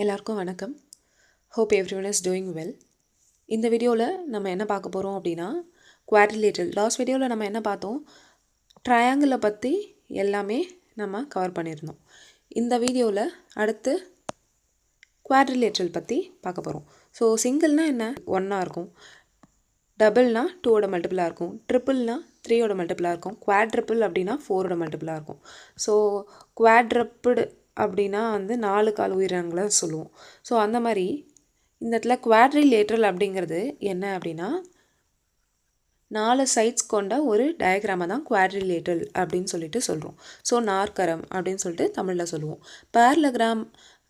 எல்லாருக்கும் வணக்கம். Hope everyone is doing well. இந்த வீடியோவில் நம்ம என்ன பார்க்க போகிறோம் அப்படின்னா குவாட்ரிலேட்ரல். லாஸ்ட் வீடியோவில் நம்ம என்ன பார்த்தோம், ட்ரையாங்கிளை பற்றி எல்லாமே நம்ம கவர் பண்ணியிருந்தோம். இந்த வீடியோவில் அடுத்து குவாட்ரிலேட்ரல் பற்றி பார்க்க போகிறோம். ஸோ சிங்கிள்னால் என்ன, 1 இருக்கும். டபுள்னா 2ஓட மல்டிபிளாக இருக்கும். ட்ரிப்பிள்னா 3ஓட மல்டிபிளாக இருக்கும். குவாட்ரிப்பிள் அப்படின்னா 4ஓட மல்டிபிளாக இருக்கும். ஸோ குவாட்ரப்பிடு அப்படின்னா 4 கால் உயிரினங்களை சொல்லுவோம். ஸோ அந்த மாதிரி இந்த இடத்துல குவாட்ரிலேட்ரல் அப்படிங்கிறது என்ன அப்படின்னா 4 சைட்ஸ் கொண்ட ஒரு டயக்ராமை தான் குவாட்ரிலேட்ரல் அப்படின்னு சொல்லிட்டு சொல்கிறோம். ஸோ நாற்கரம் அப்படின்னு சொல்லிட்டு தமிழில் சொல்லுவோம். பேரலகிராம்,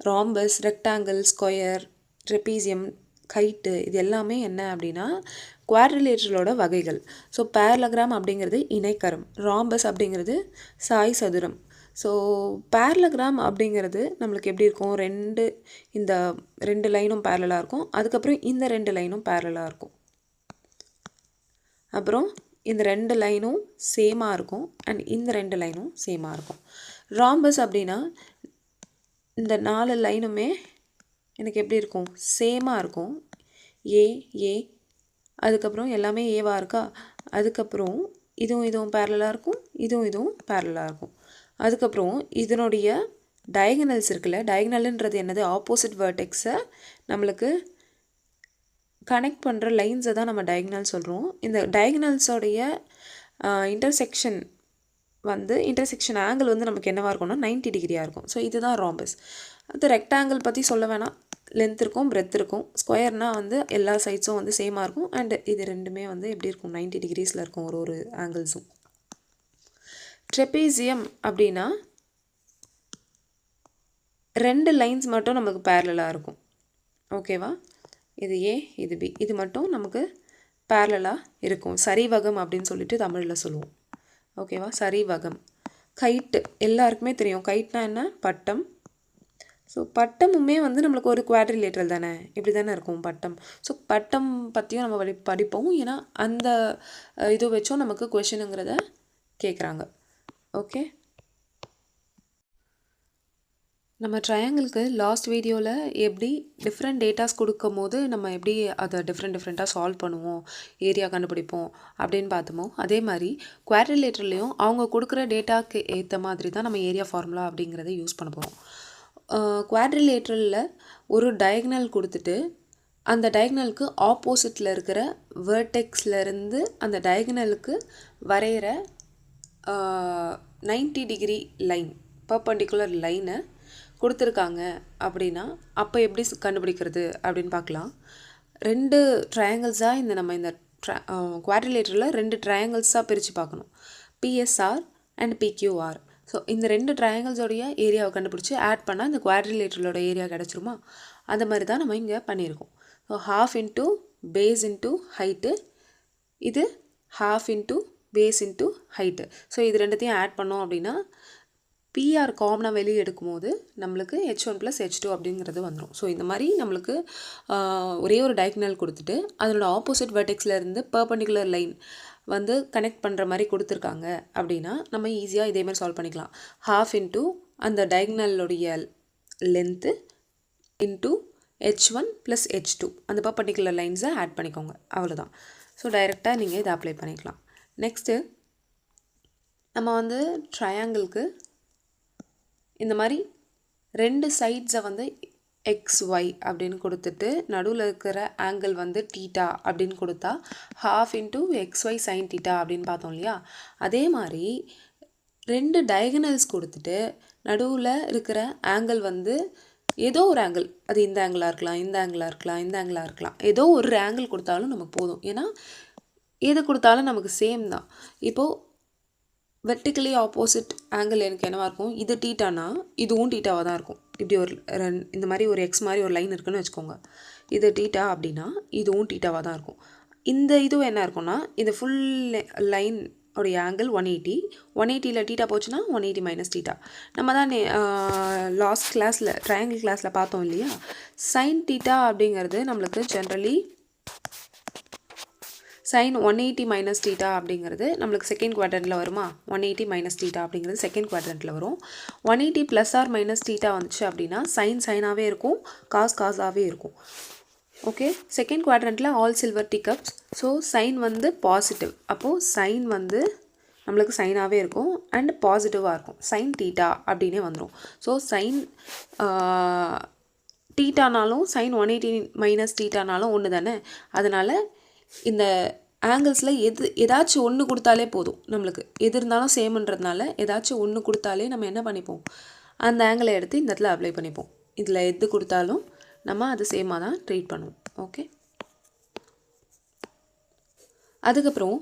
ராம்பஸ், ரெக்டாங்கிள், ஸ்கொயர், ட்ரெபீசியம், கைட்டு, இது எல்லாமே என்ன அப்படின்னா குவாட்ரிலேட்ரலோட வகைகள். ஸோ பேரலகிராம் அப்படிங்கிறது இணைக்கரம், ராம்பஸ் அப்படிங்கிறது சாய் சதுரம். ஸோ பேரலகிராம் அப்படிங்கிறது நம்மளுக்கு எப்படி இருக்கும், இந்த 2 லைனும் பேரலாக இருக்கும். அதுக்கப்புறம் இந்த 2 லைனும் பேரலாக இருக்கும். அப்புறம் இந்த 2 லைனும் சேமாக இருக்கும் அண்ட் இந்த 2 லைனும் சேமாக இருக்கும். ராம்பஸ் அப்படின்னா இந்த 4 லைனுமே எனக்கு எப்படி இருக்கும், சேமாக இருக்கும். ஏ அதுக்கப்புறம் எல்லாமே ஏவாக இருக்கா. அதுக்கப்புறம் இதுவும் பேரலாக இருக்கும், இதுவும் பேரலாக இருக்கும். அதுக்கப்புறம் இதனுடைய டயகனல்ஸ் இருக்குல்ல, டயகனல்ன்றது என்னது, ஆப்போசிட் வேர்டெக்ஸை நம்மளுக்கு கனெக்ட் பண்ணுற லைன்ஸை தான் நம்ம டயகனல் சொல்கிறோம். இந்த டயகனல்ஸோடைய இன்டர்செக்ஷன் ஆங்கிள் நமக்கு என்னவாக இருக்கும்னா 90 டிகிரியாக இருக்கும். ஸோ இதுதான் ராம்பஸ். அது ரெக்டாங்கிள் பற்றி சொல்ல வேணாம், லென்த் இருக்கும், பிரெத் இருக்கும். ஸ்கொயர்னால் எல்லா சைட்ஸும் சேமாக இருக்கும். அண்ட் இது ரெண்டுமே எப்படி இருக்கும், 90 டிகிரிஸில் இருக்கும் ஒரு ஆங்கிள்ஸும். ட்ரெபீசியம் அப்படின்னா 2 லைன்ஸ் மட்டும் நமக்கு பேரலாக இருக்கும். ஓகேவா, இது ஏ, இது பி, இது மட்டும் நமக்கு பேரலாக இருக்கும். சரிவகம் அப்படின்னு சொல்லிட்டு தமிழில் சொல்லுவோம். ஓகேவா, சரிவகம். கைட்டு எல்லாருக்குமே தெரியும். கைட்னா என்ன, பட்டம். ஸோ பட்டமுமே நம்மளுக்கு ஒரு குவாட்ரிலேட்ரல் தானே, இப்படி தானே இருக்கும் பட்டம். ஸோ பட்டம் பற்றியும் நம்ம படிப்போம். ஏன்னா அந்த இது வச்சும் நமக்கு கொஷினுங்கிறத கேட்குறாங்க. ஓகே, நம்ம ட்ரையாங்கிளுக்கு லாஸ்ட் வீடியோவில் எப்படி டிஃப்ரெண்ட் டேட்டாஸ் கொடுக்கும் போது நம்ம எப்படி அதை டிஃப்ரெண்ட்டாக சால்வ் பண்ணுவோம், ஏரியா கண்டுபிடிப்போம் அப்படின்னு பார்த்தோமோ, அதே மாதிரி குவாட்ரிலேட்ரல்லையும் அவங்க கொடுக்குற டேட்டாக்கு ஏற்ற மாதிரி தான் நம்ம ஏரியா ஃபார்முலா அப்படிங்கிறத யூஸ் பண்ண போகிறோம். குவாட்ரிலேட்ரலில் ஒரு டயகனல் கொடுத்துட்டு அந்த டயகனலுக்கு ஆப்போசிட்டில் இருக்கிற வேர்டெக்ஸ்லேருந்து அந்த டயகனலுக்கு வரைகிற 90 டிகிரி லைன், பர்பண்டிகுலர் லைனை கொடுத்துருக்காங்க அப்படின்னா அப்போ எப்படி கண்டுபிடிக்கிறது அப்படின்னு பார்க்கலாம். 2 ட்ரையாங்கிள்ஸாக நம்ம இந்த குவாட்ரிலேட்டரில் 2 ட்ரையாங்கிள்ஸாக பிரித்து பார்க்கணும், பிஎஸ்ஆர் அண்ட் பிக்யூஆர். ஸோ இந்த 2 ட்ரையாங்கிள்ஸோடைய ஏரியாவை கண்டுபிடிச்சி ஆட் பண்ணால் இந்த குவாட்ரிலேட்டரலோட ஏரியா கிடச்சிருமா. அந்த மாதிரி தான் நம்ம இங்கே பண்ணியிருக்கோம். So half into base into height, இது half into base into height. So இது ரெண்டுத்தையும் ஆட் பண்ணோம் அப்படின்னா பிஆர் காமனாக வெளியே எடுக்கும்போது நம்மளுக்கு h1 + h2 அப்படிங்கிறது வந்துடும். ஸோ இந்த மாதிரி நம்மளுக்கு ஒரே ஒரு டயகனல் கொடுத்துட்டு அதனோட ஆப்போசிட் வெர்டெக்ஸ்லேருந்து பர்பண்டிகுலர் லைன் கனெக்ட் பண்ணுற மாதிரி கொடுத்துருக்காங்க அப்படின்னா நம்ம ஈஸியாக இதே மாதிரி சால்வ் பண்ணிக்கலாம். half into அந்த டயகனலுடைய லென்த்து இன்ட்டு h1 + h2, அந்த பர்பண்டிகுலர் லைன்ஸை ஆட் பண்ணிக்கோங்க, அவ்வளோதான். ஸோ டைரெக்டாக நீங்கள் இதை அப்ளை பண்ணிக்கலாம். நெக்ஸ்ட்டு நம்ம ட்ரையாங்கிளுக்கு இந்த மாதிரி 2 சைட்ஸை XY அப்படின்னு கொடுத்துட்டு நடுவில் இருக்கிற ஆங்கிள் தீட்டா அப்படின்னு கொடுத்தா half into XY sin θ அப்படின்னு பார்த்தோம் இல்லையா. அதே மாதிரி 2 டயகனல்ஸ் கொடுத்துட்டு நடுவில் இருக்கிற ஆங்கிள் ஏதோ ஒரு ஆங்கிள், அது இந்த ஆங்கிளாக இருக்கலாம், இந்த ஆங்கிளாக இருக்கலாம், இந்த ஆங்கிளாக இருக்கலாம், ஏதோ ஒரு ஆங்கிள் கொடுத்தாலும் நமக்கு போதும். ஏன்னா எது கொடுத்தாலும் நமக்கு சேம் தான். இப்போது வெர்டிக்கலி ஆப்போசிட் ஆங்கிள் எனக்கு என்னவாக இருக்கும், இது டீட்டானா இதுவும் டீட்டாவாக தான் இருக்கும். இப்படி இந்த மாதிரி ஒரு எக்ஸ் மாதிரி ஒரு லைன் இருக்குன்னு வச்சுக்கோங்க. இது டீட்டா அப்படின்னா இதுவும் டீட்டாவாக தான் இருக்கும். இந்த இதுவும் என்ன இருக்கும்னா இந்த ஃபுல் லைன் உடைய ஆங்கிள் 180. 180ல் டீட்டா போச்சுன்னா 180 - டீட்டா. நம்ம தான் லாஸ்ட் கிளாஸில் ட்ரையாங்கிள் கிளாஸில் பார்த்தோம் இல்லையா. சைன் டீட்டா அப்படிங்கிறது நம்மளுக்கு ஜென்ரலி sin 180 மைனஸ் தீட்டா அப்படிங்கிறது நம்மளுக்கு செகண்ட் குவாட்ரண்ட்டில் வருமா? 180 மைனஸ் தீட்டா அப்படிங்கிறது செகண்ட் குவாட்ரண்ட்டில் வரும். 180 ப்ளஸ் ஆர் மைனஸ் தீட்டா வந்துச்சு அப்படின்னா சைனாகவே இருக்கும், காஸாகவே இருக்கும். ஓகே, செகண்ட் குவாட்ரண்ட்டில் ஆல் சில்வர் டீகப்ஸ். ஸோ சைன் வந்து பாசிட்டிவ், அப்போது சைன் வந்து நம்மளுக்கு சைனாகவே இருக்கும் அண்ட் பாசிட்டிவாக இருக்கும், சைன் தீட்டா அப்படின்னே வந்துடும். ஸோ சைன் தீட்டானாலும் சைன் 180 மைனஸ் தீட்டானாலும் ஒன்று தானே. அதனால் இந்த ஆங்கிள்ஸில் ஏதாச்சும் ஒன்று கொடுத்தாலே போதும், நம்மளுக்கு எது இருந்தாலும் சேம்ன்றதுனால ஏதாச்சும் ஒன்று கொடுத்தாலே நம்ம என்ன பண்ணிப்போம், அந்த ஆங்கிளை எடுத்து இந்த இடத்துல அப்ளை பண்ணிப்போம். இதில் எது கொடுத்தாலும் நம்ம அது சேமாக தான் ட்ரீட் பண்ணுவோம். ஓகே, அதுக்கப்புறம்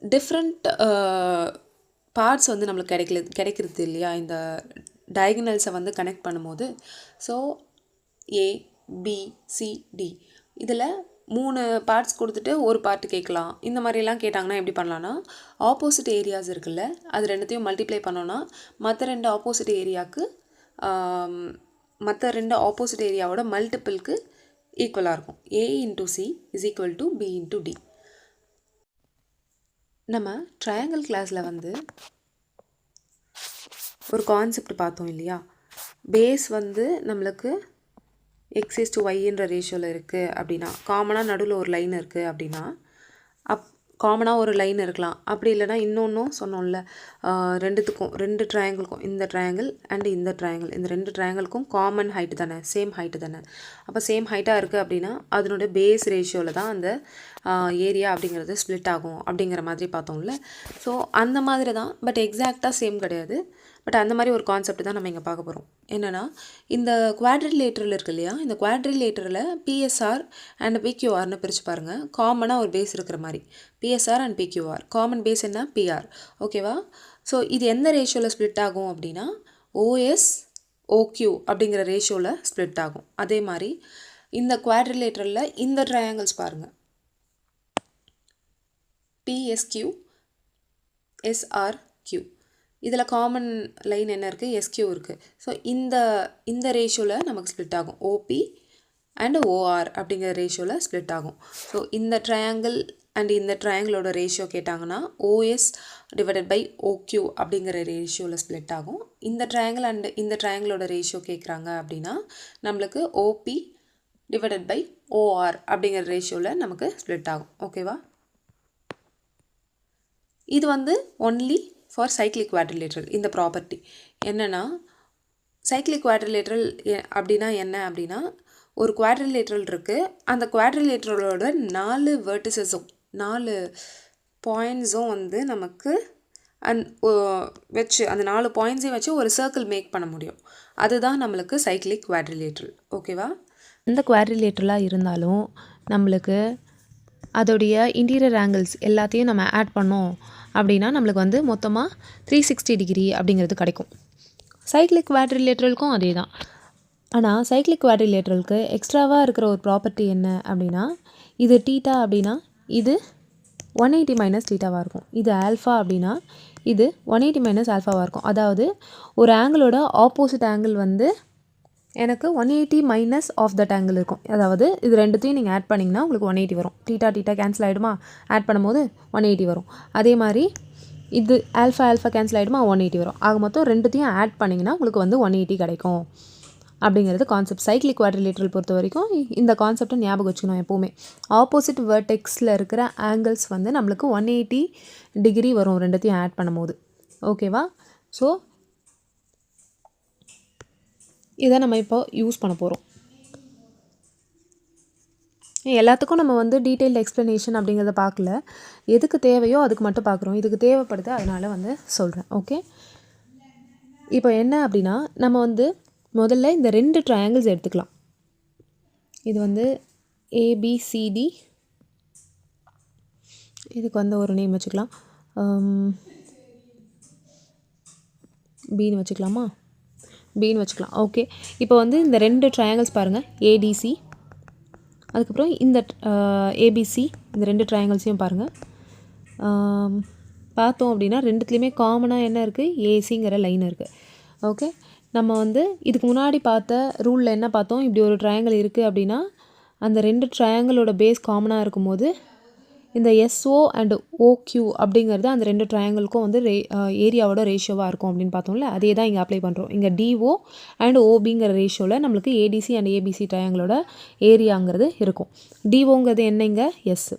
டிஃப்ரெண்ட் பார்ட்ஸ் வந்து நம்மளுக்கு கிடைக்கிறது இல்லையா, இந்த டயகனல்ஸை வந்து கனெக்ட் பண்ணும்போது. ஸோ ABCD இதில் 3 பார்ட்ஸ் கொடுத்துட்டு ஒரு பார்ட் கேட்கலாம். இந்த மாதிரிலாம் கேட்டாங்கன்னா எப்படி பண்ணலான்னா, ஆப்போசிட் ஏரியாஸ் இருக்குல்ல, அது ரெண்டுத்தையும் மல்டிப்ளை பண்ணோன்னா மற்ற ரெண்டு ஆப்போசிட் ஏரியாவோட மல்டிப்பிளுக்கு ஈக்குவலாக இருக்கும். A into C is equal to B into D. நம்ம ட்ரையாங்கிள் கிளாஸில் வந்து ஒரு கான்செப்ட் பார்த்தோம் இல்லையா, பேஸ் வந்து நம்மளுக்கு x/y ரேஷியோவில் இருக்குது அப்படின்னா, காமனாக நடுவில் ஒரு லைன் இருக்குது அப்படின்னா, காமனாக ஒரு லைன் இருக்கலாம். அப்படி இல்லைனா இன்னொன்றும் சொன்னோம்ல, ரெண்டு ட்ரையாங்கிள்க்கும், இந்த ட்ரையாங்கிள் அண்டு இந்த ட்ரையாங்கிள், இந்த 2 ட்ரையாங்கிள்க்கும் காமன் ஹைட்டு தானே, சேம் ஹைட்டு தானே. அப்போ சேம் ஹைட்டாக இருக்குது அப்படின்னா அதனோட பேஸ் ரேஷியோவில் தான் அந்த ஏரியா அப்படிங்கிறது ஸ்ப்ளிட் ஆகும் அப்படிங்கிற மாதிரி பார்த்தோம்ல. ஸோ அந்த மாதிரி தான், பட் எக்ஸாக்டாக சேம் கிடையாது. பட் அந்த மாதிரி ஒரு கான்செப்ட் தான் நம்ம இங்கே பார்க்க போகிறோம். என்னென்னா, இந்த குவாட்ரிலேட்டரல் இருக்குது இல்லையா, இந்த குவாட்ரிலேட்டரில் PSR அண்ட் PQRனு பிரித்து பாருங்கள். காமனாக ஒரு பேஸ் இருக்கிற மாதிரி PSR and PQR. Common base என்ன? PR. ஓகேவா? ஸோ இது எந்த ரேஷியோவில் ஸ்ப்ளிட் ஆகும் அப்படின்னா OS/OQ அப்படிங்கிற ரேஷியோவில் ஸ்ப்ளிட் ஆகும். அதே மாதிரி இந்த குவாட்ரிலேட்டரில் இந்த ட்ரையாங்கிள்ஸ் பாருங்கள், PSQ SRQ. இதில் காமன் லைன் என்ன இருக்குது? SQ இருக்குது. ஸோ இந்த ரேஷியோவில் நமக்கு ஸ்ப்ளிட் ஆகும். OP அண்ட் OR அப்படிங்கிற ரேஷியோவில் ஸ்ப்ளிட் ஆகும். ஸோ இந்த ட்ரையாங்கிள் அண்ட் இந்த ட்ரையாங்கிளோட ரேஷியோ கேட்டாங்கன்னா OS/OQ அப்படிங்கிற ரேஷியோவில் ஸ்ப்ளிட் ஆகும். இந்த ட்ரையாங்கிள் அண்ட் இந்த ட்ரையாங்கிளோட ரேஷியோ கேட்குறாங்க அப்படின்னா நம்மளுக்கு OP/OR அப்படிங்கிற ரேஷியோவில் நமக்கு ஸ்ப்ளிட் ஆகும். ஓகேவா? இது வந்து ஒன்லி ஃபார் சைக்ளிக் குவாட்ரிலேட்டரல். இந்த ப்ராப்பர்ட்டி என்னென்னா, சைக்ளிக் குவாட்ரிலேட்டரல் அப்படின்னா என்ன அப்படின்னா, ஒரு குவாட்ரிலேட்டரல் இருக்குது, அந்த குவாட்ரிலேட்டரலோட 4 வெர்டிசஸும் 4 பாயிண்ட்ஸும் வந்து நமக்கு வச்சு அந்த 4 பாயிண்ட்ஸையும் வச்சு ஒரு சர்க்கிள் மேக் பண்ண முடியும். அதுதான் நம்மளுக்கு சைக்ளிக் குவாட்ரிலேட்டரல். ஓகேவா? எந்த குவாட்ரிலேட்டரலாக இருந்தாலும் நம்மளுக்கு அதோடைய இன்டீரியர் ஆங்கிள்ஸ் எல்லாத்தையும் நம்ம ஆட் பண்ணோம் அப்படின்னா நம்மளுக்கு வந்து மொத்தமாக 360 டிகிரி அப்படிங்கிறது கிடைக்கும். சைக்ளிக் குவாட்ரிலேட்டரலுக்கும் அதே தான். ஆனால் சைக்ளிக் குவாட்ரிலேட்டரலுக்கு எக்ஸ்ட்ராவாக இருக்கிற ஒரு ப்ராப்பர்ட்டி என்ன அப்படின்னா, இது தீட்டா அப்படின்னா இது 180 மைனஸ் தீட்டாவாக இருக்கும். இது ஆல்ஃபா அப்படின்னா இது 180 மைனஸ் ஆல்ஃபாவாக இருக்கும். அதாவது ஒரு ஆங்கிளோட ஆப்போசிட் ஆங்கிள் வந்து எனக்கு 180 மைனஸ் ஆஃப் தட் ஆங்கிள் இருக்கும். அதாவது இது ரெண்டுத்தையும் நீங்கள் ஆட் பண்ணிங்கன்னா உங்களுக்கு 180 வரும். Theta cancel ஆகிடுமா? ஆட் பண்ணும்போது 180 வரும். அதே மாதிரி இது ஆல்ஃபா கேன்சல் ஆகிடுமா? 180 வரும். ஆக மொத்தம் ரெண்டுத்தையும் ஆட் பண்ணிங்கன்னா உங்களுக்கு வந்து 180 கிடைக்கும் அப்படிங்கிறது கான்செப்ட். சைக்ளிக் குவாட்ரிலேட்டரல் பொறுத்த வரைக்கும் இந்த கான்செப்டை ஞாபகம் வச்சுக்கணும். எப்போவுமே ஆப்போசிட் வெர்டெக்ஸில் இருக்கிற ஆங்கிள்ஸ் வந்து நம்மளுக்கு 180 டிகிரி வரும் ரெண்டுத்தையும் ஆட் பண்ணும்போது. ஓகேவா? ஸோ இதை நம்ம இப்போ யூஸ் பண்ண போகிறோம். எல்லாத்துக்கும் நம்ம வந்து டீட்டெயில்டு எக்ஸ்ப்ளனேஷன் அப்படிங்கிறத பார்க்கல, எதுக்கு தேவையோ அதுக்கு மட்டும் பார்க்குறோம். இதுக்கு தேவைப்படுது, அதனால் வந்து சொல்கிறேன். ஓகே, இப்போ என்ன அப்படின்னா, நம்ம வந்து முதல்ல இந்த 2 ட்ரையாங்கிள்ஸ் எடுத்துக்கலாம். இது வந்து ABCD, இதுக்கு வந்து ஒரு நேம் வச்சுக்கலாம், பின்னு வச்சுக்கலாமா? பின்னு வச்சுக்கலாம். ஓகே, இப்போ வந்து இந்த 2 ட்ரையாங்கிள்ஸ் பாருங்கள், ADC, அதுக்கப்புறம் இந்த ABC, இந்த 2 ட்ரையாங்கிள்ஸையும் பாருங்கள். பார்த்தோம் அப்படின்னா ரெண்டுத்துலேயுமே காமனாக என்ன இருக்குது? ஏசிங்கிற லைன் இருக்குது. ஓகே, நம்ம வந்து இதுக்கு முன்னாடி பார்த்த ரூலில் என்ன பார்த்தோம்? இப்படி ஒரு ட்ரையாங்கிள் இருக்குது அப்படின்னா அந்த 2 ட்ரையாங்கிளோட பேஸ் காமனாக இருக்கும்போது இந்த எஸ்ஓ அண்ட் ஓக்யூ அப்படிங்கிறது அந்த ரெண்டு ட்ரையாங்கிளுக்கும் வந்து ஏரியாவோட ரேஷியோவாக இருக்கும் அப்படின்னு பார்த்தோம்ல, அதே தான் இங்கே அப்ளை பண்ணுறோம். இங்கே டிஓ அண்ட் ஓபிங்கிற ரேஷியோவில் நம்மளுக்கு ஏடிசி அண்ட் ஏபிசி ட்ரையாங்கிளோட ஏரியாங்கிறது இருக்கும். டிஓங்கிறது என்ன இங்கே எஸ்,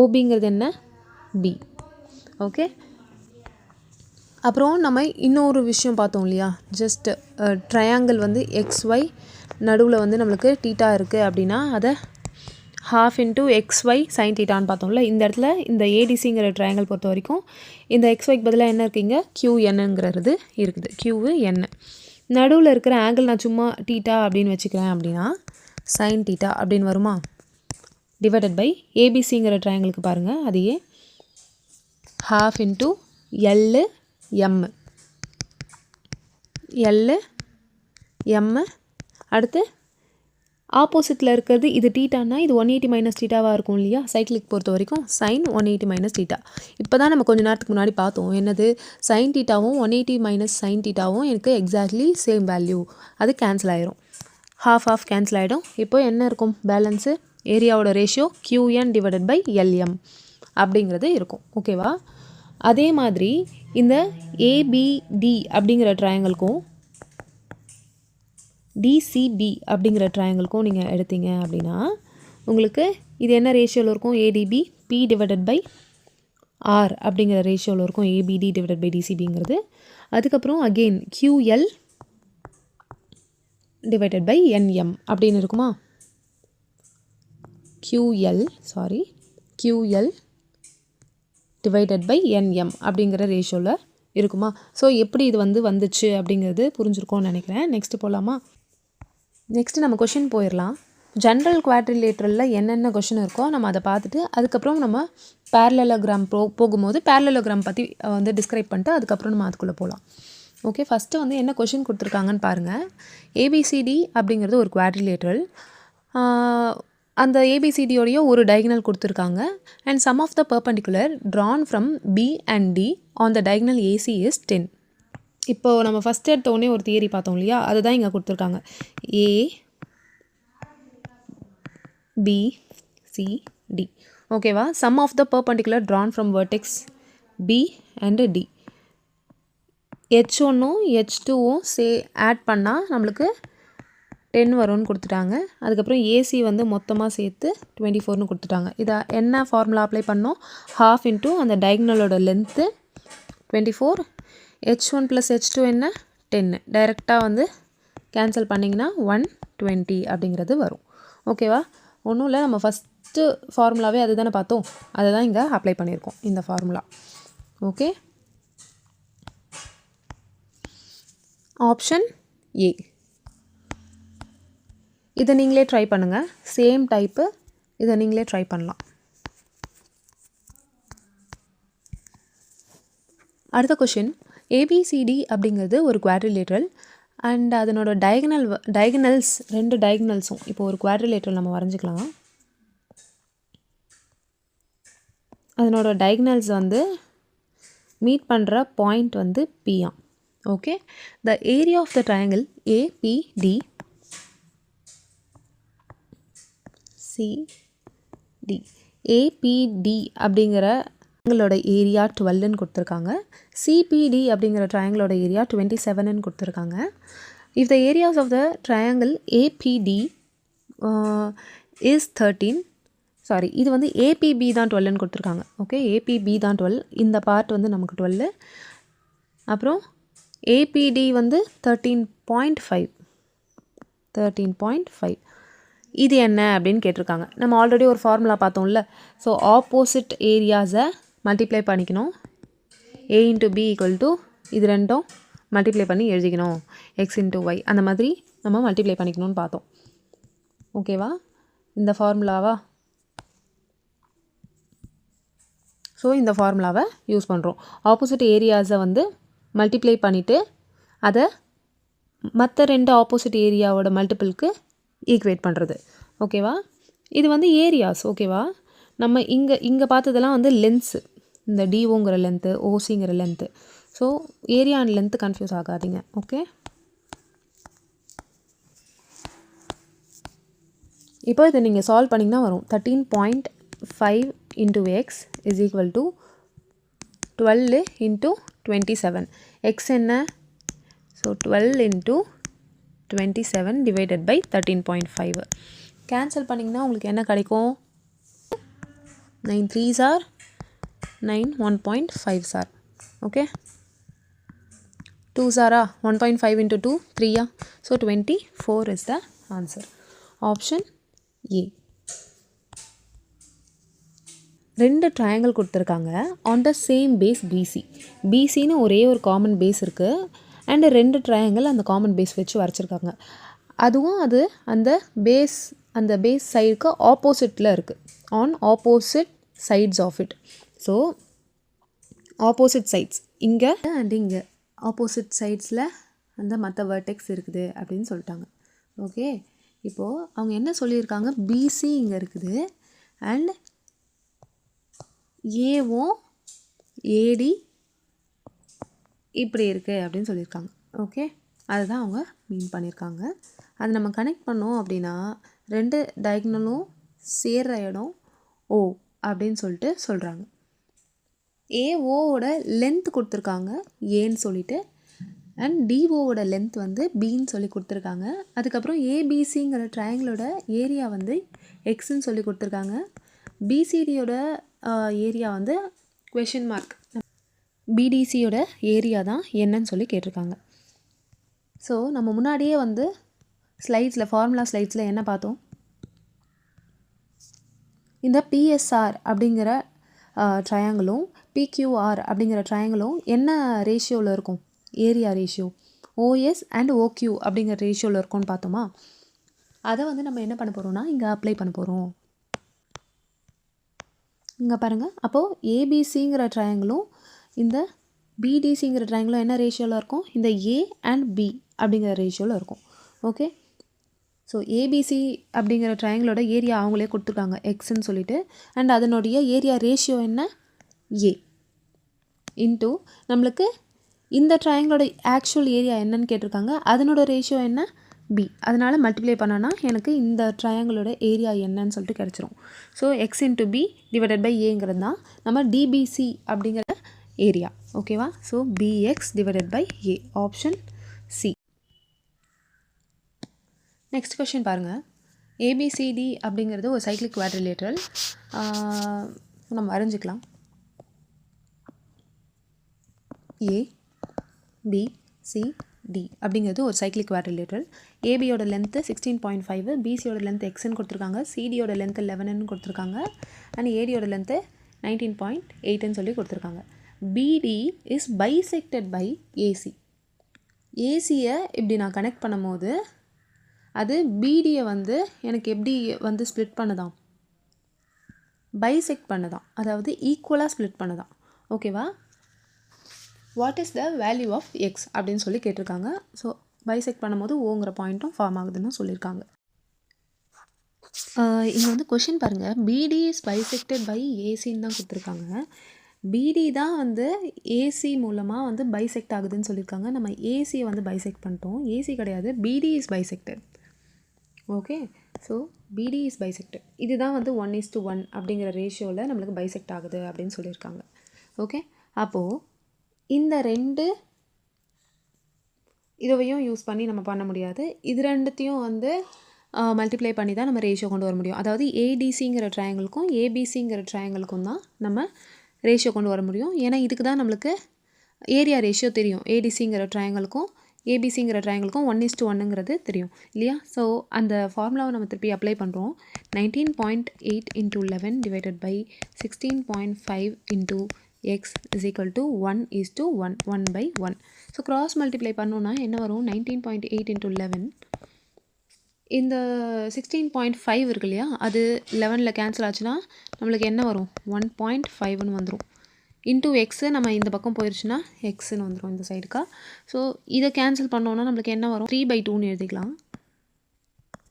ஓபிங்கிறது என்ன பி. ஓகே, அப்புறம் நம்ம இன்னொரு விஷயம் பார்த்தோம் இல்லையா, ஜஸ்ட் ட்ரையாங்கிள் வந்து XY நடுவில் வந்து நம்மளுக்கு தீட்டா இருக்குது அப்படின்னா அதை half into XY sin தீட்டான்னு பார்த்தோம்ல. இந்த இடத்துல இந்த ஏடிசிங்கிற ட்ரையாங்கிள் பொறுத்த வரைக்கும் இந்த XYக்கு பதிலாக என்ன இருக்குங்க QNங்கிறது இருக்குது, QN. நடுவில் இருக்கிற ஆங்கிள் நான் சும்மா தீட்டா அப்படின்னு வச்சுக்கிறேன் அப்படின்னா sin தீட்டா அப்படின்னு வருமா, டிவைடட் பை ஏபிசிங்கிற ட்ரையாங்கிளுக்கு பாருங்கள் அதையே half into LM, அடுத்து ஆப்போசிட்டில் இருக்கிறது இது தீட்டானா இது 180 மைனஸ் தீட்டாவாக இருக்கும் இல்லையா, சைக்கிளிக் பொறுத்த வரைக்கும் sin 180 மைனஸ் தீட்டா. இப்போ தான் நம்ம கொஞ்ச நேரத்துக்கு முன்னாடி பார்த்தோம் என்னது, sin தீட்டாவும் 180 மைனஸ் sin தீட்டாவும் எனக்கு எக்ஸாக்ட்லி சேம் வேல்யூ, அது கேன்சல் ஆயிரும், ஹாஃப் கேன்சல் ஆகிடும். இப்போ என்ன இருக்கும் balance, ஏரியாவோட ratio QN divided by LM அப்படிங்கிறது இருக்கும். ஓகேவா, அதே மாதிரி இந்த ABD அப்படிங்கிற ட்ரையாங்கிளுக்கும் DCB அப்படிங்கிற ட்ரையாங்கிளுக்கும் நீங்கள் எடுத்தீங்க அப்படின்னா உங்களுக்கு இது என்ன ரேஷியோவில் இருக்கும், ADB P divided by R அப்படிங்கிற ரேஷியோவில் இருக்கும் ABD டிவைடட் பை DCBங்கிறது. அதுக்கப்புறம் again QL divided by NM அப்படின்னு இருக்குமா, QL டிவைடட் பை NM அப்படிங்கிற ரேஷியோவில் இருக்குமா. ஸோ எப்படி இது வந்துச்சு அப்படிங்கிறது புரிஞ்சிருக்கோன்னு நினைக்கிறேன். நெக்ஸ்ட்டு போகலாமா, நெக்ஸ்ட்டு நம்ம கொஷின் போயிடலாம். ஜென்ரல் குவாட்ரிலேட்ரலில் என்னென்ன கொஷின் இருக்கோ நம்ம அதை பார்த்துட்டு அதுக்கப்புறம் நம்ம பேரலலோகிராம் போகும்போது பேரலலோகிராம் பற்றி வந்து டிஸ்கிரைப் பண்ணிட்டு அதுக்கப்புறம் நம்ம அதுக்குள்ளே போகலாம். ஓகே, ஃபஸ்ட்டு வந்து என்ன கொஷின் கொடுத்துருக்காங்கன்னு பாருங்கள். ABCD அப்படிங்கிறது ஒரு குவாட்ரிலேட்ரல், அந்த ஏபிசிடியோடைய ஒரு டயகனல் கொடுத்துருக்காங்க. And sum of the perpendicular drawn from B and D on the diagonal AC is 10. இப்போது நம்ம ஃபஸ்ட் எடுத்த உடனே ஒரு தியரி பார்த்தோம் இல்லையா, அதுதான் இங்கே கொடுத்துருக்காங்க. ABCD ஓகேவா. Sum of the perpendicular drawn from vertex B and D, H1ம் H2ம் ஆட் பண்ணால் நம்மளுக்கு 10 வரும்னு கொடுத்துட்டாங்க. அதுக்கப்புறம் ஏசி வந்து மொத்தமாக சேர்த்து 24ன்னு கொடுத்துட்டாங்க. இதை என்ன ஃபார்முலா அப்ளை பண்ணோம், half into அந்த டயகனலோட லென்த்து 24, H1 + H2 என்ன 10, டைரெக்டாக வந்து கேன்சல் பண்ணிங்கன்னா 120 அப்படிங்கிறது வரும். ஓகேவா, ஒன்றும் இல்லை, நம்ம ஃபஸ்ட்டு ஃபார்முலாவே அது தானே பார்த்தோம், அதை தான் இங்கே அப்ளை பண்ணியிருக்கோம் இந்த ஃபார்முலா. Okay, option A. இதை நீங்களே ட்ரை பண்ணுங்கள், சேம் டைப்பு, இதை நீங்களே ட்ரை பண்ணலாம். அடுத்த கொஷின், ABCD அப்படிங்கிறது ஒரு குவாட்ரிலேட்ரல் அண்ட் அதனோட டயகனல்ஸ் ரெண்டு டயகனல்ஸும் இப்போ ஒரு குவாட்ரிலேட்ரல் நம்ம வரைஞ்சிக்கலாம். அதனோட டயகனல்ஸ் வந்து மீட் பண்ணுற பாயிண்ட் வந்து P. Okay, the area of the triangle APD APD அப்படிங்கிற ட்ரையாங்கிளோட ஏரியா 12ன்னு கொடுத்துருக்காங்க. CPD அப்படிங்கிற ட்ரையாங்கிளோட ஏரியா 27ன்னு கொடுத்துருக்காங்க. If the areas of the triangle APD is 13, sorry இது வந்து APB தான் 12ன்னு கொடுத்துருக்காங்க. ஓகே, APB தான் 12, இந்த பார்ட் வந்து நமக்கு 12. அப்புறம் APD வந்து 13.5. இது என்ன அப்படின்னு கேட்டிருக்காங்க. நம்ம ஆல்ரெடி ஒரு ஃபார்முலா பார்த்தோம்ல. ஸோ ஆப்போசிட் ஏரியாஸை மல்டிப்ளை பண்ணிக்கணும். A × B = இது ரெண்டும் மல்டிப்ளை பண்ணி எழுதிக்கணும், X × Y அந்த மாதிரி நம்ம மல்டிப்ளை பண்ணிக்கணும்னு பார்த்தோம். ஓகேவா, இந்த ஃபார்முலாவா. ஸோ இந்த ஃபார்முலாவை யூஸ் பண்ணுறோம். ஆப்போசிட் ஏரியாஸை வந்து மல்டிப்ளை பண்ணிவிட்டு அதை மற்ற ரெண்டு ஆப்போசிட் ஏரியாவோட மல்டிபிளுக்கு ஈக்குவேட் பண்ணுறது. ஓகேவா, இது வந்து ஏரியாஸ். ஓகேவா, நம்ம இங்கே பார்த்ததெல்லாம் வந்து லென்ஸு, இந்த டிஓங்கிற லென்த்து ஓசிங்கிற length. So area and length confuse ஆகாதீங்க. ஓகே, இப்போ இதை நீங்கள் சால்வ் பண்ணிங்கன்னா வரும் 13.5 5 into x is equal to 12 into 27. x என்ன? So 12 into 27 divided by 13.5. Cancel பண்ணிங்கன்னா உங்களுக்கு என்ன கிடைக்கும்? 9 3s are 9, 1.5s are. Okay. 2s are 1.5 into 2, 3. So 24 is the answer. Option A. ரெண்டு ட்ரையாங்கிள் கொடுத்துருக்காங்க on the same base BC. பிசின்னு ஒரே ஒரு காமன் பேஸ் இருக்குது அண்டு ரெண்டு ட்ரையாங்கிள் அந்த காமன் பேஸ் வச்சு வரைச்சிருக்காங்க. அதுவும் அது அந்த பேஸ் சைடுக்கு ஆப்போசிட்டில் இருக்குது. On opposite sides of it. So opposite sides இங்கே அண்ட் இங்கே ஆப்போசிட் சைட்ஸில் அந்த மற்ற வெர்டெக்ஸ் இருக்குது அப்படின்னு சொல்லிட்டாங்க. ஓகே, இப்போது அவங்க என்ன சொல்லியிருக்காங்க, பிசி இங்கே இருக்குது அண்ட் ஏவும் ஏடி இப்படி இருக்குது அப்படின்னு சொல்லியிருக்காங்க. ஓகே, அதுதான் அவங்க மீன் பண்ணியிருக்காங்க. அது நம்ம கனெக்ட் பண்ணோம் அப்படின்னா ரெண்டு டயக்னலும் சேர்ற இடம் ஓ அப்படின்னு சொல்லிட்டு சொல்கிறாங்க. ஏஓவோட லென்த் கொடுத்துருக்காங்க ஏன்னு சொல்லிட்டு அண்ட் டிஓவோட லென்த் வந்து பின்னு சொல்லி கொடுத்துருக்காங்க. அதுக்கப்புறம் ஏபிசிங்கிற ட்ரையாங்கிளோட ஏரியா வந்து எக்ஸ்ன்னு சொல்லி கொடுத்துருக்காங்க. பிசிடியோட ஏரியா வந்து குவெஷன் மார்க், பிடிசியோட ஏரியா தான் என்னன்னு சொல்லி கேட்டிருக்காங்க. ஸோ நம்ம முன்னாடியே வந்து ஸ்லைட்ஸில் ஃபார்முலா ஸ்லைட்ஸில் என்ன பார்த்தோம், இந்த பிஎஸ்ஆர் அப்படிங்கிற ட்ரையாங்கிளும் பிக்யூஆர் அப்படிங்கிற ட்ரையாங்கிளும் என்ன ரேஷியோவில் இருக்கும், area ratio OS and OQ அப்படிங்கிற ரேஷியோவில் இருக்கும்னு பார்த்தோமா. அதை வந்து நம்ம என்ன பண்ண போகிறோம்னா இங்கே அப்ளை பண்ண போகிறோம். இங்கே பாருங்கள், அப்போது ஏபிசிங்கிற ட்ரையாங்கிளும் இந்த பிடிசிங்கிற ட்ரையாங்கிளும் என்ன ரேஷியோவில் இருக்கும், இந்த ஏ அண்ட் பி அப்படிங்கிற ரேஷியோவில் இருக்கும். ஓகே, ஸோ ஏபிசி அப்படிங்கிற ட்ரையாங்கிளோட ஏரியா அவங்களே கொடுத்துருக்காங்க எக்ஸ்ன்னு சொல்லிட்டு அண்ட் அதனுடைய ஏரியா ரேஷியோ என்ன ஏ இன்ட்டு நம்மளுக்கு இந்த ட்ரையாங்கிளோட ஆக்சுவல் ஏரியா என்னன்னு கேட்டிருக்காங்க, அதனோட ரேஷியோ என்ன பி. அதனால் மல்டிப்ளை பண்ணனா எனக்கு இந்த ட்ரையாங்கிளோட ஏரியா என்னன்னு சொல்லிட்டு கிடச்சிரும். So x into b divided by ஏங்கிறது தான் நம்ம டிபிசி அப்படிங்கிற ஏரியா. ஓகேவா, so BX divided by A, option C. Next question பாருங்கள். ஏபிசிடி அப்படிங்கிறது ஒரு சைக்ளிக் குவாட்ரிலேட்ரல். நம்ம வரைஞ்சிக்கலாம். ஏ பி சி டி அப்படிங்கிறது ஒரு சைக்ளிக் குவாட்ரிலேட்ரல். ஏபியோட லென்த்து 16.5, பிசியோட லென்த் எக்ஸ்ன்னு கொடுத்துருக்காங்க, சிடியோட லென்த்து 11ன்னு கொடுத்துருக்காங்க அண்ட் ஏடியோட லென்த்து 19.8ன்னு சொல்லி கொடுத்துருக்காங்க. பிடி இஸ் பைசெக்டட் பை ஏசி. ஏசியை இப்படி நான் கனெக்ட் பண்ணும் போது அது பிடியை வந்து எனக்கு எப்படி வந்து ஸ்ப்ளிட் பண்ணுதான், பைசெக்ட் பண்ணுதான், அதாவது ஈக்குவலாக ஸ்ப்ளிட் பண்ணுதான். ஓகேவா, what is the value of x அப்படின்னு சொல்லி கேட்டிருக்காங்க. ஸோ பைசெக்ட் பண்ணும்போது ஓங்கிற பாயிண்ட்டும் ஃபார்ம் ஆகுதுன்னு சொல்லியிருக்காங்க. இங்கே வந்து கொஷின் பாருங்கள், பிடி இஸ் பைசெக்டட் பை ஏசின்னு தான் கொடுத்துருக்காங்க. பிடி தான் வந்து ஏசி மூலமாக வந்து பைசெக்ட் ஆகுதுன்னு சொல்லியிருக்காங்க. நம்ம ஏசியை வந்து பைசெக்ட் பண்ணிட்டோம், ஏசி கிடையாது, பிடி இஸ் பைசெக்டட். ஓகே, ஸோ பிடி இஸ் பைசெக்டட். இதுதான் வந்து 1:1 அப்படிங்கிற ரேஷியோவில் நம்மளுக்கு பைசெக்ட் ஆகுது அப்படின்னு சொல்லியிருக்காங்க. ஓகே, அப்போது இந்த ரெண்டு இதுவையும் யூஸ் பண்ணி நம்ம பண்ண முடியாது, இது ரெண்டுத்தையும் வந்து மல்டிப்ளை பண்ணி தான் நம்ம ரேஷியோ கொண்டு வர முடியும். அதாவது ஏடிசிங்கிற ட்ரையாங்கிளுக்கும் ஏபிசிங்கிற ட்ரையாங்கிளுக்கும் தான் நம்ம ரேஷியோ கொண்டு வர முடியும். ஏன்னா இதுக்கு தான் நம்மளுக்கு ஏரியா ரேஷியோ தெரியும். ஏடிசிங்கிற ட்ரையாங்கிளுக்கும் ஏபிசிங்கிற ட்ரையாங்கிளுக்கும் 1:1ங்கிறது தெரியும் இல்லையா. ஸோ அந்த ஃபார்முலாவை நம்ம திருப்பி அப்ளை பண்ணுறோம். 19.8 into 11 divided by 16.5 into x is equal to 1:1, 1/1. So cross multiply பண்ணோன்னா என்ன வரும், 19.8 into 11 இந்த 16.5 இருக்கு இல்லையா, அது 11ல் கேன்சல் ஆச்சுன்னா நம்மளுக்கு என்ன வரும், 1.5ன்னு வந்துடும். இன்டூ எக்ஸு நம்ம இந்த பக்கம் போயிடுச்சுன்னா எக்ஸுன்னு வந்துடும் இந்த சைடுக்கா. ஸோ இதை கேன்சல் பண்ணோன்னா நம்மளுக்கு என்ன வரும், 3/2ன்னு எழுதிக்கலாம்.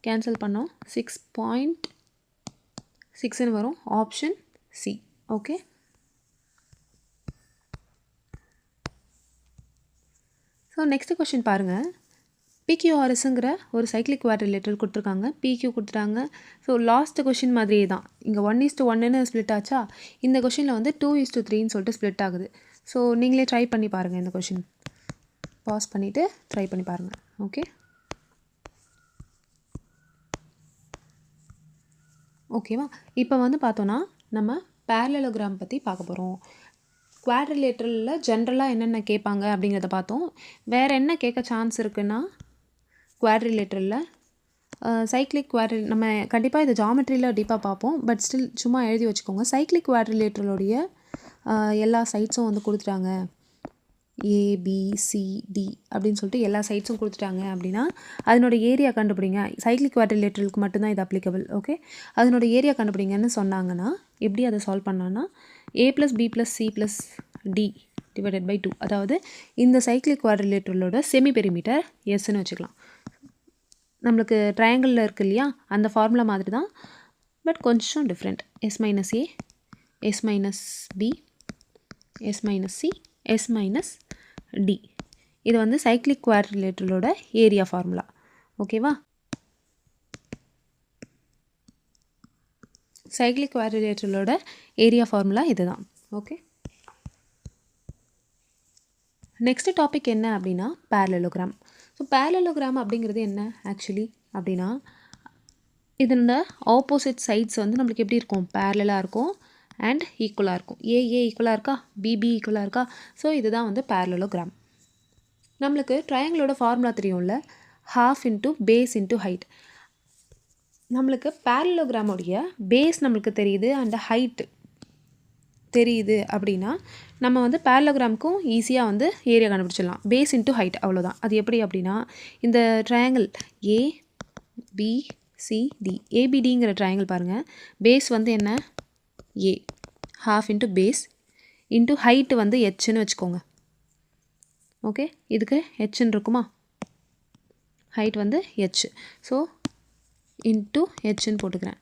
கேன்சல் பண்ணோம் 6.6ன்னு வரும், option C. Okay, so next question பாருங்கள். பிக்யூஆர்எஸ்ங்கிற ஒரு சைக்ளிக் குவாட்ரிலேட்டரல் கொடுத்துருக்காங்க, பிக்யூ கொடுத்துட்டாங்க. ஸோ லாஸ்ட் கொஷின் மாதிரியே தான், இங்கே 1:1ன்னு ஸ்ப்ளிட் ஆச்சா, இந்த கொஷினில் வந்து 2:3ன்னு சொல்லிட்டு ஸ்ப்ளிட் ஆகுது. ஸோ நீங்களே ட்ரை பண்ணி பாருங்கள், இந்த கொஷின் பாஸ் பண்ணிவிட்டு ட்ரை பண்ணி பாருங்கள். ஓகே ஓகேவா. இப்போ வந்து பார்த்தோன்னா நம்ம பேரலோகிராம் பற்றி பார்க்க போகிறோம். குவாட்ரிலேட்டரலில் ஜென்ரலாக என்னென்ன கேட்பாங்க அப்படிங்கிறத பார்த்தோம். வேறு என்ன கேட்க சான்ஸ் இருக்குன்னா, குவாட்ரிலேட்டரலில் சைக்ளிக் நம்ம கண்டிப்பாக இதை ஜாமெட்ரியில் டீப்பாக பார்ப்போம், பட் ஸ்டில் சும்மா எழுதி வச்சுக்கோங்க. சைக்ளிக் குவாட்ரிலேட்டரலுடைய எல்லா சைட்ஸும் வந்து கொடுத்துட்டாங்க, ஏபிசிடி அப்படின்னு சொல்லிட்டு எல்லா சைட்ஸும் கொடுத்துட்டாங்க அப்படின்னா அதனோட ஏரியா கண்டுபிடிங்க. சைக்ளிக் குவாட்ரிலேட்டரலுக்கு மட்டும்தான் இது அப்ளிகபிள். ஓகே, அதனோட ஏரியா கண்டுபிடிங்கன்னு சொன்னாங்கன்னா எப்படி அதை சால்வ் பண்ணான்னா, a + b + c + d divided by 2, அதாவது இந்த சைக்ளிக் குவாட்ரிலேட்டரலோட செமி பெரிமீட்டர் எஸ்ன்னு வச்சுக்கலாம். நம்மளுக்கு ட்ரையாங்கிளில் இருக்குது இல்லையா, அந்த ஃபார்முலா மாதிரி தான், பட் கொஞ்சம் different. s - a, s - b, s - c, s - d. இது வந்து சைக்ளிக் குவாட்ரிலேட்டரலோட ஏரியா ஃபார்முலா. ஓகேவா. சைக்ளிக் குவாட்ரிலேட்டரலோட ஏரியா ஃபார்முலா இதுதான். ஓகே, நெக்ஸ்ட் டாபிக் என்ன அப்படின்னா பேரலோகிராம். ஸோ பேரலோகிராம் அப்படிங்கிறது என்ன ஆக்சுவலி அப்படின்னா, இதோட ஆப்போசிட் சைட்ஸ் வந்து நம்மளுக்கு எப்படி இருக்கும், பேரலாக இருக்கும் அண்ட் ஈக்குவலாக இருக்கும். ஏ ஈக்குவலாக இருக்கா, பிபி ஈக்குவலாக இருக்கா. ஸோ இதுதான் வந்து பேரலோகிராம். நம்மளுக்கு ட்ரையாங்கிளோட ஃபார்முலா தெரியும்ல, ½ × பேஸ் × ஹைட். நம்மளுக்கு பேரலோகிராமோடைய பேஸ் நம்மளுக்கு தெரியுது அண்ட் ஹைட் தெரியுது அப்படின்னா நம்ம வந்து பேரலோகிராமுக்கும் ஈஸியாக வந்து ஏரியா கண்டுபிடிச்சிடலாம். பேஸ் × ஹைட், அவ்வளோதான். அது எப்படி அப்படின்னா, இந்த ட்ரையாங்கிள் ஏபிசிடி, ஏபிடிங்கிற ட்ரையாங்கிள் பாருங்கள், பேஸ் வந்து என்ன ஏ, ½ × பேஸ் × ஹைட்டு வந்து ஹெச்ன்னு வச்சுக்கோங்க. ஓகே, இதுக்கு ஹெச்ன்னு இருக்குமா, ஹைட் வந்து ஹெச், ஸோ இன்ட்டு ஹெச்ன்னு போட்டுக்கிறேன்.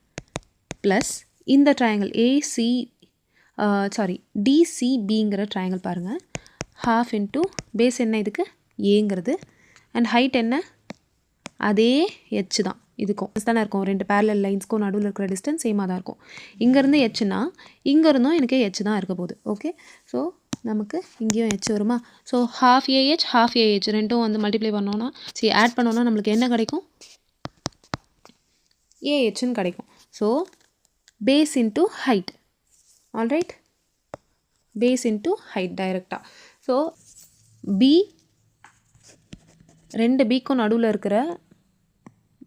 ப்ளஸ் இந்த ட்ரையாங்கிள் டிசிபிங்கிற ட்ரையாங்கிள் பாருங்கள், ½ × பேஸ் என்ன இதுக்கு ஏங்கிறது, அண்ட் ஹைட் என்ன அதே ஹெச் தான், இதுக்கும் தானே இருக்கும். ரெண்டு பேரலல் லைன்ஸ்க்கும் நடுவில் இருக்கிற டிஸ்டன்ஸ் சேமாக தான் இருக்கும். இங்கேருந்து ஹெச்னா இங்கேருந்தும் எனக்கு ஹெச் தான் இருக்க போகுது. ஓகே, ஸோ நமக்கு இங்கேயும் ஹெச் வருமா. ஸோ ½ AH ரெண்டும் வந்து மல்டிப்ளை பண்ணோன்னா ஆட் பண்ணோன்னா நம்மளுக்கு என்ன கிடைக்கும், ஏஹெச்ன்னு கிடைக்கும். So base × height, alright, base × height டைரெக்டாக. ஸோ பி, ரெண்டு பிக்கும் நடுவில் இருக்கிற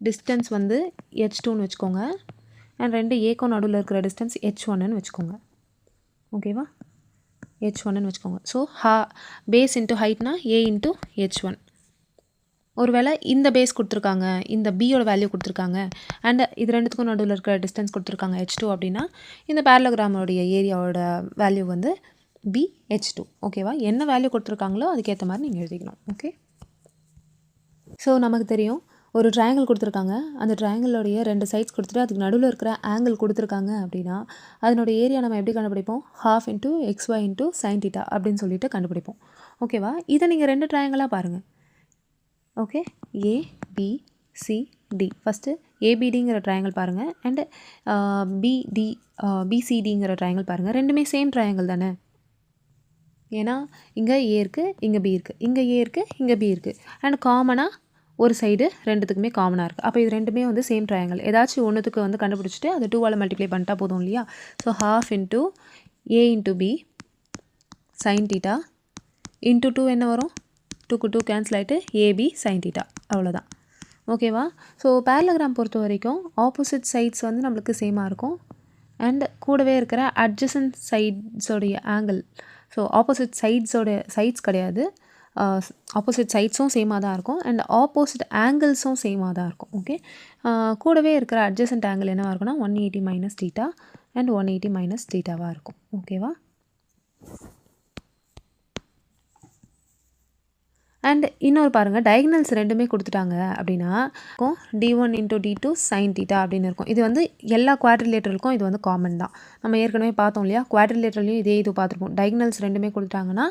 டிஸ்டன்ஸ் வந்து h2ன்னு வச்சுக்கோங்க, அண்ட் ரெண்டு ஏக்கும் நடுவில் இருக்கிற டிஸ்டன்ஸ் h1ன்னு வச்சுக்கோங்க. ஓகேவா, h1ன்னு வச்சுக்கோங்க. ஸோ பேஸ் × ஹைட்னா a × h1. ஒருவேளை இந்த பேஸ் கொடுத்துருக்காங்க, இந்த பியோட வேல்யூ கொடுத்துருக்காங்க, அண்ட் இது ரெண்டுத்துக்கும் நடுவில் இருக்கிற டிஸ்டன்ஸ் கொடுத்துருக்காங்க h2 அப்படின்னா இந்த பேரலோகிராமோடைய ஏரியாவோட வேல்யூ வந்து BH2. ஓகேவா, என்ன வேல்யூ கொடுத்துருக்காங்களோ அதுக்கேற்ற மாதிரி நீங்கள் எழுதிக்கணும். ஓகே, ஸோ நமக்கு தெரியும் ஒரு ட்ரையாங்கிள் கொடுத்துருக்காங்க, அந்த ட்ரையாங்கிளோடைய ரெண்டு சைட்ஸ் கொடுத்துட்டு அதுக்கு நடுவில் இருக்கிற ஆங்கிள் கொடுத்துருக்காங்க அப்படின்னா அதனோட ஏரியா நம்ம எப்படி கண்டுபிடிப்போம், ½ × xy × sin θ அப்படின்னு சொல்லிட்டு கண்டுபிடிப்போம். ஓகேவா, இதை நீங்கள் ரெண்டு ட்ரையாங்கிளாக பாருங்கள். ஓகே, ABCD, ஃபஸ்ட்டு ஏபிடிங்கிற ட்ரையாங்கிள் பாருங்கள், அண்டு பிசிடிங்கிற ட்ரையாங்கிள் பாருங்கள். ரெண்டுமே சேம் ட்ரையாங்கிள் தானே, ஏன்னா இங்கே ஏ இருக்குது, இங்கே பி இருக்குது, இங்கே ஏ இருக்குது, இங்கே பி இருக்குது, அண்ட் காமனாக ஒரு சைடு ரெண்டுத்துக்குமே காமனாக இருக்குது. அப்போ இது ரெண்டுமே வந்து சேம் ட்ரையாங்கிள். ஏதாச்சும் ஒன்றுத்துக்கு வந்து கண்டுபிடிச்சிட்டு அது 2ஆல் மல்டிப்ளை பண்ணிட்டா போதும் இல்லையா. ஸோ ½ × A × B sin θ × 2 என்ன வரும், 2க்கு 2 கேன்சல் ஆகிட்டு AB sin θ, அவ்வளோதான். ஓகேவா. ஸோ பேரலோகிராம் பொறுத்த வரைக்கும் ஆப்போசிட் சைட்ஸ் வந்து நம்மளுக்கு சேமாக இருக்கும், அண்ட் கூடவே இருக்கிற அட்ஜசன்ட் சைட்ஸோடைய ஆங்கிள், ஸோ ஆப்போசிட் சைட்ஸ் கிடையாது, ஆப்போசிட் சைட்ஸும் சேமாக தான் இருக்கும், அண்ட் ஆப்போசிட் ஆங்கிள்ஸும் சேமாக தான் இருக்கும். ஓகே, கூடவே இருக்கிற அட்ஜசன்ட் ஆங்கிள் என்னவாக இருக்குன்னா 180 - θ அண்ட் 180 - θவாக இருக்கும். ஓகேவா. அண்ட் இன்னொரு பாருங்கள், டயகனல்ஸ் ரெண்டுமே கொடுத்துட்டாங்க அப்படின்னா d1 × d2 sin θ அப்படின்னு இருக்கும். இது வந்து எல்லா குவாட்ரிலேட்டருக்கும் இது வந்து காமன் தான். நம்ம ஏற்கனவே பார்த்தோம் இல்லையா, குவாட்ரிலேட்டர்லையும் இதே இது பார்த்துருப்போம். டயகனல்ஸ் ரெண்டுமே கொடுத்துட்டாங்கன்னா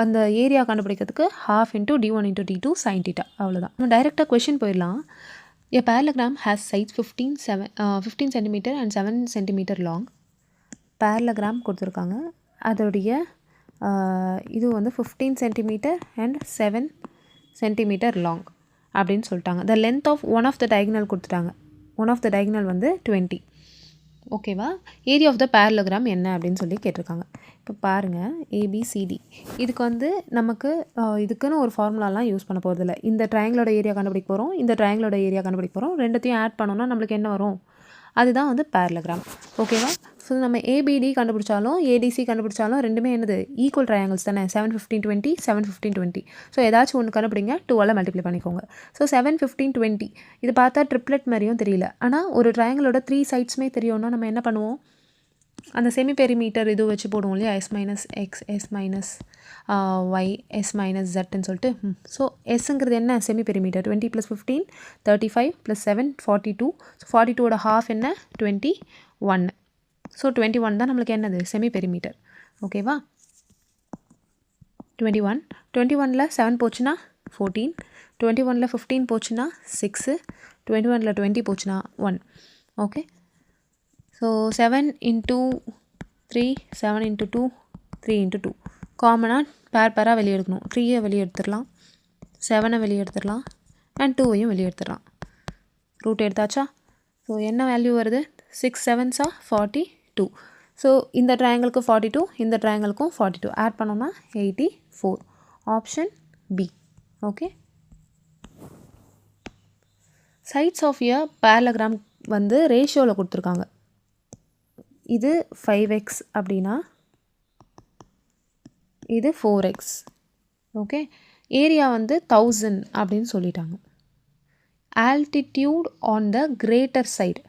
அந்த ஏரியா கண்டுபிடிக்கிறதுக்கு 1/2 × d1 × d2 sin θ, அவ்வளோதான். நம்ம டைரெக்டாக கொஷின் போயிடலாம். A parallelogram has sides 15 cm and 7 cm long. parallelogram கொடுத்துருக்காங்க. அதோடைய இது வந்து 15 cm and 7 cm long அப்படின்னு சொல்லிட்டாங்க. The length of one of the diagonal கொடுத்துட்டாங்க. one of the diagonal வந்து 20. ஓகேவா? ஏரியா ஆஃப் த parallelogram என்ன அப்படின்னு சொல்லி கேட்டிருக்காங்க. இப்போ பாருங்கள், ABCD இதுக்கு வந்து நமக்கு இதுக்குன்னு ஒரு ஃபார்முலாலாம் யூஸ் பண்ண போகிறதில்ல. இந்த ட்ரையாங்கிளோட ஏரியா கண்டுபிடிக்க போகிறோம், இந்த ட்ரையாங்கிளோட ஏரியா கண்டுபிடிக்க போகிறோம். ரெண்டுத்தையும் ஆட் பண்ணோன்னா நம்மளுக்கு என்ன வரும்? அதுதான் வந்து parallelogram. ஓகேவா? ஸோ நம்ம ABD கண்டுபிடிச்சாலும் ADC கண்டுபிடிச்சாலும் ரெண்டுமே என்னது? ஈக்குவல் ட்ரையாங்கிள்ஸ் தானே. 7 15 20 7 15 20. ஸோ ஏதாச்சும் ஒன்று கண்டுபிடிங்க, 2ஆல் மல்டிப்ளை பண்ணிக்கோங்க. ஸோ 7 15 20 இது பார்த்தா ட்ரிப்ளெட் மாதிரியும் தெரியல. ஆனால் ஒரு ட்ரையாங்கிளோட 3 சைட்ஸுமே தெரியும்னா நம்ம என்ன பண்ணுவோம்? அந்த செமி பெரிமீட்டர் இது வச்சு போடுவோம் இல்லையா, S - X S - Y S - Zன்னு சொல்லிட்டு. ஸோ எஸ்ங்கிறது என்ன? Semi perimeter. 20 + 15 35 + 7 42. ஸோ 42ஓட ஹாஃப் என்ன? 21. ஸோ 21 தான் நம்மளுக்கு என்னது? Semi perimeter. ஓகேவா? 21 21ல் 7 போச்சுன்னா 14, 21ல் 15 போச்சுன்னா 6, 21ல் 20 போச்சுன்னா 1. ஓகே. ஸோ 7 × 3 7 × 2 3 × 2 காமனாக பேராக வெளியே எடுக்கணும். 3ஐ வெளியே எடுத்துடலாம், 7ஐ வெளியே எடுத்துடலாம், அண்ட் 2ஐயும் வெளியே எடுத்துடலாம். ரூட் எடுத்தாச்சா? ஸோ என்ன வேல்யூ வருது? 6 7s 42. ஸோ இந்த ட்ரையாங்கிளுக்கு 42, இந்த ட்ரையாங்கிளுக்கும் 42 ஆட் பண்ணோம்னா 84. Option B. Okay. Sides of a parallelogram வந்து ரேஷியோவில் கொடுத்துருக்காங்க. இது 5x அப்படின்னா இது 4x. ஓகே. ஏரியா வந்து 1000 அப்படின்னு சொல்லிட்டாங்க. Altitude on the greater side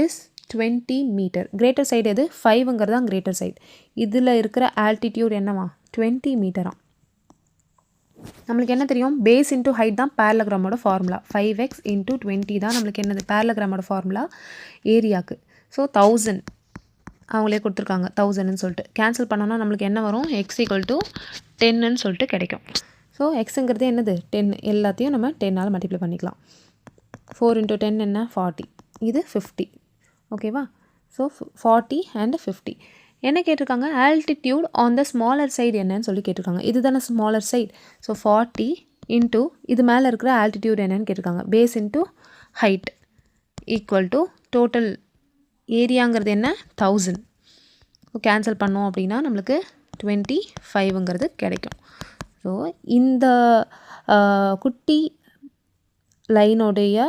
is 20 metre. Greater side எது? 5ங்கிறது தான் கிரேட்டர் சைடு. இதில் இருக்கிற ஆல்டிடியூட் என்னவா? 20 மீட்டரா. நம்மளுக்கு என்ன தெரியும்? பேஸ் இன்ட்டு ஹைட் தான் parallelogram ஃபார்முலா. 5x × 20 தான் நம்மளுக்கு என்னது? parallelogram ஃபார்முலா ஏரியாவுக்கு. ஸோ 1000 அவங்களே கொடுத்துருக்காங்க, 1000ன்னு சொல்லிட்டு. கேன்சல் பண்ணோன்னா நம்மளுக்கு என்ன வரும்? x = 10ன்னு சொல்லிட்டு கிடைக்கும். ஸோ எக்ஸுங்கிறது என்னது? 10. எல்லாத்தையும் நம்ம 10ஆல் மல்டிப்ளை பண்ணிக்கலாம். 4 × 10 என்ன? 40. இது 50. ஓகேவா? So 40 and 50. என்ன கேட்டிருக்காங்க? Altitude on the smaller side என்னன்னு சொல்லி கேட்டிருக்காங்க. இது தானே ஸ்மாலர் சைடு. ஸோ 40 இன்ட்டு இது மேலே இருக்கிற ஆல்டிடியூட் என்னன்னு கேட்டிருக்காங்க. Base into height equal to total ஏரியாங்கிறது என்ன? 1000. கேன்சல் பண்ணோம் அப்படின்னா நம்மளுக்கு 25ங்கிறது கிடைக்கும். ஸோ இந்த குட்டி லைனோடைய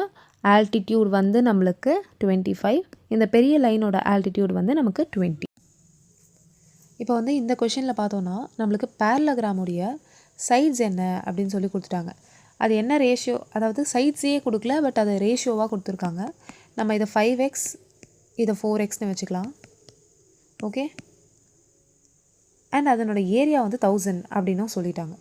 ஆல்டிடியூட் வந்து நம்மளுக்கு 25, இந்த பெரிய லைனோட ஆல்டிடியூட் வந்து நமக்கு 20. இப்போ வந்து இந்த கொஷினில் பார்த்தோன்னா நம்மளுக்கு parallelogram-உடைய சைட்ஸ் என்ன அப்படின்னு சொல்லி கொடுத்துட்டாங்க. அது என்ன ரேஷியோ, அதாவது சைட்ஸே கொடுக்கல, பட் அது ரேஷியோவாக கொடுத்துருக்காங்க. நம்ம இதை 5x இதை 4xன்னு வச்சுக்கலாம். ஓகே. அண்ட் அதனோட ஏரியா வந்து 1000 அப்படின்னும் சொல்லிட்டாங்க.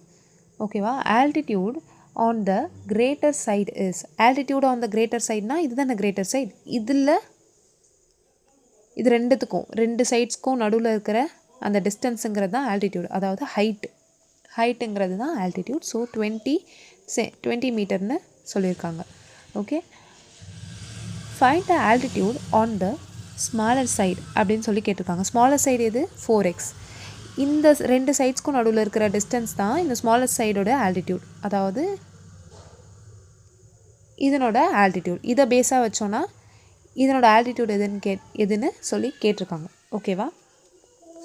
ஓகேவா? Altitude on the greater side is, altitude on the greater சைட்னா இது தானே கிரேட்டர் சைடு. இதில் இது ரெண்டுத்துக்கும், ரெண்டு சைட்ஸ்க்கும் நடுவில் இருக்கிற அந்த டிஸ்டன்ஸுங்கிறது தான் ஆல்டிடியூட், அதாவது ஹைட்டுங்கிறது தான் ஆல்டிடியூட். ஸோ 20 மீட்டர்னு சொல்லியிருக்காங்க. Okay. Find the altitude on the smaller side அப்படின்னு சொல்லி கேட்டிருக்காங்க. ஸ்மாலர் சைடு எது? 4x. இந்த ரெண்டு சைட்ஸ்க்கும் நடுவில் இருக்கிற டிஸ்டன்ஸ் தான் இந்த ஸ்மாலர் சைடோட ஆல்டிடியூட், அதாவது இதனோட ஆல்டிடியூட். இதை பேஸாக வச்சோன்னா இதனோட ஆல்டிடியூட் எதுன்னு சொல்லி கேட்டிருக்காங்க. ஓகேவா?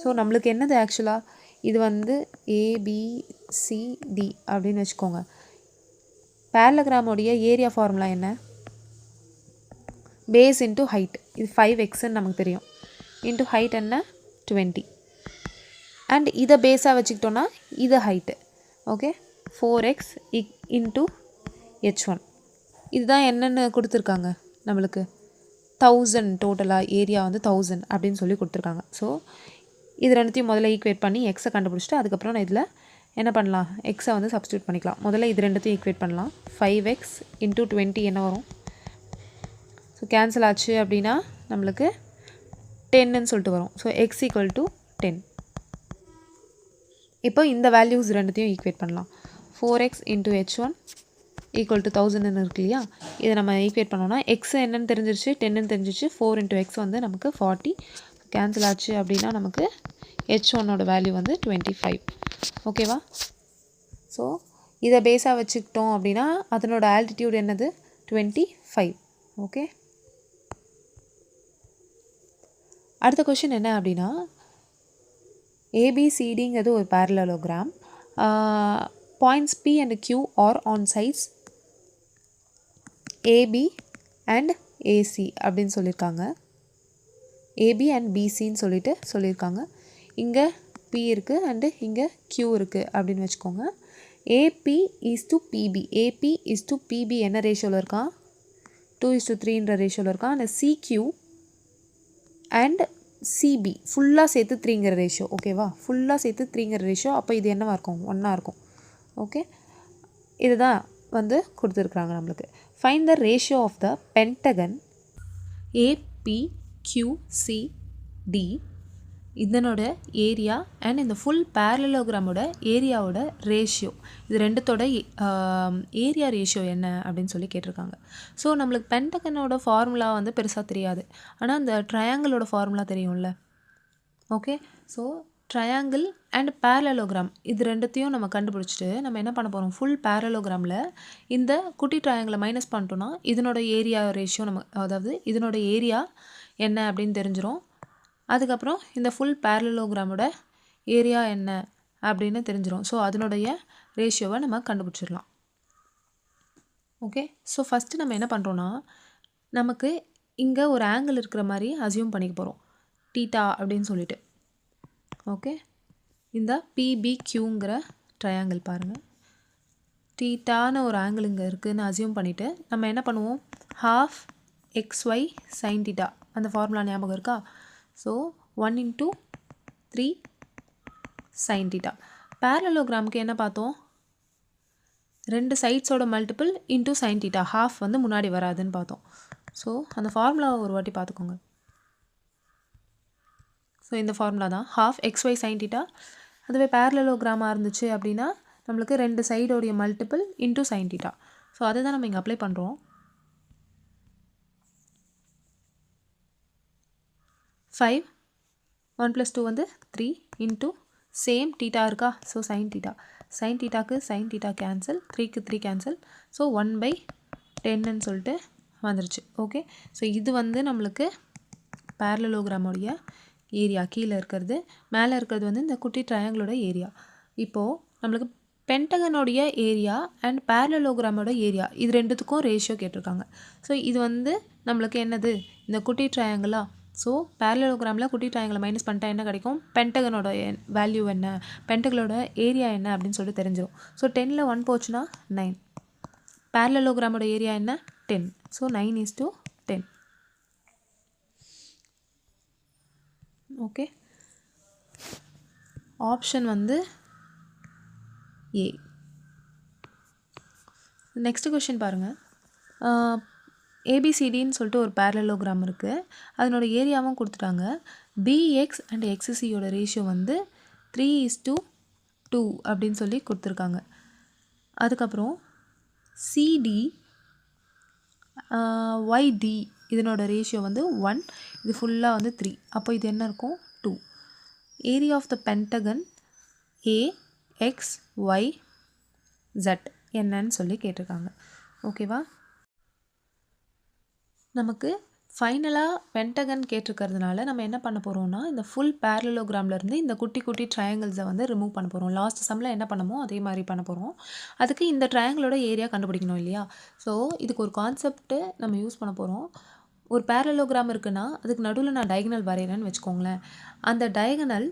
ஸோ நம்மளுக்கு என்னது ஆக்சுவலாக இது வந்து ABCD அப்படின்னு வச்சுக்கோங்க. parallelogram-உடைய ஏரியா ஃபார்முலா என்ன? Base into height. இது 5xன்னு நமக்கு தெரியும். இன்ட்டு ஹைட் என்ன? 20. அண்ட் இதை பேஸாக வச்சுக்கிட்டோன்னா இது height. Okay. 4x into h1. இதுதான் என்னென்னு கொடுத்துருக்காங்க நம்மளுக்கு? 1000. டோட்டலாக ஏரியா வந்து 1000 அப்படின்னு சொல்லி கொடுத்துருக்காங்க. ஸோ இது ரெண்டுத்தையும் முதல்ல ஈக்குவேட் பண்ணி எக்ஸை கண்டுபிடிச்சிட்டு அதுக்கப்புறம் நான் இதில் என்ன பண்ணலாம், எக்ஸை வந்து சப்ஸ்டியூட் பண்ணிக்கலாம். முதல்ல இது ரெண்டுத்தையும் ஈக்குவேட் பண்ணலாம். 5x × 20 என்ன வரும்? ஸோ கேன்சல் ஆச்சு அப்படின்னா நம்மளுக்கு 10ன்னு சொல்லிட்டு வரும். So x = 10. இப்போ இந்த வேல்யூஸ் ரெண்டுத்தையும் ஈக்குவேட் பண்ணலாம். 4x × h1 = 1000ன்னு இருக்கு இல்லையா? இதை நம்ம ஈக்குவேட் பண்ணோம்னா எக்ஸ் என்னன்னு தெரிஞ்சிருச்சு, 10ன்னு தெரிஞ்சிருச்சு. 4 × x வந்து நமக்கு 40. கேன்சல் ஆச்சு அப்படின்னா நமக்கு h1ஓட வேல்யூ வந்து 25. ஓகேவா? ஸோ இதை பேஸாக வச்சுக்கிட்டோம் அப்படின்னா அதனோட ஆல்டிடியூட் என்னது? 25. ஓகே, அடுத்த கொஷின் என்ன அப்படின்னா, ஏபிசிடிங்கிறது ஒரு parallelogram. Points P and Q are on sides AB and AC அப்படின்னு சொல்லியிருக்காங்க. ஏபி அண்ட் பிசின்னு சொல்லியிருக்காங்க. இங்கே P இருக்குது அண்டு இங்கே Q இருக்குது அப்படின்னு வச்சுக்கோங்க. AB is to BP, AB is to BP என்ன ரேஷியோவில் இருக்கான்? 2:3ன்ற ரேஷியோவில் இருக்கான். அந்த சிக்யூ அண்ட் சிபி ஃபுல்லாக சேர்த்து 3ங்கிற ரேஷியோ. ஓகேவா? ஃபுல்லாக சேர்த்து 3ங்கிற ரேஷியோ. அப்போ இது என்னவாக இருக்கும்? 1ஆக இருக்கும். ஓகே, இதுதான் வந்து கொடுத்துருக்குறாங்க நம்மளுக்கு. Find the ratio of the Pentagon ஏபிக்யூசிடி, இதனோட ஏரியா அண்ட் இந்த ஃபுல் பேரலோகிராமோட ஏரியாவோட ரேஷியோ, இது ரெண்டுத்தோட ஏரியா ரேஷியோ என்ன அப்படின்னு சொல்லி கேட்டிருக்காங்க. ஸோ நம்மளுக்கு பென்டகனோட ஃபார்முலா வந்து பெருசாக தெரியாது, ஆனால் இந்த ட்ரையாங்கிளோட ஃபார்முலா தெரியும்ல. Okay, so triangle and parallelogram இது ரெண்டுத்தையும் நம்ம கண்டுபிடிச்சிட்டு நம்ம என்ன பண்ண போகிறோம், ஃபுல் பேரலோகிராமில் இந்த குட்டி ட்ரையாங்கிளை மைனஸ் பண்ணிட்டோன்னா இதனோட ஏரியா ரேஷியோ நம்ம, அதாவது இதனோட ஏரியா என்ன அப்படின்னு தெரிஞ்சிடும். அதுக்கப்புறம் இந்த ஃபுல் பேரலோகிராமோட ஏரியா என்ன அப்படின்னு தெரிஞ்சிடும். ஸோ அதனுடைய ரேஷியோவை நம்ம கண்டுபிடிச்சிடலாம். ஓகே, ஸோ ஃபஸ்ட்டு நம்ம என்ன பண்ணுறோன்னா, நமக்கு இங்கே ஒரு ஆங்கிள் இருக்கிற மாதிரி அசியூம் பண்ணிக்க போகிறோம், தீட்டா அப்படின்னு சொல்லிட்டு. ஓகே, இந்த பிபிக்யூங்கிற ட்ரையாங்கிள் பாருங்கள், தீட்டான ஒரு ஆங்கிள் இங்கே இருக்குதுன்னு அசியூம் பண்ணிவிட்டு நம்ம என்ன பண்ணுவோம், ½ xy sin θ அந்த ஃபார்முலா ஞாபகம் இருக்கா? So 1 × 3 sin θ. பேரலோகிராமுக்கு என்ன பார்த்தோம், ரெண்டு சைட்ஸோட மல்டிபிள் இன்டூ sin θ, ½ வந்து முன்னாடி வராதுன்னு பார்த்தோம். ஸோ அந்த ஃபார்முலாவை ஒரு வாட்டி பார்த்துக்கோங்க. ஸோ இந்த ஃபார்முலா தான் ½ xy sin θ. அதுவே பேரலோகிராமாக இருந்துச்சு அப்படின்னா நம்மளுக்கு ரெண்டு சைடோடைய மல்டிபிள் இன்டூ sin θ. ஸோ அதை தான் நம்ம இங்கே அப்ளை பண்ணுறோம். 5 1 + 2 வந்து 3 இன்டூ சேம் தீட்டா இருக்கா? ஸோ sin θ, sin θக்கு sin θ கேன்சல், 3க்கு 3 கேன்சல். ஸோ 1/10ன்னு சொல்லிட்டு வந்துருச்சு. ஓகே, ஸோ இது வந்து நம்மளுக்கு பேரலோகிராமோடைய ஏரியா, கீழே இருக்கிறது, மேலே இருக்கிறது வந்து இந்த குட்டி ட்ரையாங்கிளோட ஏரியா. இப்போது நம்மளுக்கு பென்டகனோடைய ஏரியா அண்ட் பேரலோகிராமோட ஏரியா இது ரெண்டுத்துக்கும் ரேஷியோ கேட்டிருக்காங்க. ஸோ இது வந்து நம்மளுக்கு என்னது, இந்த குட்டி ட்ரையாங்கிளா? ஸோ பேரலோகிராமில் குட்டி ட்ரையாங்கிளை மைனஸ் பண்ணிட்டா என்ன கிடைக்கும், பென்டகனோட வேல்யூ என்ன, பென்டகனோட ஏரியா என்ன அப்படின்னு சொல்லிட்டு தெரிஞ்சிடும். ஸோ 10ல் 1 போச்சுன்னா 9. பேரலோகிராமோட ஏரியா என்ன, 10. ஸோ 9:10. ஓகே, ஆப்ஷன் வந்து ஏ. நெக்ஸ்ட் கொஷின் பாருங்கள். ஏபிசிடின்னு சொல்லிட்டு ஒரு பேரலோகிராம் இருக்குது, அதனோட ஏரியாவும் கொடுத்துட்டாங்க. பிஎக்ஸ் அண்ட் எக்ஸசியோட ரேஷியோ வந்து 3:2 அப்படின்னு சொல்லி கொடுத்துருக்காங்க. அதுக்கப்புறம் சிடி ஒய்டி இதனோட ரேஷியோ வந்து 1, இது ஃபுல்லாக வந்து 3. அப்போ இது என்ன இருக்கும், 2. Area of the pentagon AXYZ என்னன்னு சொல்லி கேட்டிருக்காங்க. ஓகேவா? நமக்கு ஃபைனலாக பென்டகன் கேட்டிருக்கிறதுனால நம்ம என்ன பண்ண போகிறோம்னா, இந்த ஃபுல் பேரலோகிராம்லேருந்து இந்த குட்டி குட்டி ட்ரையாங்கிள்ஸை வந்து ரிமூவ் பண்ண போகிறோம். லாஸ்ட் சம்மில் என்ன பண்ணமோ அதே மாதிரி பண்ண போகிறோம். அதுக்கு இந்த ட்ரையாங்கிளோட ஏரியா கண்டுபிடிக்கணும் இல்லையா? ஸோ இதுக்கு ஒரு கான்செப்ட்டு நம்ம யூஸ் பண்ண போகிறோம். ஒரு பேரலோகிராம் இருக்குன்னா அதுக்கு நடுவில் நான் டயகனல் வரைகிறேன்னு வச்சுக்கோங்களேன். அந்த டயகனல்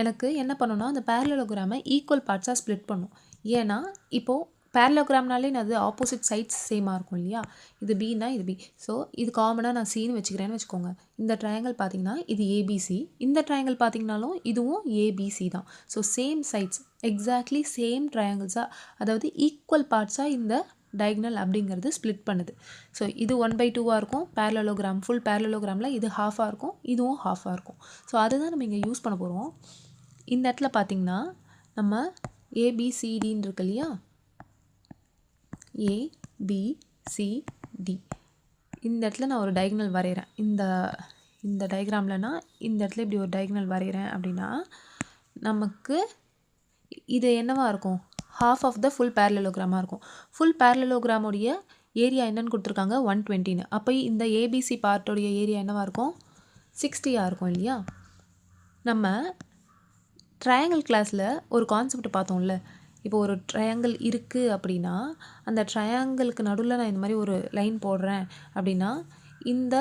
எனக்கு என்ன பண்ணணும்னா அந்த பேரலோகிராமை ஈக்குவல் பார்ட்ஸாக ஸ்ப்ளிட் பண்ணும். ஏன்னா இப்போது பேரலோகிராம்னாலே அது ஆப்போசிட் சைட்ஸ் சேமாக இருக்கும் இல்லையா? இது பின்னா இது பி. ஸோ இது காமனாக நான் சின்னு வச்சுக்கிறேன்னு வச்சுக்கோங்க. இந்த ட்ரையாங்கிள் பார்த்தீங்கன்னா இது ஏபிசி, இந்த ட்ரையாங்கிள் பார்த்தீங்கனாலும் இதுவும் ஏபிசி தான். So same sides, exactly same ட்ரையாங்கிள்ஸாக, அதாவது ஈக்குவல் பார்ட்ஸாக இந்த டயகனல் அப்படிங்கிறது ஸ்ப்ளிட் பண்ணுது. ஸோ இது 1/2 இருக்கும் பேரலோகிராம், ஃபுல் பேரலோகிராமில் இது ஹாஃபாக இருக்கும், இதுவும் ஹாஃபாக இருக்கும். ஸோ அதுதான் நம்ம இங்கே யூஸ் பண்ண போகிறோம். இந்த இடத்துல பார்த்திங்கன்னா நம்ம ஏபிசிடின்னு இருக்கு இல்லையா? ஏபிசிடி இந்த இடத்துல நான் ஒரு டயகனல் வரைகிறேன். இந்த டயக்ராம்லனா இந்த இடத்துல இப்படி ஒரு டயகனல் வரைகிறேன் அப்படின்னா நமக்கு இது என்னவா இருக்கும்? half ஆஃப் த ஃபுல் பேரலோகிராமாக இருக்கும். ஃபுல் பேரலோகிராமுடைய ஏரியா என்னன்னு கொடுத்துருக்காங்க 120ன்னு. அப்போ இந்த ஏபிசி பார்ட்டோடைய ஏரியா என்னவாக இருக்கும்? 60 இருக்கும் இல்லையா? நம்ம ட்ரையாங்கிள் கிளாஸில் ஒரு கான்செப்ட் பார்த்தோம்ல. இப்போ ஒரு ட்ரையாங்கிள் இருக்குது அப்படின்னா அந்த ட்ரையாங்கிளுக்கு நடுவில் நான் இந்த மாதிரி ஒரு லைன் போடுறேன் அப்படின்னா இந்த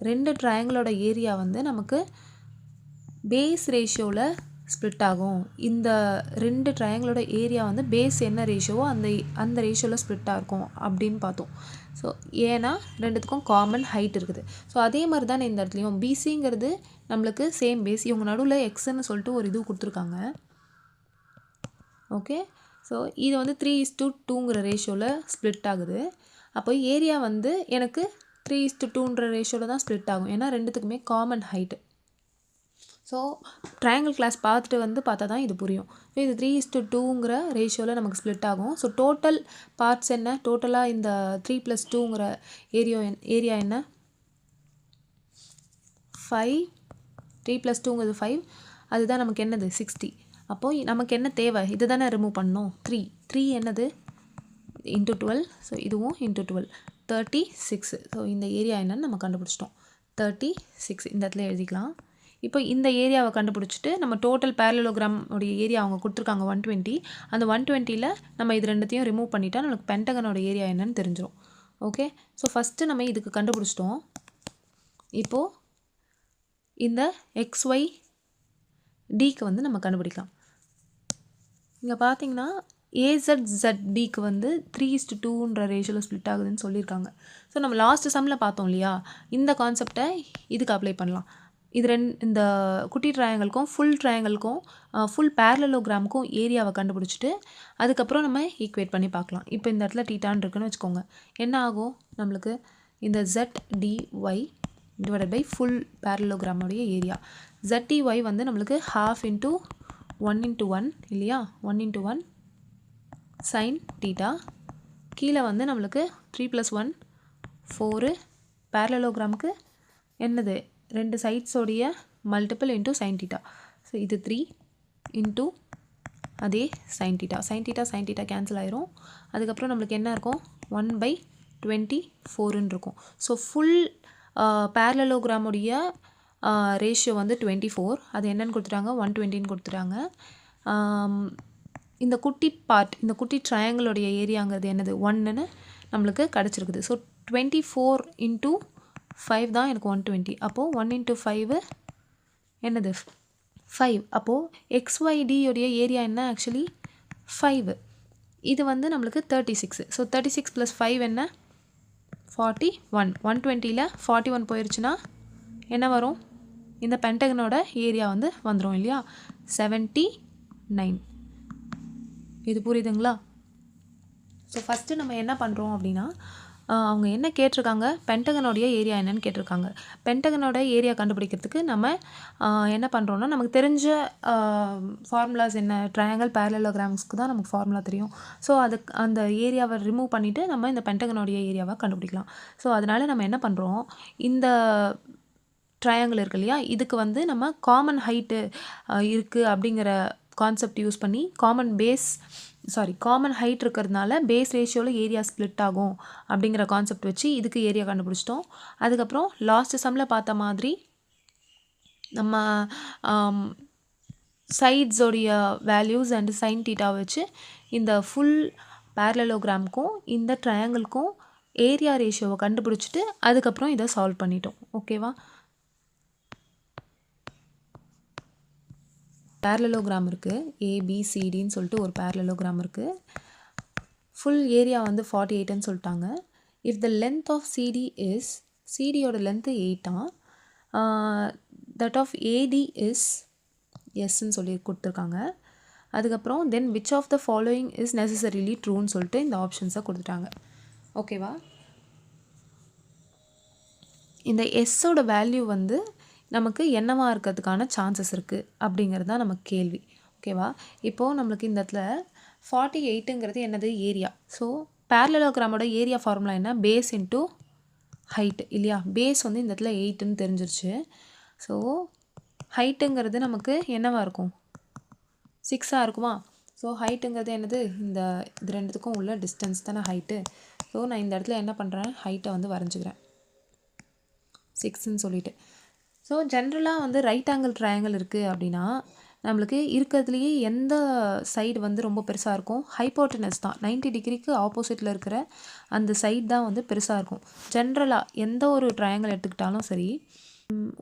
2 ட்ரையாங்கிளோட ஏரியா வந்து நமக்கு பேஸ் ரேஷியோவில் ஸ்ப்ளிட் ஆகும். இந்த 2 ட்ரையாங்கிளோட ஏரியா வந்து பேஸ் என்ன ரேஷியோவோ அந்த ரேஷியோவில் ஸ்ப்ளிட்டாக இருக்கும் அப்படின்னு பார்த்தோம். ஸோ ஏன்னா ரெண்டுத்துக்கும் காமன் ஹைட் இருக்குது. ஸோ அதே மாதிரி தான் இந்த இடத்துலையும் பிசிங்கிறது நம்மளுக்கு சேம் பேஸ், இவங்க நடுவில் எக்ஸ்ன்னு சொல்லிட்டு ஒரு இது கொடுத்துருக்காங்க. ஓகே, ஸோ இது வந்து 3:2ங்கிற ரேஷியோவில் ஸ்ப்ளிட் ஆகுது. அப்போ ஏரியா வந்து எனக்கு 3:2ன்ற ரேஷியோவில் தான் ஸ்ப்ளிட் ஆகும், ஏன்னா ரெண்டுத்துக்குமே common height. So triangle class பார்த்துட்டு பார்த்தா தான் இது புரியும். ஸோ இது 3:2ங்கிற ரேஷியோவில் நமக்கு ஸ்ப்ளிட் ஆகும். ஸோ டோட்டல் பார்ட்ஸ் என்ன? டோட்டலாக இந்த 3+2ங்கிற ஏரியா என்ன? 5. 3+2ங்கிறது 5, அதுதான் நமக்கு என்னது? 60. அப்போது நமக்கு என்ன தேவை? இது தானே ரிமூவ் பண்ணணும். 3 என்னது? இன்ட்டு 12. ஸோ இதுவும் இன்ட்டு 12, 36. ஸோ இந்த ஏரியா என்னன்னு நம்ம கண்டுபிடிச்சிட்டோம். 36 இந்த இடத்துல எழுதிக்கலாம். இப்போ இந்த ஏரியாவை கண்டுபிடிச்சிட்டு நம்ம டோட்டல் பேரலோகிராம் உடைய ஏரியா அவங்க கொடுத்துருக்காங்க 120. அந்த 120ல் நம்ம இது ரெண்டுத்தையும் ரிமூவ் பண்ணிட்டா நமக்கு பென்டகனோட ஏரியா என்னன்னு தெரிஞ்சிடும். ஓகே, ஸோ ஃபஸ்ட்டு நம்ம இதுக்கு கண்டுபிடிச்சிட்டோம். இப்போது இந்த XYDக்கு வந்து நம்ம கண்டுபிடிக்கலாம். இங்கே பார்த்தீங்கன்னா AZZDக்கு வந்து 3:2ன்ற ரேஷியோவில் ஸ்ப்ளிட் ஆகுதுன்னு சொல்லியிருக்காங்க. ஸோ நம்ம லாஸ்ட் சம்மில் பார்த்தோம் இல்லையா? இந்த கான்செப்டை இதுக்கு அப்ளை பண்ணலாம். இது இந்த குட்டி ட்ரையாங்கிளுக்கும் ஃபுல் ட்ரையாங்கிளுக்கும் ஃபுல் பேரலோகிராமுக்கும் ஏரியாவை கண்டுபிடிச்சிட்டு அதுக்கப்புறம் நம்ம ஈக்குவேட் பண்ணி பார்க்கலாம். இப்போ இந்த இடத்துல டீட்டான்னு இருக்குன்னு வச்சுக்கோங்க. என்ன ஆகும்? நம்மளுக்கு இந்த ZDY டிவைடட் பை ஃபுல் பேரலோகிராமுடைய ஏரியா. ZDY வந்து நம்மளுக்கு 1/2 × 1 × 1 இல்லையா? 1 × 1 sin θ. கீழே வந்து நம்மளுக்கு 3+1 4 பேரலோகிராமுக்கு என்னது? 2 சைட்ஸோடைய மல்டிபிள் இன்ட்டு sin θ. ஸோ இது 3 இன்ட்டு அதே sin θ. sin θ கேன்சல் ஆயிரும். அதுக்கப்புறம் நம்மளுக்கு என்ன இருக்கும்? 1/24ன்னு இருக்கும். ஸோ ஃபுல் பேரலோகிராமுடைய ரேஷியோ வந்து 24. அது என்னன்னு கொடுத்துட்டாங்க? 120ன்னு கொடுத்துட்டாங்க. இந்த குட்டி பார்ட், இந்த குட்டி ட்ரையாங்கிளோடைய ஏரியாங்கிறது என்னது? 1ன்னு நம்மளுக்கு கிடச்சிருக்குது. ஸோ 24 × 5 தான் எனக்கு 120. அப்போது 1 × 5 என்னது? 5. அப்போது XYD உடைய ஏரியா என்ன? ஆக்சுவலி 5. இது வந்து நம்மளுக்கு 36. ஸோ 36 + 5 என்ன? 41. 120ல் 41 போயிடுச்சுன்னா என்ன வரும்? இந்த பென்டகனோட ஏரியா வந்து வந்துடும் இல்லையா? 79. இது புரியுதுங்களா? ஸோ ஃபஸ்ட்டு நம்ம என்ன பண்ணுறோம் அப்படின்னா அவங்க என்ன கேட்டிருக்காங்க? பென்டகனோடைய ஏரியா என்னன்னு கேட்டிருக்காங்க. பென்டகனோட ஏரியா கண்டுபிடிக்கிறதுக்கு நம்ம என்ன பண்ணுறோன்னா நமக்கு தெரிஞ்ச ஃபார்முலாஸ் என்ன? ட்ரையாங்கிள் பேரலோகிராம்ஸ்க்கு தான் நமக்கு ஃபார்முலா தெரியும். ஸோ அதுக்கு அந்த ஏரியாவை ரிமூவ் பண்ணிவிட்டு நம்ம இந்த பென்டகனோடைய ஏரியாவை கண்டுபிடிக்கலாம். ஸோ அதனால் நம்ம என்ன பண்ணுறோம்? இந்த ட்ரையாங்கிள் இருக்கு இல்லையா? இதுக்கு வந்து நம்ம காமன் ஹைட்டு இருக்குது அப்படிங்கிற கான்செப்ட் யூஸ் பண்ணி காமன் ஹைட் இருக்கிறதுனால பேஸ் ரேஷியோவில் ஏரியா ஸ்ப்ளிட் ஆகும் அப்படிங்கிற கான்செப்ட் வச்சு இதுக்கு ஏரியா கண்டுபிடிச்சிட்டோம். அதுக்கப்புறம் லாஸ்ட் சம்மில் பார்த்த மாதிரி நம்ம சைட்ஸோடைய வேல்யூஸ் அண்ட் sin θ வச்சு இந்த ஃபுல் பேரலோகிராமுக்கும் இந்த ட்ரையாங்கிளுக்கும் ஏரியா ரேஷியோவை கண்டுபிடிச்சிட்டு அதுக்கப்புறம் இதை சால்வ் பண்ணிட்டோம். ஓகேவா? பேரலோகிராம் இருக்குது, ABCDன்னு சொல்லிட்டு ஒரு பேரலோகிராம் இருக்குது. ஃபுல் ஏரியா வந்து 48ன்னு சொல்லிட்டாங்க. If the length of CD is, சிடியோட length 8 that of AD is எஸ்ன்னு சொல்லி கொடுத்துருக்காங்க. அதுக்கப்புறம் then which of the following is necessarily ட்ரூன்னு சொல்லிட்டு இந்த ஆப்ஷன்ஸை கொடுத்துட்டாங்க. ஓகேவா? இந்த எஸ்ஸோட வேல்யூ வந்து நமக்கு என்னவா இருக்கிறதுக்கான சான்சஸ் இருக்குது அப்படிங்கிறது தான் நமக்கு கேள்வி. ஓகேவா? இப்போது நம்மளுக்கு இந்த இடத்துல 48ங்கிறது என்னது? ஏரியா. ஸோ பேரலோகிராமோட ஏரியா ஃபார்முலா என்ன? பேஸ் இன்ட்டு ஹைட் இல்லையா? பேஸ் வந்து இந்த இடத்துல 8ன்னு தெரிஞ்சிருச்சு. ஸோ ஹைட்டுங்கிறது நமக்கு என்னவாக இருக்கும்? 6ஆக இருக்குமா? ஸோ ஹைட்டுங்கிறது என்னது? இது ரெண்டுத்துக்கும் உள்ள டிஸ்டன்ஸ் தானே ஹைட்டு. ஸோ நான் இந்த இடத்துல என்ன பண்ணுறேன்? ஹைட்டை வந்து வரைஞ்சிக்கிறேன் 6ன்னு சொல்லிட்டு. ஸோ ஜென்ரலாக வந்து ரைட் ஆங்கிள் ட்ரையாங்கிள் இருக்குது அப்படின்னா நம்மளுக்கு இருக்கிறதுலையே எந்த சைடு வந்து ரொம்ப பெருசாக இருக்கும்? ஹைப்போட்டனஸ் தான். 90 டிகிரிக்கு ஆப்போசிட்டில் இருக்கிற அந்த சைடு தான் வந்து பெருசாக இருக்கும். ஜென்ரலாக எந்த ஒரு ட்ரையாங்கிள் எடுத்துக்கிட்டாலும் சரி,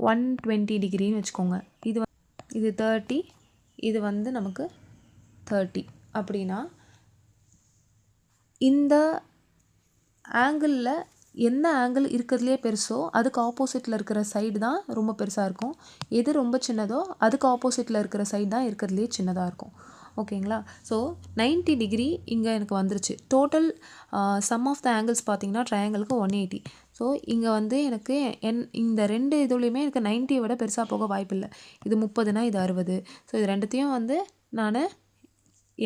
120 டிகிரின்னு வச்சுக்கோங்க. இது 30, இது வந்து நமக்கு 30 அப்படின்னா இந்த ஆங்கிளில் எந்த ஆங்கிள் இருக்கிறதுலே பெருசோ அதுக்கு ஆப்போசிட்டில் இருக்கிற சைடு தான் ரொம்ப பெருசாக இருக்கும். எது ரொம்ப சின்னதோ அதுக்கு ஆப்போசிட்டில் இருக்கிற சைடு தான் இருக்கிறதுலே சின்னதாக இருக்கும். ஓகேங்களா? ஸோ 90 டிகிரி இங்கே எனக்கு வந்துருச்சு. Total sum of the angles பார்த்தீங்கன்னா ட்ரையாங்கிளுக்கு 180. ஸோ இங்கே வந்து எனக்கு இந்த ரெண்டு இதுலேயுமே எனக்கு 90 விட பெருசாக போக வாய்ப்பில்லை. இது 30னா இது 60. ஸோ இது ரெண்டுத்தையும் வந்து நான்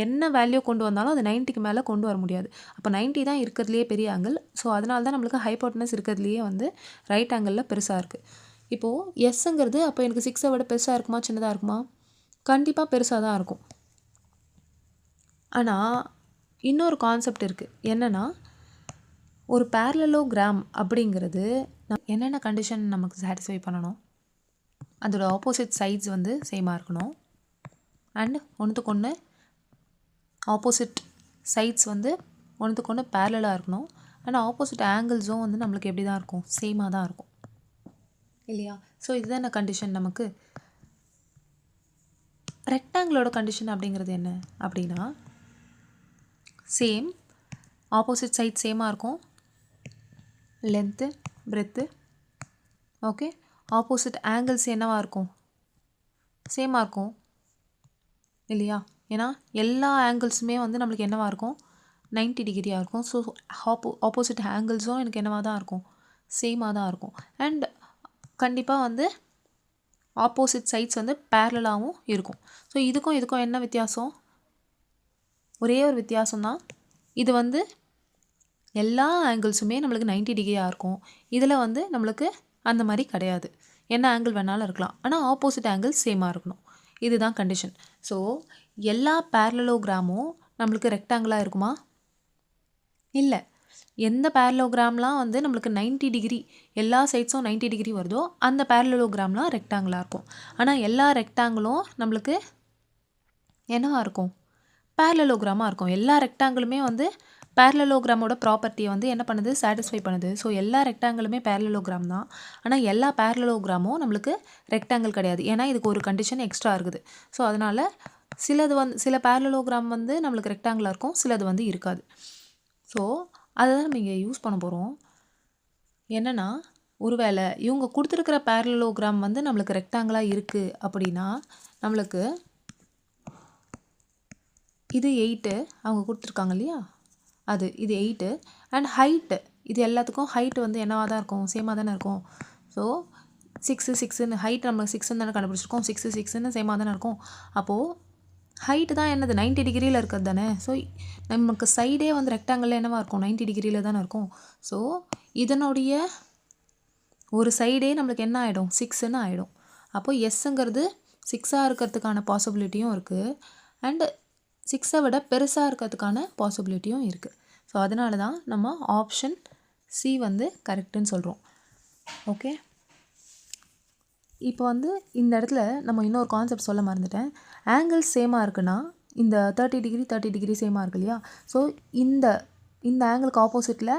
என்ன வேல்யூ கொண்டு வந்தாலும் அது 90க்கு மேலே கொண்டு வர முடியாது. அப்போ 90 தான் இருக்கிறதுலையே பெரிய ஆங்கிள். ஸோ அதனால தான் நம்மளுக்கு ஹைப்போட்டனஸ் இருக்கிறதுலையே வந்து ரைட் ஆங்கிளில் பெருசாக இருக்குது. இப்போது எஸ்ஸுங்கிறது அப்போ எனக்கு 6ஐ விட பெருசாக இருக்குமா சின்னதாக இருக்குமா? கண்டிப்பாக பெருசாக தான் இருக்கும். ஆனால் இன்னொரு கான்செப்ட் இருக்குது. என்னென்னா ஒரு பேரலலோகிராம் அப்படிங்கிறது என்னென்ன கண்டிஷன் நமக்கு சாட்டிஸ்ஃபை பண்ணணும்? அதோட ஆப்போசிட் சைட்ஸ் வந்து சேமாக இருக்கணும். அண்ட் ஒன்றுத்துக்கு ஒன்று ஆப்போசிட் சைட்ஸ் வந்து ஒன்றுத்துக்கு ஒன்று பேரலாக இருக்கணும். அண்ட் ஆப்போசிட் ஆங்கிள்ஸும் வந்து நம்மளுக்கு எப்படி தான் இருக்கும்? சேமாக தான் இருக்கும் இல்லையா? ஸோ இதுதான் கண்டிஷன். நமக்கு ரெக்டாங்கிளோட கண்டிஷன் அப்படிங்கிறது என்ன அப்படின்னா சேம், ஆப்போசிட் சைட் சேமாக இருக்கும், length breadth. Okay, opposite angles என்னவாக இருக்கும்? சேமாக இருக்கும் இல்லையா? ஏன்னா எல்லா ஆங்கிள்ஸுமே வந்து நம்மளுக்கு என்னவாக இருக்கும்? 90 டிகிரியாக இருக்கும். ஸோ ஆப்போசிட் ஆங்கிள்ஸும் எனக்கு என்னவாக தான் இருக்கும்? சேமாக தான் இருக்கும். அண்ட் கண்டிப்பாக வந்து ஆப்போசிட் சைட்ஸ் வந்து பேரலாகவும் இருக்கும். ஸோ இதுக்கும் என்ன வித்தியாசம்? ஒரே ஒரு வித்தியாசம் தான். இது வந்து எல்லா ஆங்கிள்ஸுமே நம்மளுக்கு 90 டிகிரியாக இருக்கும். இதில் வந்து நம்மளுக்கு அந்த மாதிரி கிடையாது. என்ன ஆங்கிள் வேணாலும் இருக்கலாம், ஆனால் ஆப்போசிட் ஆங்கிள் சேமாக இருக்கணும். இதுதான் கண்டிஷன். ஸோ எல்லா பேரலோகிராமும் நம்மளுக்கு ரெக்டாங்கிளாக இருக்குமா? இல்லை. எந்த பேரலோகிராம்லாம் வந்து நம்மளுக்கு 90 டிகிரி எல்லா சைட்ஸும் 90 டிகிரி வருதோ அந்த பேரலோகிராம்லாம் ரெக்டாங்கிளாக இருக்கும். ஆனால் எல்லா ரெக்டாங்கிளும் நம்மளுக்கு என்னவாக இருக்கும்? பேரலோகிராமாக இருக்கும். எல்லா ரெக்டாங்கிளுமே வந்து பேரலோகிராமோட ப்ராப்பர்ட்டியை வந்து என்ன பண்ணுது? சாட்டிஸ்ஃபை பண்ணுது. ஸோ எல்லா ரெக்டாங்கிளுமே பேரலோகிராம் தான். ஆனால் எல்லா பேரலோகிராமும் நம்மளுக்கு ரெக்டாங்கிள் கிடையாது. ஏன்னா இதுக்கு ஒரு கண்டிஷன் எக்ஸ்ட்ரா இருக்குது. ஸோ அதனால் சில பேரலோகிராம் வந்து நம்மளுக்கு ரெக்டாங்கிளாக இருக்கும், சிலது வந்து இருக்காது. ஸோ அதை தான் நம்ம இங்கே யூஸ் பண்ண போகிறோம். என்னென்னா ஒருவேளை இவங்க கொடுத்துருக்கிற பேரலோகிராம் வந்து நம்மளுக்கு ரெக்டாங்கிளாக இருக்குது அப்படின்னா நம்மளுக்கு இது 8 அவங்க கொடுத்துருக்காங்க இல்லையா? இது 8 அண்ட் ஹைட்டு, இது எல்லாத்துக்கும் ஹைட் வந்து என்னவாக தான் இருக்கும்? சேமாக தானே இருக்கும். ஸோ 6ன்னு ஹைட் நம்ம 6ன்னு தானே கண்டுபிடிச்சிருக்கோம். 6ன்னு சேமாக தானே இருக்கும். அப்போது ஹைட்டு தான் என்னது? 90 டிகிரியில் இருக்கிறது தானே. ஸோ நமக்கு சைடே வந்து ரெக்டாங்கிளில் என்னவாக இருக்கும்? 90 டிகிரியில் தானே இருக்கும். ஸோ இதனுடைய ஒரு சைடே நம்மளுக்கு என்ன ஆகிடும்? 6ன்னு ஆகிடும். அப்போது எஸ்ஸுங்கிறது 6ஆக இருக்கிறதுக்கான பாசிபிலிட்டியும் இருக்குது அண்டு 6ஐ விட பெருசாக இருக்கிறதுக்கான பாசிபிலிட்டியும் இருக்குது. ஸோ அதனால தான் நம்ம ஆப்ஷன் சி வந்து கரெக்டுன்னு சொல்கிறோம். ஓகே, இப்போ வந்து இந்த இடத்துல நம்ம இன்னொரு கான்செப்ட் சொல்ல மறந்துட்டேன். ஆங்கிள் சேமாக இருக்குன்னா இந்த 30 டிகிரி சேமாக இருக்கு இல்லையா? ஸோ இந்த ஆங்கிளுக்கு ஆப்போசிட்டில்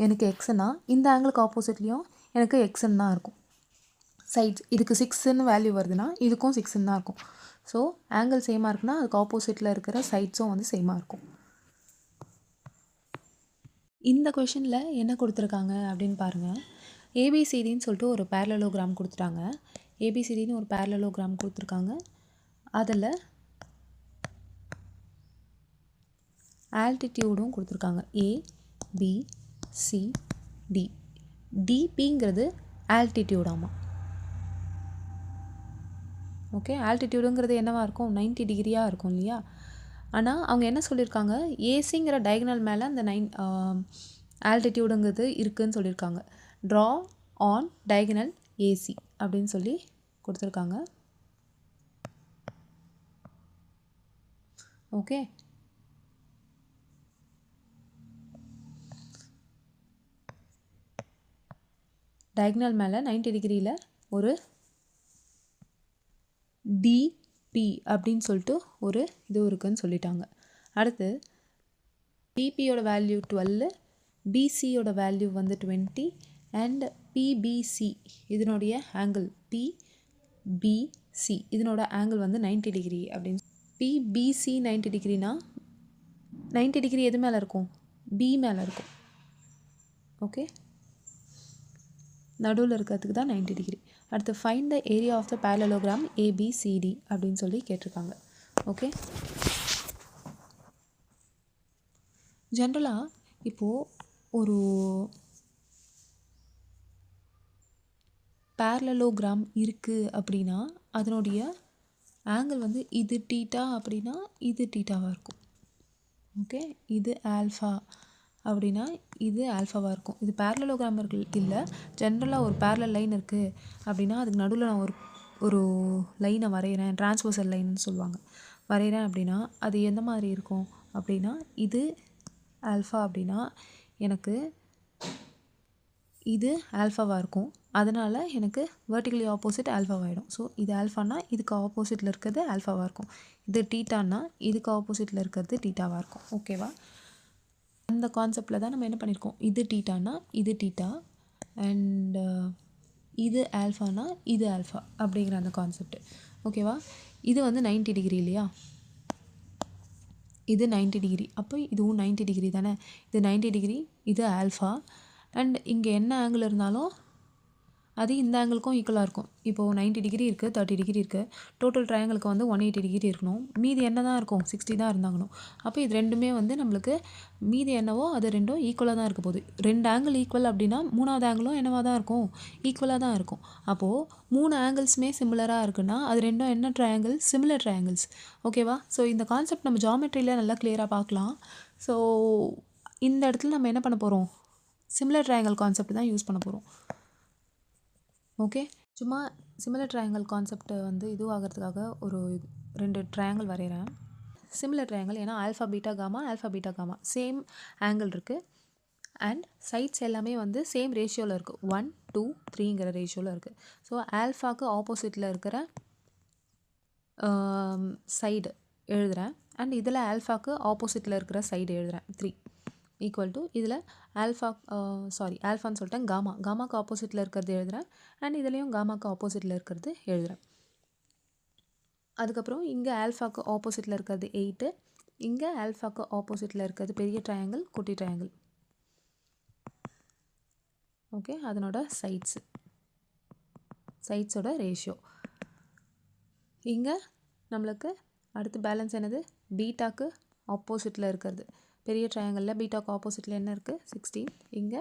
எனக்கு எக்ஸ்ன்னா இந்த ஆங்கிளுக்கு ஆப்போசிட்லேயும் எனக்கு எக்ஸ்ன்னு தான் இருக்கும். சைட்ஸ் இதுக்கு 6ன்னு வேல்யூ வருதுன்னா இதுக்கும் 6ன்னு தான் இருக்கும். ஸோ ஆங்கிள் சேமாக இருக்குன்னா அதுக்கு ஆப்போசிட்டில் இருக்கிற சைட்ஸும் வந்து சேமாக இருக்கும். இந்த கொஷனில் என்ன கொடுத்துருக்காங்க அப்படின்னு பாருங்கள். ஏபிசிடின்னு சொல்லிட்டு ஒரு பேரலோகிராம் கொடுத்துட்டாங்க. ஏபிசிடின்னு ஒரு பேரலோகிராம் கொடுத்துருக்காங்க. அதில் ஆல்டிடியூடும் கொடுத்துருக்காங்க. ABCD. டிபிங்கிறது ஆல்டிடியூடாமா. ஓகே, ஆல்டிடியூடுங்கிறது என்னவாக இருக்கும்? 90 டிகிரியாக இருக்கும் இல்லையா? ஆனால் அவங்க என்ன சொல்லியிருக்காங்க, ஏசிங்கிற டயகனல் மேலே அந்த ஆல்டிடியூடுங்கிறது இருக்குதுன்னு சொல்லியிருக்காங்க. ட்ரா ஆன் டயகனல் ஏசி அப்படின்னு சொல்லி கொடுத்துருக்காங்க. ஓகே, டயகனல் மேலே 90 டிகிரியில் ஒரு டிபி அப்படின்னு சொல்லிட்டு ஒரு இது இருக்குதுன்னு சொல்லிட்டாங்க. அடுத்து டிபியோட வேல்யூ 12, பிசியோட வேல்யூ வந்து 20 அண்ட் பிபிசி இதனுடைய ஆங்கிள் பிபிசி இதனோட ஆங்கிள் வந்து 90 டிகிரி அப்படின்னு. பிபிசி 90 டிகிரினா 90 டிகிரி எது மேலே இருக்கும்? பி மேலே இருக்கும். ஓகே, நடுவில் இருக்கிறதுக்கு தான் 90 டிகிரி. அடுத்து find the area of the parallelogram ABCD அப்படின்னு சொல்லி கேட்டிருக்காங்க. ஓகே, ஜென்ரலாக இப்போது ஒரு பேரலோகிராம் இருக்குது அப்படின்னா அதனுடைய ஆங்கிள் வந்து இது டீட்டா அப்படின்னா இது டீட்டாவாக இருக்கும். ஓகே, இது ஆல்ஃபா அப்படின்னா இது ஆல்ஃபாவாக இருக்கும். இது பேரலோகிராம் இல்லை, ஜென்ரலாக ஒரு பேரலல் லைன் இருக்குது அப்படின்னா அதுக்கு நடுவில் நான் ஒரு லைனை வரைகிறேன், டிரான்ஸ்வர்சல் லைன்னு சொல்லுவாங்க, வரைகிறேன் அப்படின்னா அது எந்த மாதிரி இருக்கும் அப்படின்னா இது ஆல்ஃபா அப்படின்னா எனக்கு இது ஆல்ஃபாவாக இருக்கும். அதனால் எனக்கு வெர்டிகலி ஆப்போசிட் ஆல்ஃபாவாகிடும். ஸோ இது ஆல்ஃபானா இதுக்கு ஆப்போசிட்டில் இருக்கிறது ஆல்ஃபாவாக இருக்கும். இது டீட்டானா இதுக்கு ஆப்போசிட்டில் இருக்கிறது டீட்டாவாக இருக்கும். ஓகேவா? அந்த கான்செப்டில் தான் நம்ம என்ன பண்ணியிருக்கோம், இது டீட்டானா இது டீட்டா அண்ட் இது ஆல்ஃபானா இது ஆல்ஃபா அப்படிங்கிற அந்த கான்செப்ட். ஓகேவா? இது வந்து 90 டிகிரி இல்லையா? இது 90 டிகிரி, அப்போ இதுவும் 90 டிகிரி தானே. இது 90 டிகிரி, இது ஆல்ஃபா அண்ட் இங்கே என்ன ஆங்கிள் இருந்தாலும் அது இந்த ஆங்கிளுக்கும் ஈக்குவலாக இருக்கும். இப்போது 90 டிகிரி இருக்குது, 30 டிகிரி இருக்குது, டோட்டல் ட்ரையாங்கிளுக்கு வந்து 180 டிகிரி இருக்கணும். மீதி என்ன தான் இருக்கும்? 60 தான் இருந்தாங்கணும். அப்போ இது ரெண்டுமே வந்து நம்மளுக்கு மீதி என்னவோ அது ரெண்டும் ஈக்குவலாக தான் இருக்க போகுது. ரெண்டு ஆங்கிள் ஈக்குவல் அப்படின்னா மூணாவது ஆங்கிளும் என்னவாக தான் இருக்கும்? ஈக்குவலாக தான் இருக்கும். அப்போது 3 ஆங்கிள்ஸுமே சிமிலராக இருக்குன்னா அது ரெண்டும் என்ன ட்ரையாங்கிள்? Similar triangles. ஓகேவா? ஸோ இந்த கான்செப்ட் நம்ம ஜாமெட்ரியில் நல்லா கிளியராக பார்க்கலாம். ஸோ இந்த இடத்துல நம்ம என்ன பண்ண போகிறோம்? சிமிலர் ட்ரையாங்கிள் கான்செப்ட் தான் யூஸ் பண்ண போகிறோம். ஓகே, சும்மா சிமிலர் ட்ரையாங்கிள் கான்செப்டை வந்து இதுவாகிறதுக்காக ஒரு 2 ட்ரையாங்கிள் வரைகிறேன். சிமிலர் ட்ரையாங்கிள் ஏன்னா alpha beta gamma same angle இருக்குது அண்ட் சைட்ஸ் எல்லாமே வந்து சேம் ரேஷியோவில் இருக்குது. 1, 2, 3ங்கிற ரேஷியோவில் இருக்குது. ஸோ ஆல்ஃபாவுக்கு ஆப்போசிட்டில் இருக்கிற சைடு எழுதுகிறேன் அண்ட் இதில் ஆல்ஃபாவுக்கு ஆப்போசிட்டில் இருக்கிற சைடு எழுதுகிறேன். 3 ஈக்குவல் டு இதில் ஆல்ஃபான்னு சொல்லிட்டேன், காமாக்கு ஆப்போசிட்டில் இருக்கிறது எழுதுகிறேன் அண்ட் இதுலேயும் காமாக்கு ஆப்போசிட்டில் இருக்கிறது எழுதுகிறேன். அதுக்கப்புறம் இங்கே ஆல்ஃபாக்கு ஆப்போசிட்டில் இருக்கிறது 8, இங்கே ஆல்ஃபாக்கு ஆப்போசிட்டில் இருக்கிறது பெரிய ட்ரையாங்கிள், குட்டி ட்ரையாங்கிள். ஓகே, அதனோட சைட்ஸோட ரேஷியோ. இங்கே நம்மளுக்கு அடுத்து பேலன்ஸ் என்னது? பீட்டாக்கு ஆப்போசிட்டில் இருக்கிறது. பெரிய ட்ரையாங்கிளில் பீட்டாக்கு ஆப்போசிட்டில் என்ன இருக்குது? 16. இங்கே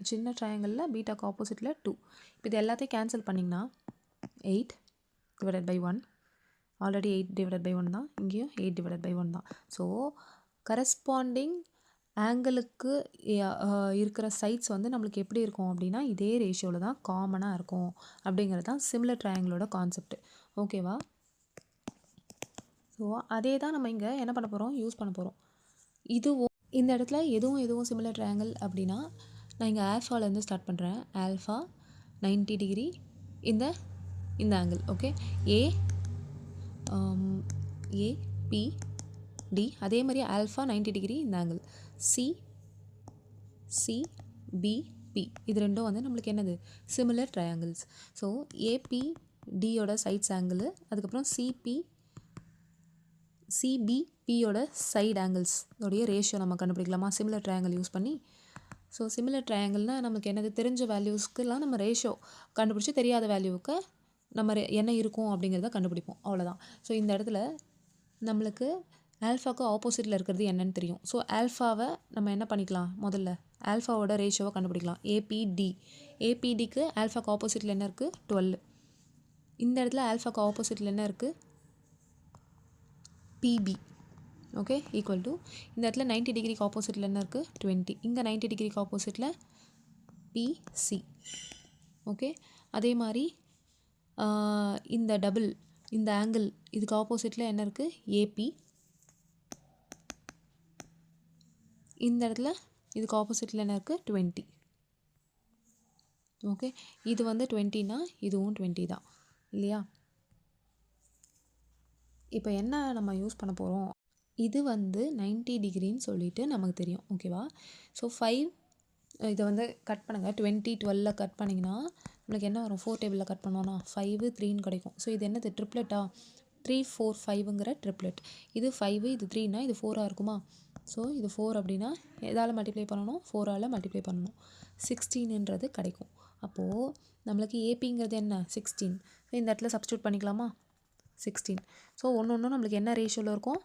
சின்ன ட்ரையாங்கிளில் பீட்டாக்கு ஆப்போசிட்டில் 2. இப்போ இது எல்லாத்தையும் கேன்சல் பண்ணிங்கன்னா 8 divided by 1, already 8 divided by 1 தான், இங்கேயும் 8 டிவைடட் பை 1 தான். ஸோ கரஸ்பாண்டிங் ஆங்கிளுக்கு இருக்கிற சைட்ஸ் வந்து நம்மளுக்கு எப்படி இருக்கும் அப்படின்னா இதே ரேஷியோவில் தான் காமனாக இருக்கும் அப்படிங்கிறது தான் சிமிலர் ட்ரையாங்கிளோட கான்செப்ட். ஓகேவா? ஸோ அதே தான் நம்ம இங்கே என்ன பண்ண போகிறோம்? யூஸ் பண்ண போகிறோம். இதுவும் இந்த இடத்துல எதுவும் சிமிலர் ட்ரையாங்கிள் அப்படின்னா நான் இங்கே ஆல்ஃபாலேருந்து ஸ்டார்ட் பண்ணுறேன். ஆல்ஃபா 90 டிகிரி இந்த ஆங்கிள். ஓகே, ஏபிடி அதே மாதிரி ஆல்ஃபா 90 டிகிரி இந்த ஆங்கிள். சிபிபி இது ரெண்டும் வந்து நம்மளுக்கு என்னது? Similar triangles. ஸோ ஏபிடியோட சைட்ஸ் ஆங்கிள், அதுக்கப்புறம் சிபிபியோட சைடு ஆங்கிள்ஸ் உடைய ரேஷியோ நம்ம கண்டுபிடிக்கலாமா சிமிலர் ட்ரையாங்கிள் யூஸ் பண்ணி? ஸோ சிமிலர் ட்ரையாங்கிள்னால் நமக்கு என்னது தெரிஞ்ச வேல்யூஸ்க்குலாம் நம்ம ரேஷியோ கண்டுபிடிச்சி தெரியாத வேல்யூவுக்கு நம்ம என்ன இருக்கும் அப்படிங்கிறத கண்டுபிடிப்போம், அவ்வளோதான். ஸோ இந்த இடத்துல நம்மளுக்கு ஆல்ஃபாவுக்கு ஆப்போசிட்டில் இருக்கிறது என்னன்னு தெரியும். ஸோ ஆல்ஃபாவை நம்ம என்ன பண்ணிக்கலாம், முதல்ல ஆல்ஃபாவோட ரேஷியோவை கண்டுபிடிக்கலாம். ஏபிடிக்கு ஆல்ஃபாக்கு ஆப்போசிட்டில் என்ன இருக்குது, 12. இந்த இடத்துல ஆல்ஃபாக்கு ஆப்போசிட்டில் என்ன இருக்குது, பிபி. ஓகே, ஈக்குவல் டு இந்த இடத்துல 90 டிகிரிக்கு ஆப்போசிட்டில் என்ன இருக்குது, 20. இங்கே 90 டிகிரிக்கு ஆப்போசிட்டில் பிசி. ஓகே, அதே மாதிரி இந்த டபுள், இந்த ஆங்கிள் இதுக்கு ஆப்போசிட்டில் என்ன இருக்குது, ஏபி. இந்த இடத்துல இதுக்கு ஆப்போசிட்டில் என்ன இருக்குது, 20. ஓகே, இது வந்து 20னா இதுவும் 20 தான் இல்லையா. இப்போ என்ன நம்ம யூஸ் பண்ண போகிறோம், இது வந்து 90 டிகிரின்னு சொல்லிட்டு நமக்கு தெரியும். ஓகேவா. ஸோ 5 இதை வந்து கட் பண்ணுங்கள். 20 12 கட் பண்ணிங்கன்னா நம்மளுக்கு என்ன வரும், 4 டேபிளில் கட் பண்ணோன்னா 5 3ன்னு கிடைக்கும். ஸோ இது என்னது, ட்ரிப்ளெட்டா, 3 4 5ங்கிற ட்ரிப்ளெட். இது 5 இது 3னா இது 4ஆக இருக்குமா. ஸோ இது 4 அப்படின்னா எதால் மல்டிப்ளை பண்ணணும், 4ஆல் மல்டிப்ளை பண்ணணும், 16ன்றது கிடைக்கும். அப்போது நம்மளுக்கு ஏபிங்கிறது என்ன, 16. ஸோ இந்த இடத்துல சப்ஸ்டியூட் பண்ணிக்கலாமா, 16. ஸோ ஒன்று நம்மளுக்கு என்ன ரேஷியோவில் இருக்கும்,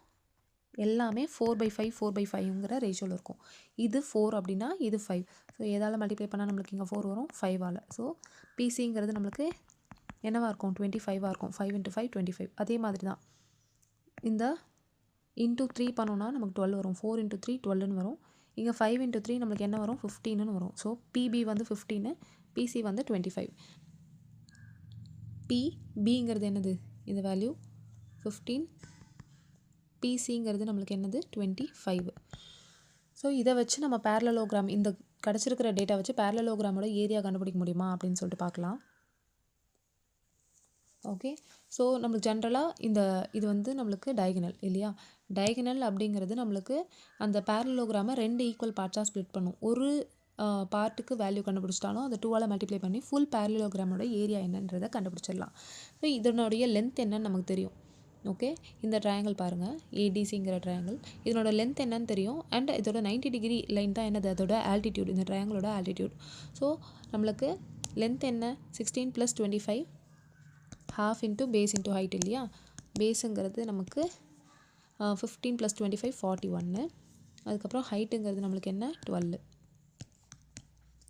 எல்லாமே 4/5 4/5ங்கிற ரேஷியோவில் இருக்கும். இது 4 அப்படின்னா இது 5. ஸோ எதால் மல்டிப்ளை பண்ணால் நம்மளுக்கு இங்கே 4 வரும், 5ஆல். ஸோ பிசிங்கிறது நம்மளுக்கு என்னவாக இருக்கும், 25ஆக இருக்கும். 5 × 5 25. அதே மாதிரி தான் இந்த இன்ட்டு 3 பண்ணோன்னா நமக்கு 12 வரும். 4 × 3 12ன்னு வரும். இங்கே 5 × 3 நம்மளுக்கு என்ன வரும், 15ன்னு வரும். ஸோ பிபி வந்து 15, பிசி வந்து 25. பிங்கிறது என்னது, இந்த வேல்யூ 15, பிசிங்கிறது நம்மளுக்கு என்னது 25. ஸோ இதை வச்சு நம்ம பேரலலோகிராம், இந்த கிடச்சிருக்கிற டேட்டா வச்சு பேரலலோகிராமோட ஏரியா கண்டுபிடிக்க முடியுமா அப்படின்னு சொல்லிட்டு பார்க்கலாம். ஓகே, ஸோ நம்மளுக்கு ஜென்ரலாக இது வந்து நம்மளுக்கு டயகனல் இல்லையா. டயகனல் அப்படிங்கிறது நம்மளுக்கு அந்த பேரலோகிராமை 2 ஈக்குவல் பார்ட்ஸாக ஸ்ப்ளிட் பண்ணும். ஒரு பார்ட்டுக்கு வேல்யூ கண்டுபிடிச்சிட்டாலும் அதை 2ஆல் மல்டிப்ளை பண்ணி ஃபுல் பேரலோகிராமோட ஏரியா என்னன்றதை கண்டுபிடிச்சிடலாம். ஸோ இதனுடைய லென்த் என்னன்னு நமக்கு தெரியும். ஓகே, இந்த ட்ரையாங்கிள் பாருங்கள், ஏடிசிங்கிற ட்ரையாங்கிள், இதனோட லென்த் என்னன்னு தெரியும். அண்ட் இதோட 90 டிகிரி லைன் தான் என்னது, அதோட ஆல்டிடியூட், இந்த ட்ரையாங்கிளோட ஆல்டிடியூட். ஸோ நம்மளுக்கு லென்த் என்ன, 16 + 25, half into base into height இல்லையா. பேஸுங்கிறது நமக்கு 15 + 25 41. அதுக்கப்புறம் ஹைட்டுங்கிறது நம்மளுக்கு என்ன, 12.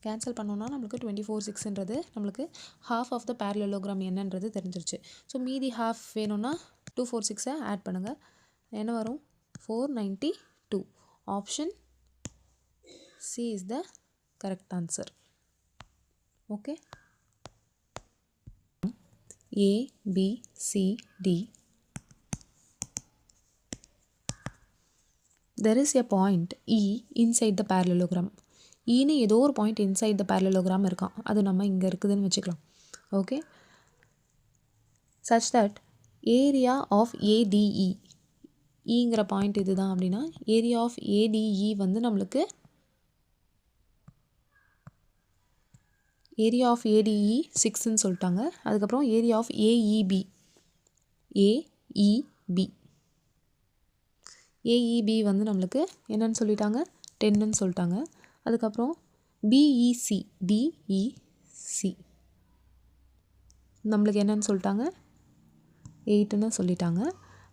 கேன்சல் பண்ணோன்னா நம்மளுக்கு 24 6ன்றது நம்மளுக்கு half ஆஃப் த பேரலலோகிராம் என்னன்றது தெரிஞ்சிருச்சு. ஸோ மீதி ஹாஃப் வேணும்னா 246 ஆட் பண்ணுங்கள், என்ன வரும், 492. Option C is the correct answer. Okay, A, B, C, D. There is a point E inside the parallelogram. ஈன்னு ஏதோ ஒரு பாயிண்ட் இன்சைட் த பேரலலோகிராம் இருக்கான், அது நம்ம இங்கே இருக்குதுன்னு வச்சுக்கலாம். Okay, such that area of ADE, ஈங்கிற பாயிண்ட் இது தான் அப்படின்னா ஏரியா ஆஃப் ஏடிஇ வந்து நம்மளுக்கு ஏரியா ஆஃப் ஏடிஇ 6ன்னு சொல்லிட்டாங்க. அதுக்கப்புறம் ஏரியா ஆஃப் ஏஇபி வந்து நம்மளுக்கு என்னன்னு சொல்லிட்டாங்க, 10ன்னு சொல்லிட்டாங்க. அதுக்கப்புறம் பிஇசி நம்மளுக்கு என்னன்னு சொல்லிட்டாங்க, 8ன்னு சொல்லிட்டாங்க.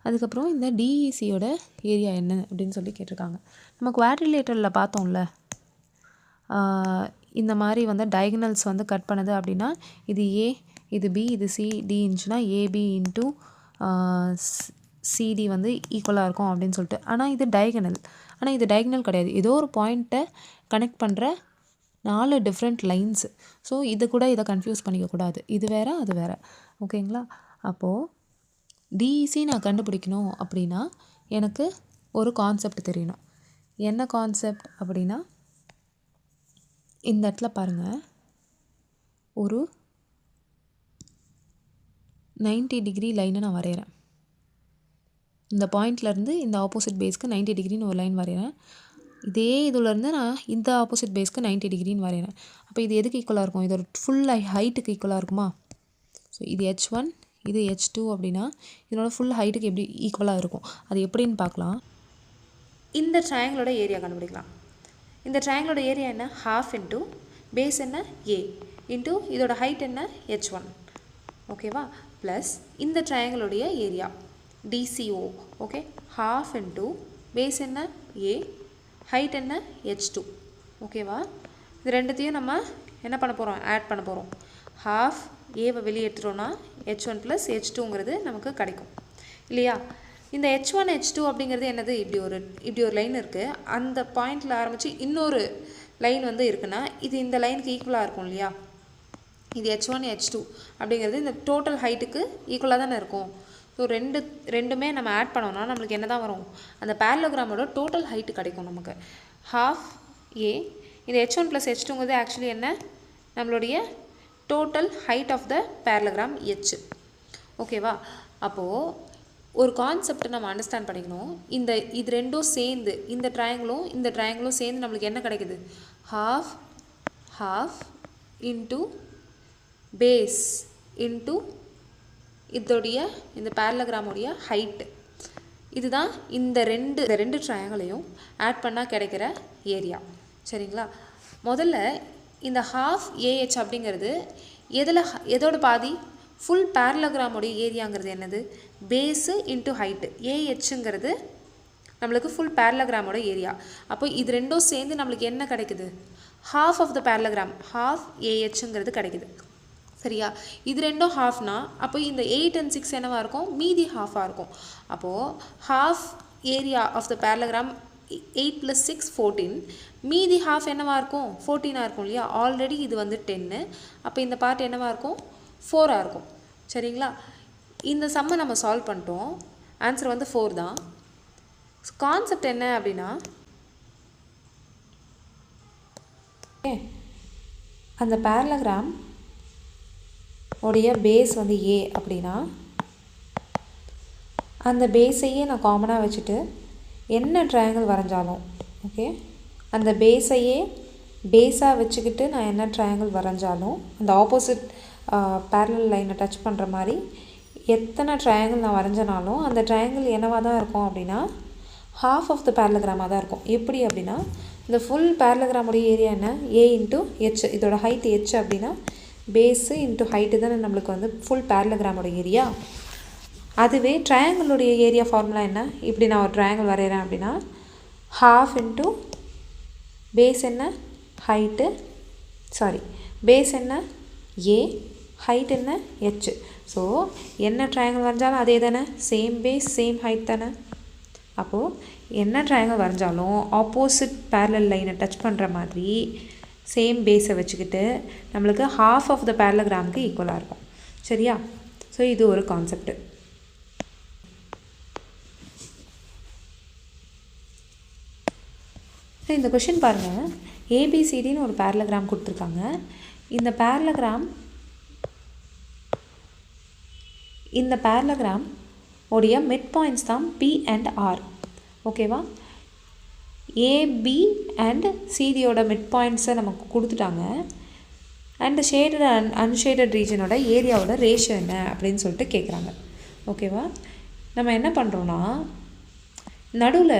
அதுக்கப்புறம் இந்த டிஇசியோட ஏரியா என்ன அப்படின்னு சொல்லி கேட்டிருக்காங்க. நம்ம குவாட்ரிலேட்டரில் பார்த்தோம்ல, இந்த மாதிரி வந்து டயகனல்ஸ் வந்து கட் பண்ணுது அப்படின்னா இது ஏ, இது பி, இது சி, டி இருந்துச்சுன்னா ஏபி இன்ட்டு சிடி வந்து ஈக்குவலாக இருக்கும் அப்படின்னு சொல்லிட்டு. ஆனால் இது டயகனல் கிடையாது, ஏதோ ஒரு பாயிண்ட்டை கனெக்ட் பண்ணுற 4 டிஃப்ரெண்ட் லைன்ஸு. ஸோ இதை கன்ஃபியூஸ் பண்ணிக்கக்கூடாது, இது வேறு அது வேறு. ஓகேங்களா. அப்போது டிஇசி நான் கண்டுபிடிக்கணும் அப்படின்னா எனக்கு ஒரு கான்செப்ட் தெரியணும். என்ன கான்செப்ட் அப்படின்னா, இந்த இடத்துல பாருங்கள், ஒரு 90 டிகிரி லைனை நான் வரைகிறேன். இந்த பாயிண்ட்லேருந்து இந்த ஆப்போசிட் பேஸ்க்கு 90 டிகிரின்னு ஒரு லைன் வரைகிறேன். இதே இதுலேருந்து நான் இந்த ஆப்போசிட் பேஸ்க்கு 90 டிகிரின்னு வரைகிறேன். அப்போ இது எதுக்கு ஈக்குவலாக இருக்கும், இது ஒரு ஃபுல் ஹைட்டுக்கு ஈக்குவலாக இருக்குமா. ஸோ இது H1, இது H2 அப்படின்னா இதனோட ஃபுல் ஹைட்டுக்கு எப்படி ஈக்குவலாக இருக்கும், அது எப்படின்னு பார்க்கலாம். இந்த ட்ரையாங்கிளோட ஏரியா கண்டுபிடிக்கலாம். இந்த ட்ரையாங்கிளோட ஏரியா என்ன, ஹாஃப் இன்ட்டு பேஸ் என்ன ஏ இன்ட்டு இதோட ஹைட் என்ன h1, ஓகேவா, ப்ளஸ் இந்த ட்ரையாங்கிளோடைய area DCO, okay, half into base என்ன ஏ, ஹைட் என்ன h2, ஓகேவா. இது ரெண்டுத்தையும் நம்ம என்ன பண்ண போகிறோம், ஆட் பண்ண போகிறோம். ஹாஃப் ஏவை வெளியே எடுத்துட்டோன்னா h1 ப்ளஸ் h2ங்கிறது நமக்கு கிடைக்கும் இல்லையா. இந்த h1 h2 அப்படிங்கிறது என்னது, இப்படி ஒரு லைன் இருக்குது. அந்த பாயிண்டில் ஆரம்பித்து இன்னொரு லைன் வந்து இருக்குன்னா இது இந்த லைனுக்கு ஈக்குவலாக இருக்கும் இல்லையா. இது h1 h2 அப்படிங்கிறது இந்த டோட்டல் ஹைட்டுக்கு ஈக்குவலாக தானே இருக்கும். ஸோ ரெண்டுமே நம்ம ஆட் பண்ணோம்னா நம்மளுக்கு என்ன தான் வரும், அந்த பேரலோகிராமோட டோட்டல் ஹைட்டு கிடைக்கும் நமக்கு. ஹாஃப் ஏ, இந்த h1 ப்ளஸ் h2ங்கிறது ஆக்சுவலி என்ன, நம்மளுடைய total height of the parallelogram h, ஓகேவா. அப்போது ஒரு கான்செப்டை நம்ம அண்டர்ஸ்டாண்ட் பண்ணிக்கணும். இது ரெண்டும் சேர்ந்து இந்த ட்ரையாங்கிளும் சேர்ந்து நம்மளுக்கு என்ன கிடைக்குது, ஹாஃப் இன்ட்டு பேஸ் இன்ட்டு இதோடைய இந்த பேரலோகிராமுடைய ஹைட்டு. இதுதான் இந்த ரெண்டு ட்ரையாங்கிளையும் ஆட் பண்ணால் கிடைக்கிற ஏரியா, சரிங்களா. முதல்ல இந்த ஹாஃப் ஏஹெச் அப்படிங்கிறது எதோட பாதி, ஃபுல் பேரலோகிராமுடைய ஏரியாங்கிறது என்னது, பேஸு இன்ட்டு ஹைட்டு. ஏஹெச்சுங்கிறது நம்மளுக்கு ஃபுல் பேரலோகிராமோட ஏரியா. அப்போ இது ரெண்டும் சேர்ந்து நம்மளுக்கு என்ன கிடைக்குது, half of the parallelogram, half ஏஹெச்சுங்கிறது கிடைக்குது, சரியா. இது ரெண்டும் ஹாஃப்னா அப்போ இந்த 8 and 6 என்னவாக இருக்கும், மீதி ஹாஃபாக இருக்கும். அப்போது half area of the parallelogram 8 + 6 14, மீதி ஹாஃப் என்னவாக இருக்கும், 14ஆக இருக்கும் இல்லையா. ஆல்ரெடி இது வந்து 10, அப்போ இந்த பார்ட் என்னவாக இருக்கும், 4ஆக இருக்கும், சரிங்களா. இந்த சம்மை நம்ம சால்வ் பண்ணிட்டோம், ஆன்சர் வந்து 4 தான். கான்செப்ட் என்ன அப்படின்னா, அந்த பேரலோகிராம் உடைய பேஸ் வந்து ஏ அப்படின்னா அந்த பேஸையே நான் காமனாக வச்சுட்டு என்ன ட்ரையாங்கிள் வரைஞ்சாலும், ஓகே, அந்த பேஸையே பேஸாக வச்சுக்கிட்டு நான் என்ன ட்ரையாங்கிள் வரைஞ்சாலும் அந்த ஆப்போசிட் பேரலல் லைனை டச் பண்ணுற மாதிரி எத்தனை ட்ரையாங்கிள் நான் வரைஞ்சனாலும் அந்த ட்ரையாங்கிள் என்னவாக தான் இருக்கும் அப்படின்னா ஹாஃப் ஆஃப் த பேரலோகிராமாக தான் இருக்கும். எப்படி அப்படின்னா இந்த ஃபுல் பேரலோகிராமுடைய ஏரியா என்ன, ஏ இன்ட்டு ஹெச், இதோட ஹைட் ஹெச் அப்படின்னா பேஸு இன்ட்டு ஹைட்டு தானே நம்மளுக்கு வந்து ஃபுல் பேரலோகிராமோட ஏரியா. அதுவே ட்ரையாங்கிளுடைய ஏரியா ஃபார்முலா என்ன, இப்படி நான் ஒரு ட்ரையாங்கிள் வரைகிறேன் அப்படின்னா ஹாஃப் இன்ட்டு பேஸ் என்ன ஹைட்டு, பேஸ் என்ன ஏ, ஹைட் என்ன ஹெச். ஸோ என்ன ட்ரையாங்கிள் வரைஞ்சாலும் அதே தானே, சேம் பேஸ் சேம் ஹைட் தானே. அப்போது என்ன ட்ரையாங்கிள் வரைஞ்சாலும் ஆப்போசிட் பேரலல் லைனை டச் பண்ணுற மாதிரி சேம் பேஸை வச்சுக்கிட்டு நம்மளுக்கு ஹாஃப் ஆஃப் த பேரலோகிராமுக்கு ஈக்குவலாக இருக்கும், சரியா. ஸோ இது ஒரு கான்செப்ட். இந்த கொஷின் பாருங்கள், ஏபிசிடின்னு ஒரு பேரலோகிராம் கொடுத்துருக்காங்க. இந்த பேரலோகிராம் உடைய மிட் பாயிண்ட்ஸ் தான் பி அண்ட் ஆர், ஓகேவா. ஏபி அண்ட் சிடியோட மிட் பாயிண்ட்ஸை நமக்கு கொடுத்துட்டாங்க. And shaded and unshaded ரீஜனோட ஏரியாவோட ratio என்ன அப்படின்னு சொல்லிட்டு கேட்குறாங்க, ஓகேவா. நம்ம என்ன பண்ணுறோன்னா நடுவில்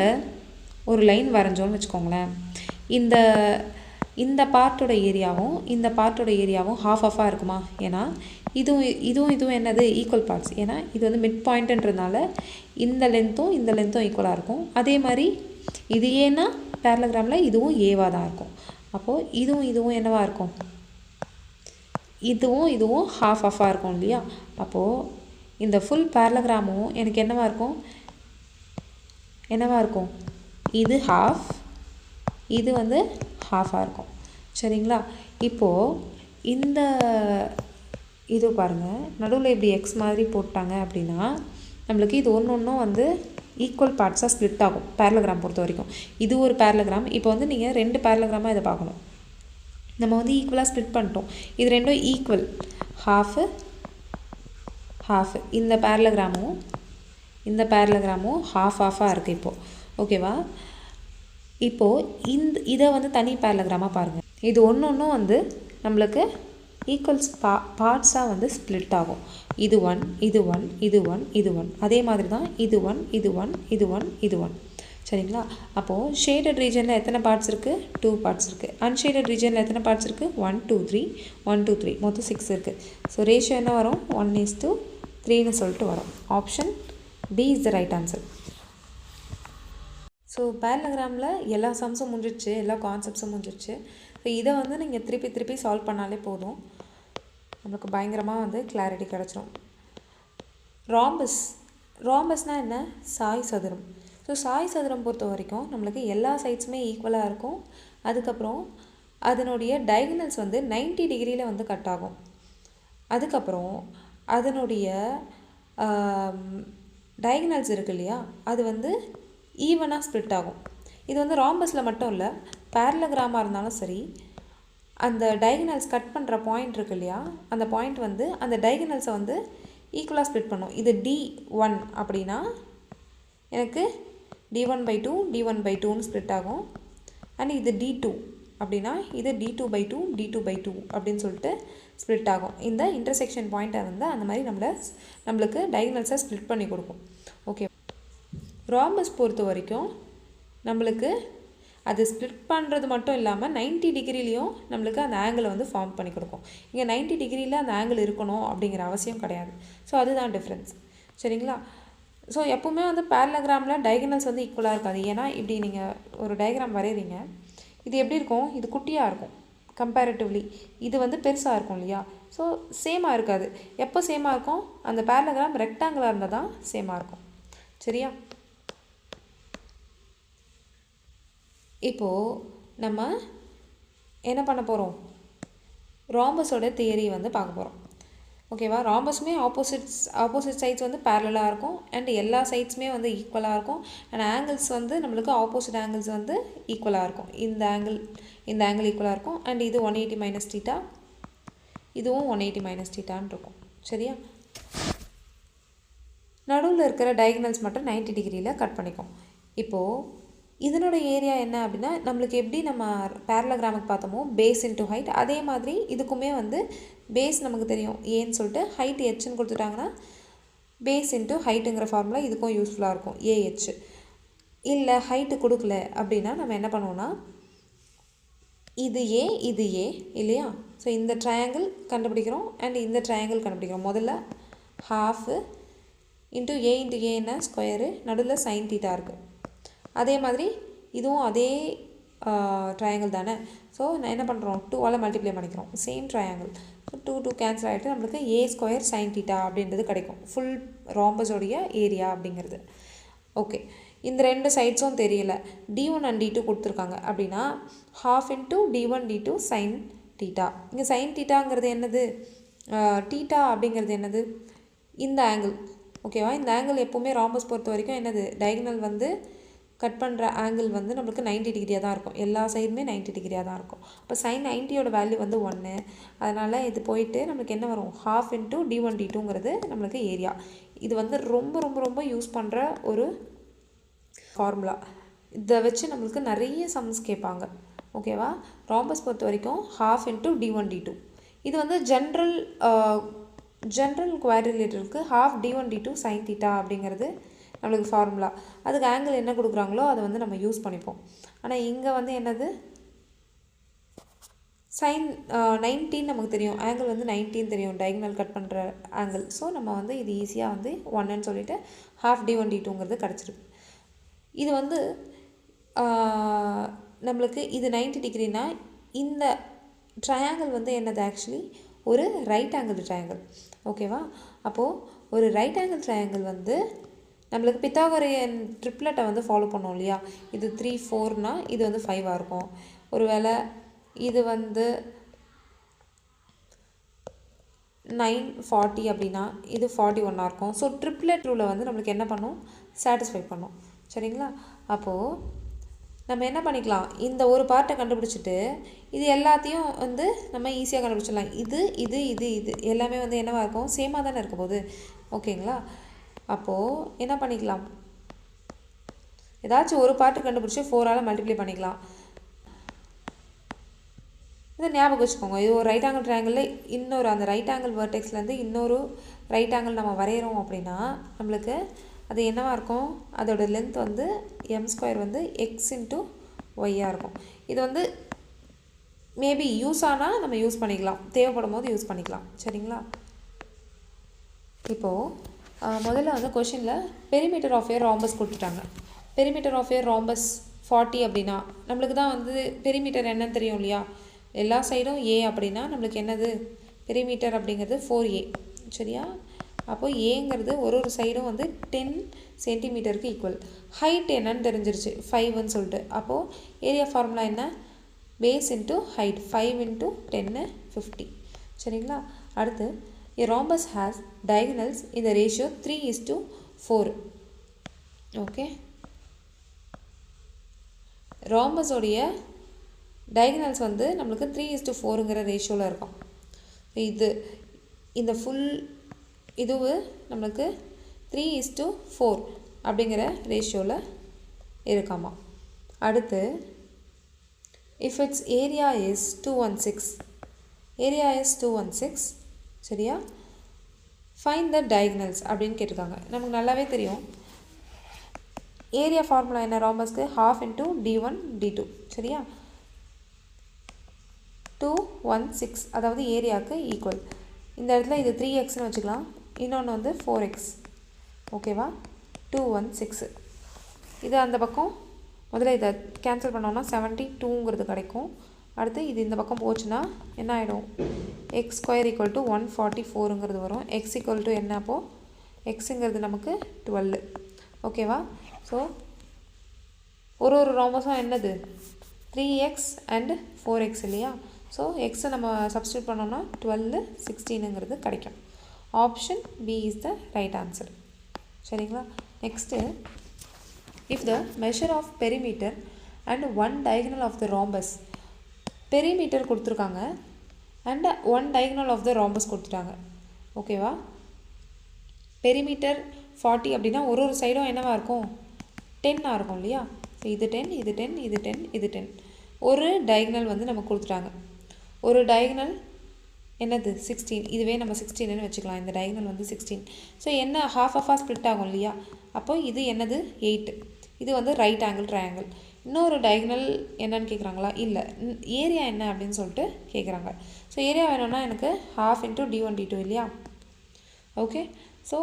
ஒரு லைன் வரைஞ்சோன்னு வச்சுக்கோங்களேன். இந்த பார்ட்டோட ஏரியாவும் இந்த பார்ட்டோட ஏரியாவும் ஆஃபாக இருக்குமா, ஏன்னா இதுவும் என்னது ஈக்குவல் பார்ட்ஸ். ஏன்னா இது வந்து மிட் பாயிண்ட்டுன்றதுனால இந்த லென்த்தும் ஈக்குவலாக இருக்கும். அதே மாதிரி இது ஏன்னா பேரலோகிராமில் இதுவும் ஏவாக தான் இருக்கும். அப்போது இதுவும் என்னவாக இருக்கும், இதுவும் ஆஃபாக இருக்கும் இல்லையா. அப்போது இந்த ஃபுல் பேரலோகிராமும் எனக்கு என்னவாக இருக்கும், இது ஹாஃப், இது வந்து ஹாஃபாக இருக்கும், சரிங்களா. இப்போது இது பாருங்கள், நடுவில் இப்படி எக்ஸ் மாதிரி போட்டாங்க அப்படின்னா நம்மளுக்கு இது ஒன்றும் வந்து ஈக்குவல் பார்ட்ஸாக ஸ்ப்ளிட் ஆகும் பேரலோகிராம் பொறுத்த வரைக்கும். இது ஒரு பேரலோகிராம். இப்போ வந்து நீங்கள் 2 பேரலோகிராமாக இதை பார்க்கணும். நம்ம வந்து ஈக்குவலாக ஸ்ப்ளிட் பண்ணிட்டோம். இது ரெண்டும் ஈக்குவல், ஹாஃபு. இந்த பேரலோகிராமும் ஆஃபாக இருக்குது இப்போது, ஓகேவா. இப்போது இதை வந்து தனி பேரலோகிராமாக பாருங்கள். இது ஒன்றும் வந்து நம்மளுக்கு ஈக்குவல்ஸ் பார்ட்ஸாக வந்து ஸ்ப்ளிட் ஆகும். இது ஒன். அதே மாதிரி தான் இது ஒன். சரிங்களா? அப்போது ஷேடட் ரீஜனில் எத்தனை பார்ட்ஸ் இருக்குது? 2 பார்ட்ஸ் இருக்குது. அன்ஷேடட் ரீஜனில் எத்தனை பார்ட்ஸ் இருக்குது? 1 2 3 1 2 3 மொத்தம் 6 இருக்குது. ஸோ ரேஷியோ என்ன வரும்? 1:3ன்னு சொல்லிட்டு வரும். Option B is the right answer. So பேரலகிராமில் எல்லா சம்ஸும் முடிஞ்சிடுச்சு, எல்லா கான்செப்ட்ஸும் முடிஞ்சிடுச்சு. ஸோ இதை வந்து நீங்கள் திருப்பி சால்வ் பண்ணாலே போதும், நமக்கு பயங்கரமாக வந்து கிளாரிட்டி கிடச்சிரும். ராம்பஸ்னால் என்ன? சாய் சதுரம். ஸோ சாய் சதுரம் பொறுத்த வரைக்கும் நம்மளுக்கு எல்லா சைட்ஸுமே ஈக்குவலாக இருக்கும். அதுக்கப்புறம் அதனுடைய டயகனல்ஸ் வந்து 90 டிகிரியில் வந்து கட் ஆகும். அதுக்கப்புறம் அதனுடைய டயகனல்ஸ் இருக்கு இல்லையா, அது வந்து ஈவனாக ஸ்ப்ளிட் ஆகும். இது வந்து ராம்பஸில் மட்டும் இல்லை, பேரலகிராமாக இருந்தாலும் சரி, அந்த டயகனல்ஸ் கட் பண்ணுற பாயிண்ட் இருக்கு இல்லையா, அந்த பாயிண்ட் வந்து அந்த டயகனல்ஸை வந்து ஈக்குவலாக ஸ்ப்ளிட் பண்ணும். இது D1 அப்படின்னா எனக்கு D1/2 D1/2ன்னு ஸ்ப்ளிட் ஆகும். அண்ட் இது D2 அப்படின்னா இது D2/2 D2/2 அப்படின்னு சொல்லிட்டு ஸ்ப்ளிட் ஆகும். இந்த இன்டர்செக்ஷன் பாயிண்ட்டை வந்து அந்த மாதிரி நம்மளுக்கு டயகனல்ஸை ஸ்ப்ளிட் பண்ணி கொடுக்கும். ஓகே, ராம்பஸ் பொறுத்த வரைக்கும் நம்மளுக்கு அது ஸ்ப்ளிட் பண்ணுறது மட்டும் இல்லாமல் 90 டிகிரிலையும் நம்மளுக்கு அந்த ஆங்கிளை வந்து ஃபார்ம் பண்ணி கொடுக்கும். இங்கே 90 டிகிரியில் அந்த ஆங்கிள் இருக்கணும் அப்படிங்கிற அவசியம் கிடையாது. ஸோ அதுதான் டிஃப்ரென்ஸ். சரிங்களா? ஸோ எப்போவுமே வந்து பேரலகிராமில் டயகனல்ஸ் வந்து ஈக்குவலாக இருக்காது. ஏன்னா இப்படி நீங்கள் ஒரு டயக்ராம் வரைகிறீங்க, இது எப்படி இருக்கும்? இது குட்டியாக இருக்கும் கம்பேரிட்டிவ்லி, இது வந்து பெருசாக இருக்கும் இல்லையா? ஸோ சேமாக இருக்காது. எப்போ சேமாக இருக்கும்? அந்த பேரலகிராம் ரெக்டாங்கிளாக இருந்தால் தான் சேமாக இருக்கும். சரியா? இப்போது நம்ம என்ன பண்ண போகிறோம்? ராம்பஸோட தியரி வந்து பார்க்க போகிறோம். ஓகேவா? ராம்பஸுமே ஆப்போசிட் சைட்ஸ் வந்து பேரலாக இருக்கும் அண்ட் எல்லா சைட்ஸுமே வந்து ஈக்குவலாக இருக்கும். அண்ட் ஆங்கிள்ஸ் வந்து நம்மளுக்கு ஆப்போசிட் ஆங்கிள்ஸ் வந்து ஈக்குவலாக இருக்கும். இந்த ஆங்கிள் ஈக்குவலாக இருக்கும். அண்ட் இது 180 - θ, இதுவும் 180 - θன்னு இருக்கும். சரியா? நடுவில் இருக்கிற டயகனல்ஸ் மட்டும் 90 டிகிரியில் கட் பண்ணிக்கும். இப்போது இதனோட ஏரியா என்ன அப்படின்னா, நம்மளுக்கு எப்படி நம்ம பேரலகிராமுக்கு பார்த்தோமோ பேஸ் இன்ட்டு ஹைட், அதே மாதிரி இதுக்குமே வந்து பேஸ் நமக்கு தெரியும் ஏன்னு சொல்லிட்டு, ஹைட் ஹெச்ன்னு கொடுத்துட்டாங்கன்னா பேஸ் இன்ட்டு ஹைட்டுங்கிற ஃபார்முலா இதுக்கும் யூஸ்ஃபுல்லாக இருக்கும், ஏஹெச். இல்லை ஹைட்டு கொடுக்கல அப்படின்னா நம்ம என்ன பண்ணுவோன்னா, இது ஏ இல்லையா? ஸோ இந்த ட்ரையாங்கிள் கண்டுபிடிக்கிறோம் அண்ட் இந்த ட்ரையாங்கிள் கண்டுபிடிக்கிறோம். முதல்ல ஹாஃபு இன்ட்டு ஏ என்ன ஸ்கொயரு, நடுவில் சைன் தீட்டா இருக்குது. அதே மாதிரி இதுவும் அதே ட்ரையாங்கிள் தானே. ஸோ நான் என்ன பண்ணுறோம்? 2ஆல் மல்டிப்ளை பண்ணிக்கிறோம். Same triangle. ஸோ 2 கேன்சல் ஆகிட்டு நம்மளுக்கு A² sin θ அப்படின்றது கிடைக்கும். ஃபுல் ராம்பஸோடைய ஏரியா அப்படிங்கிறது. ஓகே, இந்த ரெண்டு சைட்ஸும் தெரியல, D1 அண்ட் D2 கொடுத்துருக்காங்க அப்படின்னா ½ இன்ட்டு D1 D2 sin θ. இங்கே sin θங்கிறது என்னது? θ அப்படிங்கிறது என்னது? இந்த ஆங்கிள். ஓகேவா? இந்த ஆங்கிள் எப்போவுமே ராம்பஸ் பொறுத்த வரைக்கும் என்னது? டயகனல் வந்து கட் பண்ணுற ஆங்கிள் வந்து நம்மளுக்கு 90 டிகிரியாக தான் இருக்கும். எல்லா சைடுமே 90 டிகிரியாக தான் இருக்கும். இப்போ sin 90யோட வேல்யூ வந்து 1. அதனால் இது போயிட்டு நம்மளுக்கு என்ன வரும்? ½ இன்ட்டு D1 D2ங்கிறது நம்மளுக்கு ஏரியா. இது வந்து ரொம்ப யூஸ் பண்ணுற ஒரு ஃபார்முலா. இதை வச்சு நம்மளுக்கு நிறைய சம்ஸ் கேட்பாங்க. ஓகேவா? ராம்பஸ் பொறுத்த வரைக்கும் ½ இன்ட்டு D1 D2. இது வந்து ஜென்ரல் குவாட்ரிலேட்டருக்கு ½ D1 D2 sin θ அப்படிங்கிறது நம்மளுக்கு ஃபார்முலா. அதுக்கு ஆங்கிள் என்ன கொடுக்குறாங்களோ அதை வந்து நம்ம யூஸ் பண்ணிப்போம். ஆனால் இங்கே வந்து என்னது? sin 90 நமக்கு தெரியும், ஆங்கிள் வந்து 90 தெரியும், டயகனல் கட் பண்ணுற ஆங்கிள். ஸோ நம்ம வந்து இது ஈஸியாக வந்து 1ன்னு சொல்லிவிட்டு ½ D1 D2ங்கிறது கிடச்சிருக்கு. இது வந்து நம்மளுக்கு இது 90 டிகிரினா இந்த ட்ரையாங்கிள் வந்து என்னது? ஆக்சுவலி ஒரு ரைட் ஆங்கிள் ட்ரையாங்கிள். ஓகேவா? அப்போது ஒரு ரைட் ஆங்கிள் ட்ரையாங்கிள் வந்து நம்மளுக்கு பித்தாகோரியன் ட்ரிப்லெட்டை வந்து ஃபாலோ பண்ணோம் இல்லையா? இது 3 4னா இது வந்து 5ஆக இருக்கும். ஒருவேளை இது வந்து 9 40 அப்படின்னா இது 41ஆக இருக்கும். ஸோ ட்ரிப்லெட் ரூலை வந்து நம்மளுக்கு என்ன பண்ணும்? சாட்டிஸ்ஃபை பண்ணும். சரிங்களா? அப்போது நம்ம என்ன பண்ணிக்கலாம்? இந்த ஒரு பார்ட்டை கண்டுபிடிச்சிட்டு இது எல்லாத்தையும் வந்து நம்ம ஈஸியாக கண்டுபிடிச்சிடலாம். இது எல்லாமே வந்து என்னவாக இருக்கும்? சேமாக தானே இருக்க போகுது. ஓகேங்களா? அப்போது என்ன பண்ணிக்கலாம்? ஏதாச்சும் ஒரு பார்ட்டு கண்டுபிடிச்சி 4ஆல் மல்டிப்ளை பண்ணிக்கலாம். இதை ஞாபகம் வச்சுக்கோங்க. இது ஒரு ரைட் ஆங்கிள் ட்ரையாங்கிளில் இன்னொரு அந்த ரைட் ஆங்கிள் வேர்டெக்ஸ்லேருந்து இன்னொரு ரைட் ஆங்கிள் நம்ம வரைகிறோம் அப்படின்னா நம்மளுக்கு அது என்னவாக இருக்கும், அதோட லென்த் வந்து m² வந்து x இன்ட்டு ஒய்யாக இருக்கும். இது வந்து மேபி யூஸ் ஆனால் நம்ம யூஸ் பண்ணிக்கலாம், தேவைப்படும் போது யூஸ் பண்ணிக்கலாம். சரிங்களா? இப்போது முதல்ல வந்து கொஷினில் பெரிமீட்டர் ஆஃப் ஏ ராம்பஸ் கொடுத்துட்டாங்க. பெரிமீட்டர் ஆஃப் ஏ ராம்பஸ் 40 அப்படின்னா நம்மளுக்கு தான் வந்து பெரிமீட்டர் என்னன்னு தெரியும் இல்லையா, எல்லா சைடும் ஏ அப்படின்னா நம்மளுக்கு என்னது பெரிமீட்டர் அப்படிங்கிறது 4a. சரியா? அப்போது ஏங்கிறது ஒரு சைடும் வந்து 10 சென்டிமீட்டருக்கு ஈக்குவல். ஹைட் என்னன்னு தெரிஞ்சிருச்சு 5ன்னு சொல்லிட்டு. அப்போது ஏரியா ஃபார்முலா என்ன, பேஸ் இன்ட்டு ஹைட் 5 இன்ட்டு 10 50. சரிங்களா? அடுத்து a rhombus has diagonals in the ratio 3:4. Okay, ராம்பஸோடைய டயகனல்ஸ் வந்து நம்மளுக்கு 3:4ங்கிற ரேஷியோவில் இருக்கும். இந்த ஃபுல் இதுவு நம்மளுக்கு 3:4 அப்படிங்கிற ரேஷியோவில் இருக்காமா. அடுத்து இஃப் இட்ஸ் ஏரியா இஸ் 216, சரியா, ஃபைண்ட் த டயகனல்ஸ் அப்படின்னு கேட்டிருக்காங்க. நமக்கு நல்லாவே தெரியும் ஏரியா ஃபார்முலா என்ன, ராம்பஸ்க்கு 1/2 இன்ட்டு d1 d2. சரியா? 216 அதாவது ஏரியாவுக்கு ஈக்குவல். இந்த இடத்துல இது 3xன்னு வச்சுக்கலாம், இன்னொன்று வந்து 4x. ஓகேவா? 216. இது அந்த பக்கம் முதல்ல இதை கேன்சல் பண்ணோம்னா 72ங்கிறது கிடைக்கும். அடுத்து இது இந்த பக்கம் போச்சுன்னா என்ன ஆகிடும், x² = 144ங்கிறது வரும். x = என்ன, அப்போது எக்ஸுங்கிறது நமக்கு 12. ஓகேவா? ஸோ ஒரு ராம்பஸும் என்னது 3x அண்ட் 4x இல்லையா? ஸோ எக்ஸை நம்ம சப்ஸ்டியூட் பண்ணோம்னா 12, 16ங்கிறது கிடைக்கும். Option B is the right answer. சரிங்களா? Next, if the measure of perimeter and one diagonal of the rhombus, perimeter கொடுத்துருக்காங்க and one diagonal of the rhombus கொடுத்துட்டாங்க. ஓகேவா? பெரிமீட்டர் 40 அப்படின்னா ஒரு சைடும் என்னவாக இருக்கும், 10 இருக்கும் இல்லையா? ஸோ இது 10, இது 10, இது 10, இது 10. ஒரு டயகனல் வந்து நம்ம கொடுத்துட்டாங்க. ஒரு டயகனல் என்னது 16, இதுவே நம்ம 16ன்னு வச்சுக்கலாம். இந்த டயகனல் வந்து 16. ஸோ என்ன ஹாஃபாக ஸ்ப்ளிட் ஆகும் இல்லையா? அப்போ இது என்னது 8. இது வந்து ரைட் ஆங்கிள் ட்ரையாங்கிள். இன்னொரு டயகனல் என்னன்னு கேட்குறாங்களா, இல்லை ஏரியா என்ன அப்படின்னு சொல்லிட்டு கேட்குறாங்க. ஸோ ஏரியா வேணும்னா எனக்கு 1/2 இன்ட்டு d1 d2 இல்லையா? ஓகே, ஸோ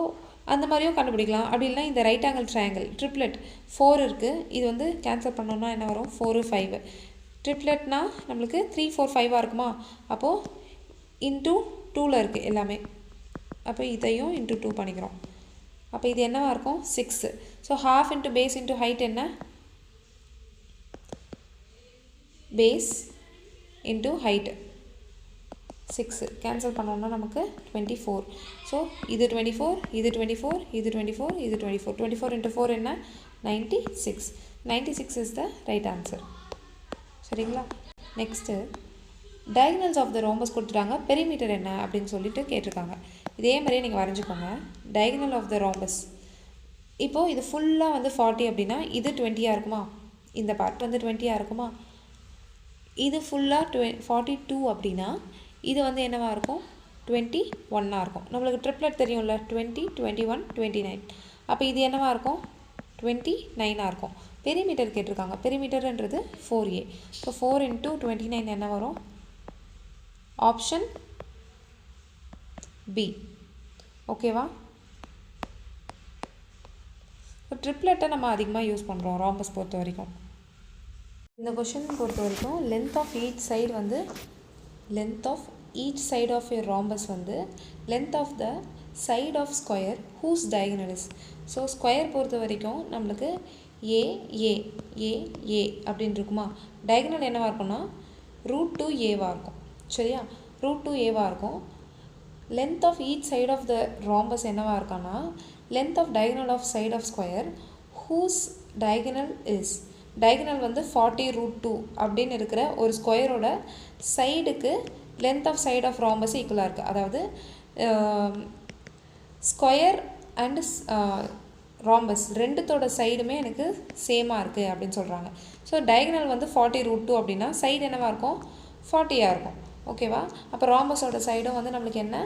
அந்த மாதிரியும் கண்டுபிடிக்கலாம். அப்படி இல்லைனா இந்த ரைட் ஆங்கிள் ட்ரையாங்கிள் ட்ரிப்ளெட் 4 இருக்குது, இது வந்து கேன்சல் பண்ணோம்னா என்ன வரும், 4, 5. ட்ரிப்ளெட்னா நம்மளுக்கு 3, 4, 5 இருக்குமா? அப்போது இன்ட்டு 2ல் இருக்குது எல்லாமே. அப்போ இதையும் இன்ட்டு 2 பண்ணிக்கிறோம். அப்போ இது என்னவாக இருக்கும், 6. So 1/2 into base into height என்ன, பேஸ் இன்ட்டு ஹைட் 6. கேன்சல் பண்ணோம்னா நமக்கு 24. ஸோ இது 24, இது 24, இது 24, இது 24. 24 இன்ட்டு 4 என்ன, 96. 96 இஸ் த ரைட் ஆன்சர். சரிங்களா? Next, diagonals of the rhombus கொடுத்துட்டாங்க, பெரிமீட்டர் என்ன அப்படின்னு சொல்லிட்டு கேட்டிருக்காங்க. இதே மாதிரியே நீங்கள் வரைஞ்சிக்கோங்க. டயகனல் ஆஃப் த ராம்பஸ், இப்போது இது ஃபுல்லாக வந்து 40 அப்படின்னா இது 20 இருக்குமா, இந்த பார்ட் வந்து 20 இருக்குமா? இது ஃபுல்லாக 42 அப்படின்னா இது வந்து என்னவாக இருக்கும், 21 இருக்கும். நம்மளுக்கு ட்ரிப்ளெட் தெரியும்ல, 20, 21, 29. அப்போ இது என்னவாக இருக்கும், 29 இருக்கும். பெரிமீட்டர் கேட்டிருக்காங்க. பெரிமீட்டர்ன்றது 4a. ஸோ 4 இன்ட்டு 29 என்ன வரும், ஆப்ஷன் பி. ஓகேவா? இப்போ ட்ரிப்ளெட்டை நம்ம அதிகமாக யூஸ் பண்ணுறோம் ராம்பஸ் பொறுத்த வரைக்கும். இந்த கொஷின் பொறுத்த வரைக்கும் லென்த் ஆஃப் ஈச் சைடு வந்து length of each side of a rhombus வந்து length of the side of square whose diagonal is. So square பொறுத்த வரைக்கும் நம்மளுக்கு ஏ ஏ ஏ ஏ அப்படின்னு இருக்குமா, டயகனல் என்னவாக இருக்கும்னா √2a இருக்கும். சரியா? √2a இருக்கும். Length of each side of the rhombus என்னவாக இருக்கான்னா length of diagonal of side of square whose diagonal is. Diagonal வந்து 40√2 அப்படின்னு இருக்கிற ஒரு ஸ்கொயரோட சைடுக்கு length of side of rhombus ஈக்குவலாக இருக்குது. அதாவது ஸ்கொயர் அண்டு ராம்பஸ் ரெண்டுத்தோட சைடுமே எனக்கு சேமாக இருக்குது அப்படின்னு சொல்கிறாங்க. ஸோ டயகனல் வந்து 40√2 அப்படின்னா சைடு என்னவாக இருக்கும், 40 இருக்கும். ஓகேவா? அப்போ ராம்பஸோட சைடும் வந்து நம்மளுக்கு என்ன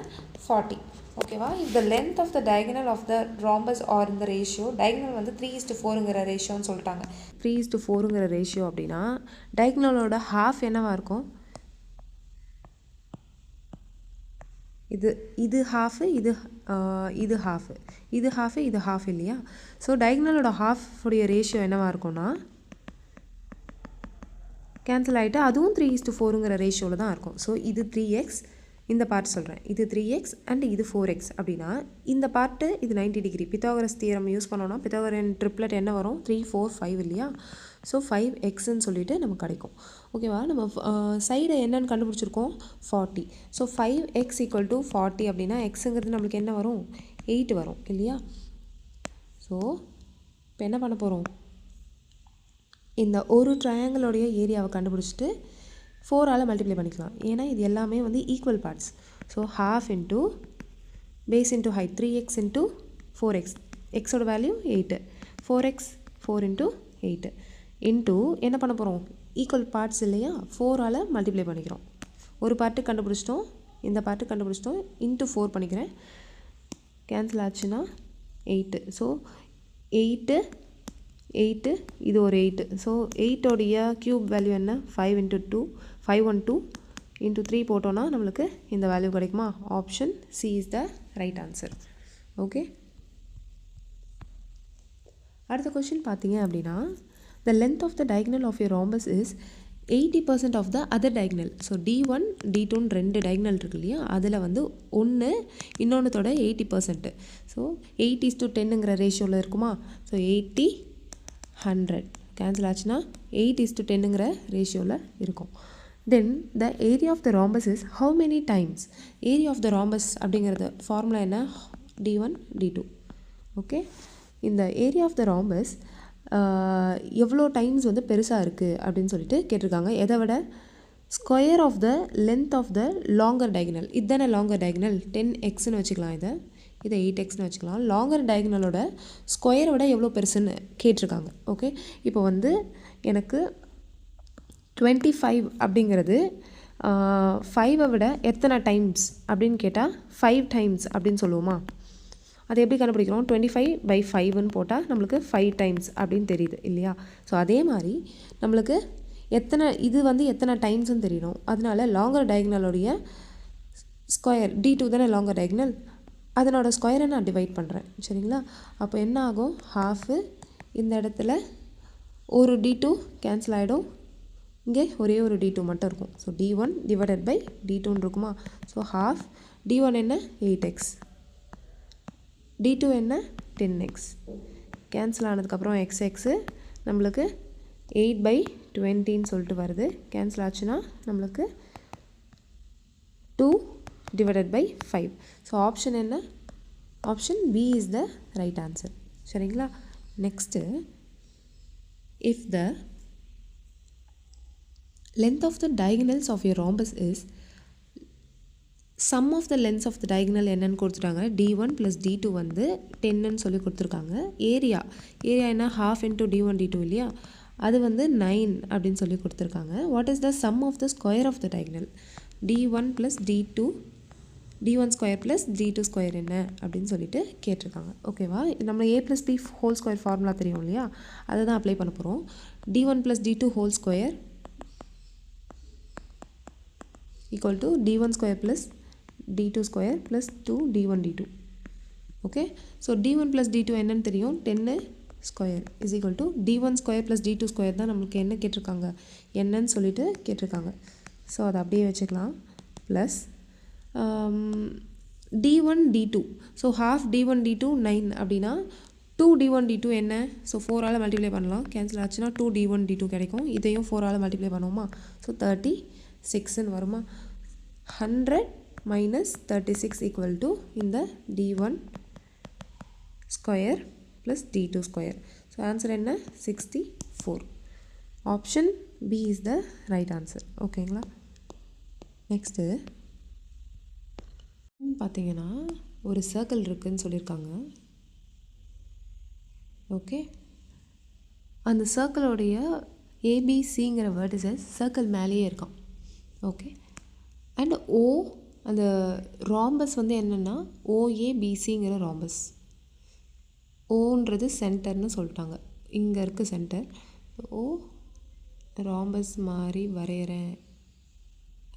40. ஓகேவா? if the length of the diagonal of the rhombus or in the ratio diagonal வந்து 3:4ங்கிற ரேஷியோன்னு சொல்லிட்டாங்க. 3:4ங்கிற ரேஷியோ அப்படின்னா டயகனலோட ஹாஃப் என்னவா இருக்கும்? இது ஹாஃபு இது ஹாஃபு இது ஹாஃப் இல்லையா? ஸோ டயகனலோட ஹாஃப் உடைய ரேஷியோ என்னவாக இருக்கும்னா கேன்சல் ஆகிட்டு அதுவும் 3:4ங்கிற ரேஷியோவில் தான் இருக்கும். ஸோ இது 3x, இந்த பார்ட் சொல்கிறேன், இது 3x அண்ட் இது 4x அப்படின்னா இந்த பார்ட்டு இது 90 டிகிரி. பித்தாகரஸ் தியரம் யூஸ் பண்ணோன்னா பித்தாகரன் ட்ரிப்ளெட் என்ன வரும்? 3, 4, 5 இல்லையா? ஸோ 5xன்னு சொல்லிட்டு நமக்கு கிடைக்கும். ஓகேவா? நம்ம சைடை என்னன்னு கண்டுபிடிச்சிருக்கோம் 40. ஸோ 5x = 40 அப்படின்னா எக்ஸுங்கிறது நம்மளுக்கு என்ன வரும்? 8 வரும் இல்லையா? ஸோ இப்போ என்ன பண்ண போகிறோம்? இந்த ஒரு ட்ரையாங்கிளோடைய ஏரியாவை கண்டுபிடிச்சிட்டு 4ஆல் மல்டிப்ளை பண்ணிக்கலாம். ஏன்னா இது எல்லாமே வந்து equal parts. So half into base into height 3x into 4x. எக்ஸோட வேல்யூ 8. 4x 4 into 8 into என்ன பண்ண போகிறோம்? ஈக்குவல் பார்ட்ஸ் இல்லையா? 4ஆல் மல்டிப்ளை பண்ணிக்கிறோம். ஒரு பார்ட்டு கண்டுபிடிச்சிட்டோம், இந்த பார்ட்டு கண்டுபிடிச்சிட்டோம், into 4 பண்ணிக்கிறேன். கேன்சல் ஆச்சுன்னா 8. ஸோ 8 இது ஒரு 8. ஸோ 8ஓடைய க்யூப் வேல்யூ என்ன? 5 into 2 512 into 3 போட்டோன்னா நம்மளுக்கு இந்த வேல்யூ கிடைக்குமா? Option C is the right answer. Okay, அடுத்த கொஸ்டின் பார்த்தீங்க அப்படின்னா the length of the diagonal of your rhombus is 80% of the other diagonal. So D1 D2ன்னு 2 diagonal இருக்கு இல்லையா? அதில் வந்து ஒன்று இன்னொன்றுத்தோட 80%. ஸோ 8:10ங்கிற ரேஷியோவில் இருக்குமா? ஸோ 80 100 கேன்சல் ஆச்சுன்னா 8:10ங்கிற ரேஷியோவில் இருக்கும். Then the area of the rhombus is how many times? Area of the rhombus அப்படிங்கிறது ஃபார்முலா என்ன? D1 D2. ஓகே, இந்த ஏரியா ஆஃப் த ராம்பஸ் எவ்வளோ டைம்ஸ் வந்து பெருசாக இருக்குது அப்படின்னு சொல்லிட்டு கேட்டிருக்காங்க. எதை விட? Square of the length of the longer diagonal. இதுதானே லாங்கர் டயகனல், 10xன்னு வச்சுக்கலாம், இதை 8xன்னு வச்சுக்கலாம். லாங்கர் டயகனலோட ஸ்கொயரை விட எவ்வளோ பெருசுன்னு கேட்டிருக்காங்க. ஓகே, இப்போ வந்து எனக்கு 25 அப்படிங்கிறது 5ஐ விட எத்தனை டைம்ஸ் அப்படின்னு கேட்டால் 5 டைம்ஸ் அப்படின்னு சொல்லுவோமா? அதை எப்படி கண்டுபிடிக்கிறோம்? 25/5ன்னு போட்டால் நம்மளுக்கு 5 டைம்ஸ் அப்படின்னு தெரியுது இல்லையா? ஸோ அதே மாதிரி நம்மளுக்கு இது வந்து எத்தனை டைம்ஸ்ன்னு தெரியணும். அதனால லாங்கர் டயகனலோடைய ஸ்கொயர் D2 தானே லாங்கர் டயகனல், அதனோட ஸ்கொயரை நான் டிவைட் பண்ணுறேன். சரிங்களா? அப்போ என்ன ஆகும்? ஹாஃபு இந்த இடத்துல ஒரு D2 கேன்சல் ஆகிடும், இங்கே ஒரே ஒரு D2 மட்டும் இருக்கும். ஸோ D1 டிவைடட் பை D2ன்னு இருக்குமா? ஸோ ஹாஃப் D1 என்ன? 8x, D2 என்ன? 10x. கேன்சல் ஆனதுக்கப்புறம் எக்ஸு நம்மளுக்கு 8/20ன்னு சொல்லிட்டு வருது. கேன்சல் ஆச்சுன்னா நம்மளுக்கு 2 டிவைடட் பை 5. ஸோ ஆப்ஷன் என்ன? Option B is the right answer. சரிங்களா? Next, if the length of the diagonals of your rhombus is sum of the lengths of the diagonal என்னன்னு கொடுத்துட்டாங்க. D1 plus D2 வந்து 10ன்னு சொல்லி கொடுத்துருக்காங்க. Area என்ன? half into D1 D2 இல்லையா? அது வந்து 9 அப்படின்னு சொல்லி கொடுத்துருக்காங்க. What is the sum of the square of the diagonal? D1 plus D2 D1 square plus D2 square என்ன அப்படின்னு சொல்லிட்டு கேட்டிருக்காங்க. ஓகேவா? நம்ம A + B whole square formula தெரியும் இல்லையா? அதை தான் அப்ளை பண்ண போகிறோம். D1 plus D2 whole square equal to D1 square plus D2 square plus 2 D1 D2. Okay, so D1 plus D2 என்னன்னு தெரியும்? 10 square is equal to D1 square plus D2 square தான் நம்மளுக்கு என்ன கேட்டிருக்காங்க? என்னன்னு சொல்லிட்டு கேட்டிருக்காங்க. ஸோ அதை அப்படியே வச்சுக்கலாம். Plus D1 D2. So half D1 D2 9 அப்படின்னா 2 D1 D2 என்ன? ஸோ 4ஆல் மல்டிப்ளை பண்ணலாம். கேன்சல் ஆச்சுன்னா 2 D1 D2 கிடைக்கும். இதையும் 4ஆல் மல்டிப்ளை பண்ணுவோமா? ஸோ 36ன்னு வருமா? 100 minus 36 equal to இந்த D1 square plus D2 square. So answer என்ன? 64. Option B is the right answer. ஓகேங்களா? நெக்ஸ்ட்டு பார்த்தீங்கன்னா ஒரு சர்க்கிள் இருக்குதுன்னு சொல்லியிருக்காங்க. ஓகே, அந்த சர்க்கிளோடைய ABCங்கிற வேர்டிசஸ் சர்க்கிள் மேலேயே இருக்கும். ஓகே, அண்ட் ஓ அந்த ராம்பஸ் வந்து என்னென்னா ஓஏபிசிங்கிற ராம்பஸ். ஓன்றது சென்டர்னு சொல்லிட்டாங்க, இங்கே இருக்க சென்டர். ஓ ராம்பஸ் மாதிரி வரைகிறேன்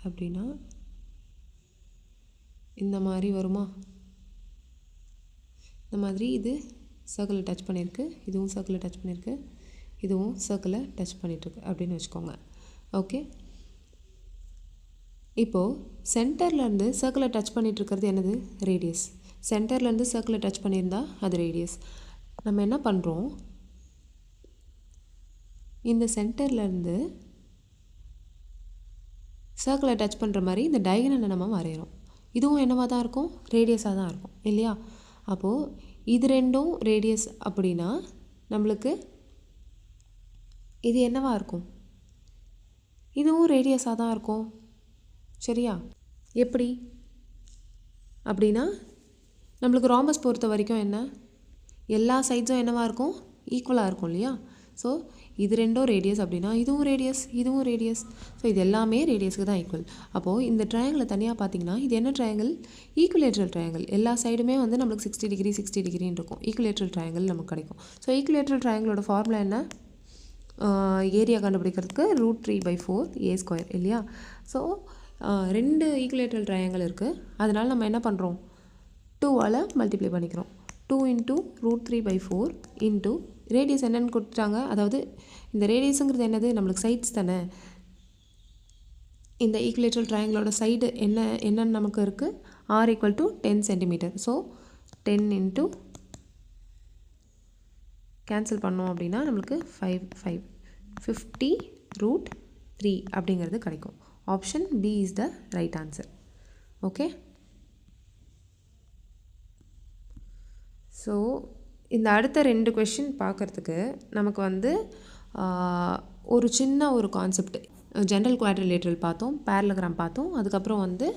அப்படின்னா இந்த மாதிரி வருமா? இந்த மாதிரி இது சர்க்கிளை டச் பண்ணியிருக்கு, இதுவும் சர்க்கிளை டச் பண்ணியிருக்கு, இதுவும் சர்க்கிளை டச் பண்ணிகிட்ருக்கு அப்படின்னு வச்சுக்கோங்க. ஓகே, இப்போது சென்டர்லேருந்து சர்க்கிளை டச் பண்ணிகிட்ருக்கிறது என்னது? ரேடியஸ். சென்டர்லேருந்து சர்க்கிளை டச் பண்ணியிருந்தா அது ரேடியஸ். நம்ம என்ன பண்ணுறோம், இந்த சென்டர்லேருந்து சர்க்கிளை டச் பண்ணுற மாதிரி இந்த டயகனலை நம்ம வரைகிறோம். இதுவும் என்னவாக தான் இருக்கும்? ரேடியஸாக தான் இருக்கும் இல்லையா? அப்போது இது ரெண்டும் ரேடியஸ் அப்படின்னா நம்மளுக்கு இது என்னவாக இருக்கும்? இதுவும் ரேடியஸாக தான் இருக்கும். சரியா? எப்படி அப்படின்னா நம்மளுக்கு ராம்பஸ் பொறுத்த வரைக்கும் என்ன, எல்லா சைட்ஸும் என்னவாக இருக்கும்? ஈக்குவலாக இருக்கும் இல்லையா? ஸோ இது ரெண்டும் ரேடியஸ் அப்படின்னா இதுவும் ரேடியஸ், இதுவும் ரேடியஸ். ஸோ இது எல்லாமே ரேடியஸுக்கு தான் ஈக்குவல். அப்போது இந்த ட்ரையாங்கிளை தனியாக பார்த்தீங்கன்னா இது என்ன ட்ரையாங்கிள்? Equilateral triangle. எல்லா சைடுமே வந்து நம்மளுக்கு 60 டிகிரி 60 டிகிரின்னு இருக்கும். ஈக்குலேட்ரல் ட்ரையாங்கிள் நமக்கு கிடைக்கும். ஸோ ஈக்குலேட்ரல் ட்ரையாங்கிளோட ஃபார்முலா என்ன? ஏரியா கண்டுபிடிக்கிறதுக்கு √3/4 a² இல்லையா? ஸோ 2 ஈக்குலேட்ரல் ட்ரையாங்கிள் இருக்குது. அதனால் நம்ம என்ன பண்ணுறோம்? 2ஆல் மல்டிப்ளை பண்ணிக்கிறோம். 2 × √3/4 இன்ட்டு ரேடியஸ் என்னென்னு கொடுத்துட்டாங்க. அதாவது இந்த ரேடியஸுங்கிறது என்னது? நம்மளுக்கு சைட்ஸ் தானே. இந்த ஈக்குலேட்ரல் ட்ரையாங்கிளோட சைடு என்னன்னு நமக்கு இருக்குது? r = 10 centimetre. ஸோ 10 × கேன்சல் பண்ணோம் அப்படின்னா நம்மளுக்கு 50 அப்படிங்கிறது கிடைக்கும். Option B is the right answer. Okay, so இந்த அடுத்த 2 கொஷின் பார்க்குறதுக்கு நமக்கு வந்து ஒரு சின்ன ஒரு கான்செப்ட், ஜென்ரல் குவாட்ரிலேட்ரல் பார்த்தோம், பேரலோகிராம் பார்த்தோம், அதுக்கப்புறம் வந்து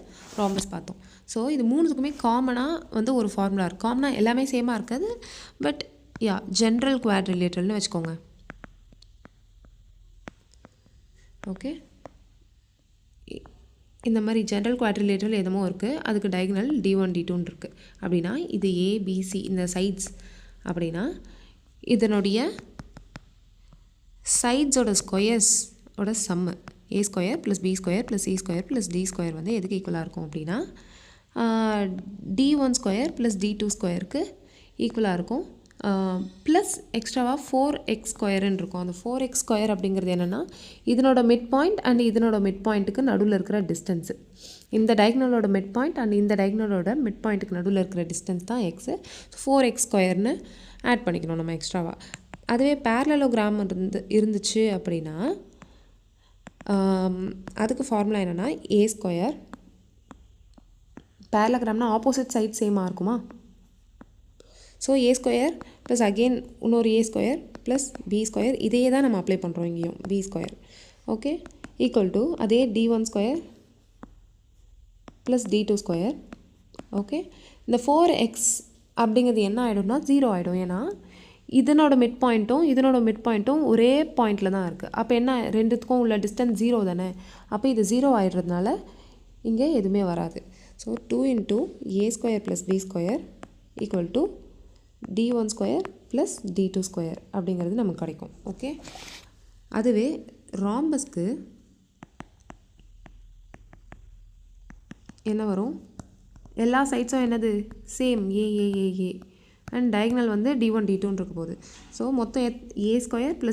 ராம்பஸ் பார்த்தோம். ஸோ இது மூணுத்துக்குமே காமனாக வந்து ஒரு ஃபார்முலா இருக்குது. காமனாக எல்லாமே சேமாக இருக்காது, பட் ஜென்ரல் குவாட்ரிலேட்ரல்னு வச்சுக்கோங்க. ஓகே, இந்த மாதிரி ஜென்ரல் குவாட்ரிலேட்ரல் எதுமோ இருக்குது, அதுக்கு டயகனல் D1 D2 இருக்குது. அப்படின்னா இது ABC இந்த சைட்ஸ் அப்படின்னா இதனுடைய சைட்ஸோட ஸ்கொயர்ஸோட சம்மு a² + b² + c² + d² வந்து எதுக்கு ஈக்குவலாக இருக்கும் அப்படின்னா D1² + D2² ஈக்குவலாக இருக்கும். ப்ளஸ் எக்ஸ்ட்ராவாக 4x² இருக்கும். அந்த 4x² அப்படிங்கிறது என்னென்னா இதனோட மிட் பாயிண்ட் அண்ட் இதனோட மிட் பாயிண்ட்டுக்கு நடுவில் இருக்கிற டிஸ்டன்ஸு. இந்த டயகனலோட மிட் பாயிண்ட் அண்ட் இந்த டயகனலோட மிட் பாயிண்ட்டுக்கு நடுவில் இருக்கிற டிஸ்டன்ஸ் தான் எக்ஸு. 4x² ஆட் பண்ணிக்கணும் நம்ம எக்ஸ்ட்ராவாக. அதுவே பேரலோகிராம் இருந்துச்சு அப்படின்னா அதுக்கு ஃபார்முலா என்னென்னா a². பேரலோகிராம்னா ஆப்போசிட் சைட் சேமாக இருக்குமா? ஸோ a² ப்ளஸ் அகெயின் இன்னொரு a² ப்ளஸ் b², இதையே தான் நம்ம அப்ளை பண்ணுறோம் இங்கேயும், b². ஓகே, ஈக்குவல் டு அதே D1² ப்ளஸ் D2². ஓகே, இந்த 4x அப்படிங்கிறது என்ன ஆகிடும்னா 0 ஆகிடும். ஏன்னா இதனோட மிட் பாயிண்ட்டும் ஒரே பாயிண்டில் தான் இருக்குது. அப்போ என்ன, ரெண்டுத்துக்கும் உள்ள டிஸ்டன்ஸ் 0 தானே. அப்போ இது 0 ஆகிடுறதுனால இங்கே எதுவுமே வராது. So 2 × a² + b² equal to D1² + D2² அப்படிங்கிறது நமக்கு கிடைக்கும். ஓகே, அதுவே ராம்பஸ்க்கு என்ன வரும்? எல்லா சைட்ஸும் என்னது? சேம் ஏ அண்ட் டயகனல் வந்து D1 D2 இருக்க போகுது. ஸோ மொத்தம் a² + a² +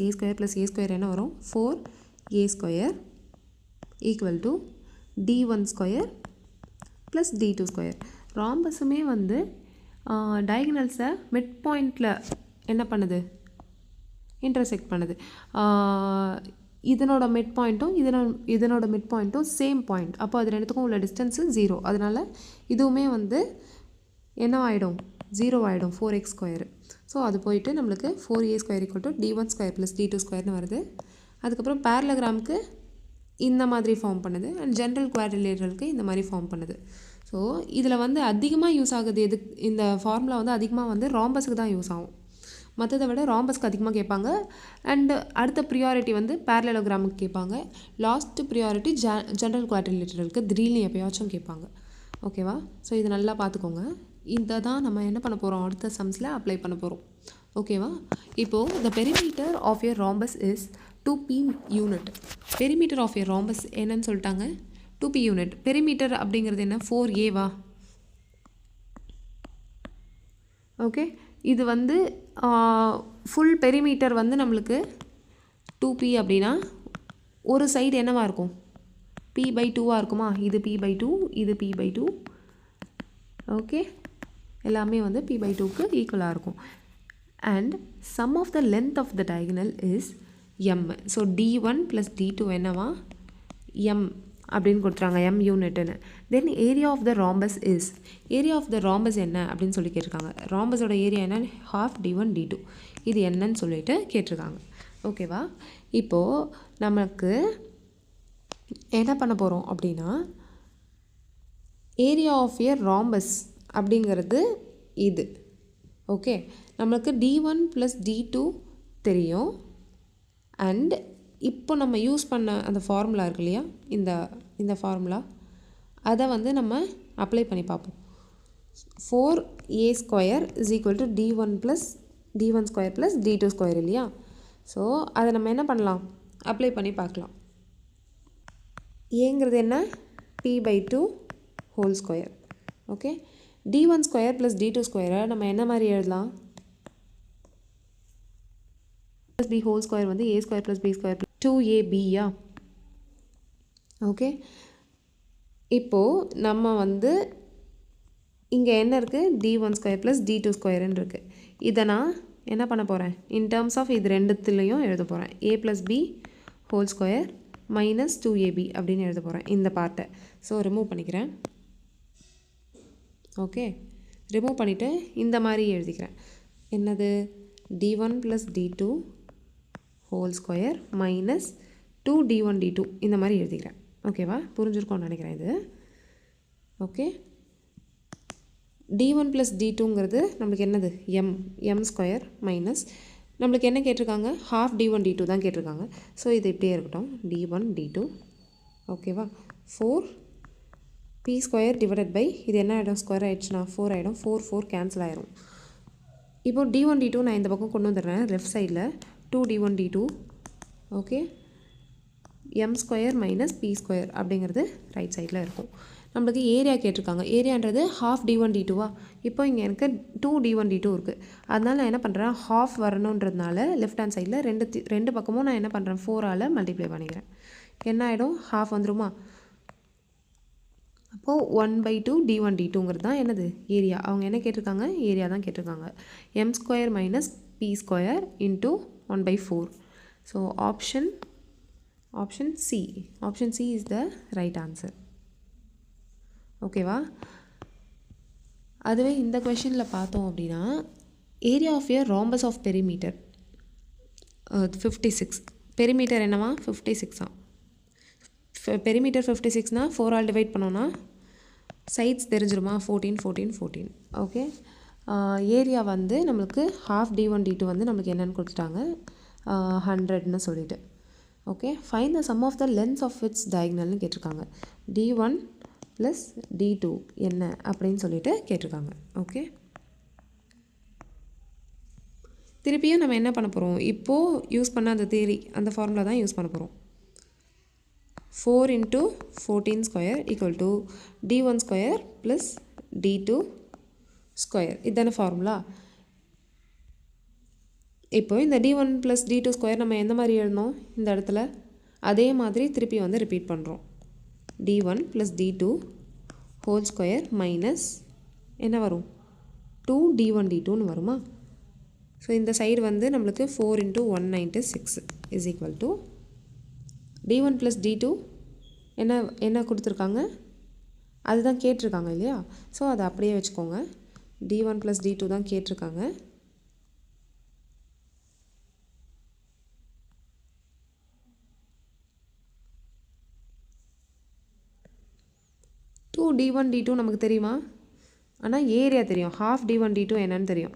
a² + a² என்ன வரும்? 4a² equal to D1² + D2². ராம்பஸுமே வந்து டயகனல்ஸை மிட் பாயிண்டில் என்ன பண்ணுது? இன்டர்செக்ட் பண்ணுது. இதனோட மிட் பாயிண்ட்டும் இதனோட மிட் பாயிண்ட்டும் சேம் பாயிண்ட். அப்போ அது ரெண்டுத்துக்கும் உள்ள டிஸ்டன்ஸு 0. அதனால் இதுவுமே வந்து என்ன ஆகிடும்? 0 ஆகிடும், 4x². ஸோ அது போயிட்டு நம்மளுக்கு 4a² = D1² + D2² வருது. அதுக்கப்புறம் பேரலோகிராமுக்கு இந்த மாதிரி ஃபார்ம் பண்ணுது அண்ட் ஜென்ரல் குவாட்ரிலேட்ரலுக்கு இந்த மாதிரி ஃபார்ம் பண்ணுது. ஸோ இதில் வந்து அதிகமாக யூஸ் ஆகுது எது? இந்த ஃபார்முலா வந்து அதிகமாக வந்து ராம்பஸுக்கு தான் யூஸ் ஆகும். மற்றதை விட ராம்பஸ்க்கு அதிகமாக கேட்பாங்க. அண்டு அடுத்த ப்ரியாரிட்டி வந்து பேரலோகிராமுக்கு கேட்பாங்க. லாஸ்ட்டு ப்ரியாரிட்டி ஜென்ரல் குவாட்ரிலேட்டரலுக்கு திடீர்னு எப்போயாச்சும் கேட்பாங்க. ஓகேவா? ஸோ இது நல்லா பார்த்துக்கோங்க. இதை தான் நம்ம என்ன பண்ண போகிறோம், அடுத்த சம்ஸில் அப்ளை பண்ண போகிறோம். ஓகேவா? இப்போது the perimeter of your rhombus is 2p unit. Perimeter of your rhombus என்னன்னு சொல்லிட்டாங்க, 2p யூனிட். பெரிமீட்டர் அப்படிங்கிறது என்ன, 4a. ஓகே, இது வந்து ஃபுல் பெரிமீட்டர் வந்து நம்மளுக்கு 2p அப்படின்னா ஒரு சைடு என்னவா இருக்கும், p/2 இருக்குமா? இது p/2, இது p/2. ஓகே, எல்லாமே வந்து p/2க்கு ஈக்குவலாக இருக்கும். And sum of the length of the diagonal is m. So d1 + d2 என்னவா, m அப்படின்னு கொடுத்துறாங்க, m யூனிட்டுன்னு. Then area of the rhombus is, area of the rhombus என்ன அப்படின்னு சொல்லி கேட்டிருக்காங்க. ராம்பஸோட ஏரியா என்ன, ½ d1 d2. இது என்னன்னு சொல்லிட்டு கேட்டிருக்காங்க. ஓகேவா? இப்போது நமக்கு என்ன பண்ண போகிறோம் அப்படின்னா, ஏரியா ஆஃப் எ ராம்பஸ் அப்படிங்கிறது இது. ஓகே, நம்மளுக்கு d1 + d2 தெரியும். அண்ட் இப்போ நம்ம யூஸ் பண்ண அந்த ஃபார்முலா இருக்கு இல்லையா, இந்த ஃபார்முலா, அதை வந்து நம்ம அப்ளை பண்ணி பார்ப்போம். 4a² = d1 + d1² + d2² இல்லையா? ஸோ அதை நம்ம என்ன பண்ணலாம், அப்ளை பண்ணி பார்க்கலாம். ஏங்கிறது என்ன, p/2 whole square. Okay, d1² + d2² நம்ம என்ன மாதிரி எழுதலாம், b ஹோல் ஸ்கொயர் வந்து a² + b² 2ab. ஓகே, இப்போது நம்ம வந்து இங்கே என்ன இருக்குது, d1² + d2² இருக்குது. இதை நான் என்ன பண்ண போகிறேன், இன் டேர்ம்ஸ் ஆஃப் இது ரெண்டுத்துலேயும் எழுத போகிறேன். a + b whole square - 2ab அப்படின்னு எழுத போகிறேன் இந்த பார்ட்டை. ஸோ ரிமூவ் பண்ணிக்கிறேன். ஓகே, ரிமூவ் பண்ணிவிட்டு இந்த மாதிரி எழுதிக்கிறேன். என்னது, d1 + d2 whole square -2d1 d2 இந்த மாதிரி எழுதிக்கிறேன். ஓகேவா? புரிஞ்சிருக்கோன்னு நினைக்கிறேன் இது. ஓகே, d1 + d2ங்கிறது நம்மளுக்கு என்னது, m² மைனஸ் நம்மளுக்கு என்ன கேட்டிருக்காங்க, ½ d1 d2 தான் கேட்டிருக்காங்க. ஸோ இது இப்படியே இருக்கட்டும், d1 d2. ஓகேவா? 4p² இது என்ன ஆகிடும், ஸ்கொயர் ஆகிடுச்சுன்னா 4 ஆகிடும். 4 கேன்சல் ஆகிடும். இப்போது d1 d2 நான் இந்த பக்கம் கொண்டு வந்துடுறேன், லெஃப்ட் சைடில் 2d1 d2. Okay, m² - p² அப்படிங்கிறது ரைட் சைடில் இருக்கும். நம்மளுக்கு ஏரியா கேட்டிருக்காங்க. ஏரியான்றது ½ d1 d2. இப்போ இங்கே எனக்கு 2d1 d2 இருக்குது. அதனால் நான் என்ன பண்ணுறேன், ½ வரணுன்றதுனால லெஃப்ட் ஹேண்ட் சைடில் ரெண்டு பக்கமும் நான் என்ன பண்ணுறேன், 4ஆல் மல்டிப்ளை பண்ணிக்கிறேன். என்ன ஆகிடும், ½ வந்துருமா? அப்போது 1/2 d1 d2ங்கிறது தான் என்னது, ஏரியா. அவங்க என்ன கேட்டிருக்காங்க, ஏரியா தான் கேட்டிருக்காங்க. m² - p² × 1/4. So option C is the right answer. ஓகேவா? அதுவே இந்த கொஷனில் பார்த்தோம் அப்படின்னா, area of a rhombus of perimeter 56. Perimeter என்னவா, 56. பெரிமீட்டர் 56னா 4ஆல் டிவைட் பண்ணோன்னா சைட்ஸ் தெரிஞ்சிருமா, 14. ஓகே, ஏரியா வந்து நம்மளுக்கு ½ d1 d2 வந்து நம்மளுக்கு என்னென்னு கொடுத்துட்டாங்க, 100ன்னு சொல்லிட்டு. Okay, find the sum of the length of its டயகனல்னு கேட்டிருக்காங்க. d1 + d2 என்ன அப்படின்னு சொல்லிட்டு கேட்டிருக்காங்க. ஓகே, திருப்பியும் நம்ம என்ன பண்ண போகிறோம், இப்போது யூஸ் பண்ண அந்த தியரி, அந்த ஃபார்முலா தான் யூஸ் பண்ண போகிறோம். 4 × 14² = d1² + d2². இதுதானே ஃபார்முலா. இப்போ இந்த d1 + d2² நம்ம எந்த மாதிரி எழுதணும், இந்த இடத்துல அதே மாதிரி திருப்பி வந்து ரிப்பீட் பண்ணுறோம். d1 + d2 whole square minus என்ன வரும், 2d1 d2ன்னு வருமா? ஸோ இந்த சைடு வந்து நம்மளுக்கு 4 × 196 = d1 + d2 என்ன கொடுத்துருக்காங்க, அதுதான் கேட்டிருக்காங்க இல்லையா? ஸோ அதை அப்படியே வச்சுக்கோங்க. d1 + d2 தான் கேட்டிருக்காங்க. d1 d2 நமக்கு தெரியுமா, ஆனால் ஏரியா தெரியும். ½ d1 d2 என்னன்னு தெரியும்.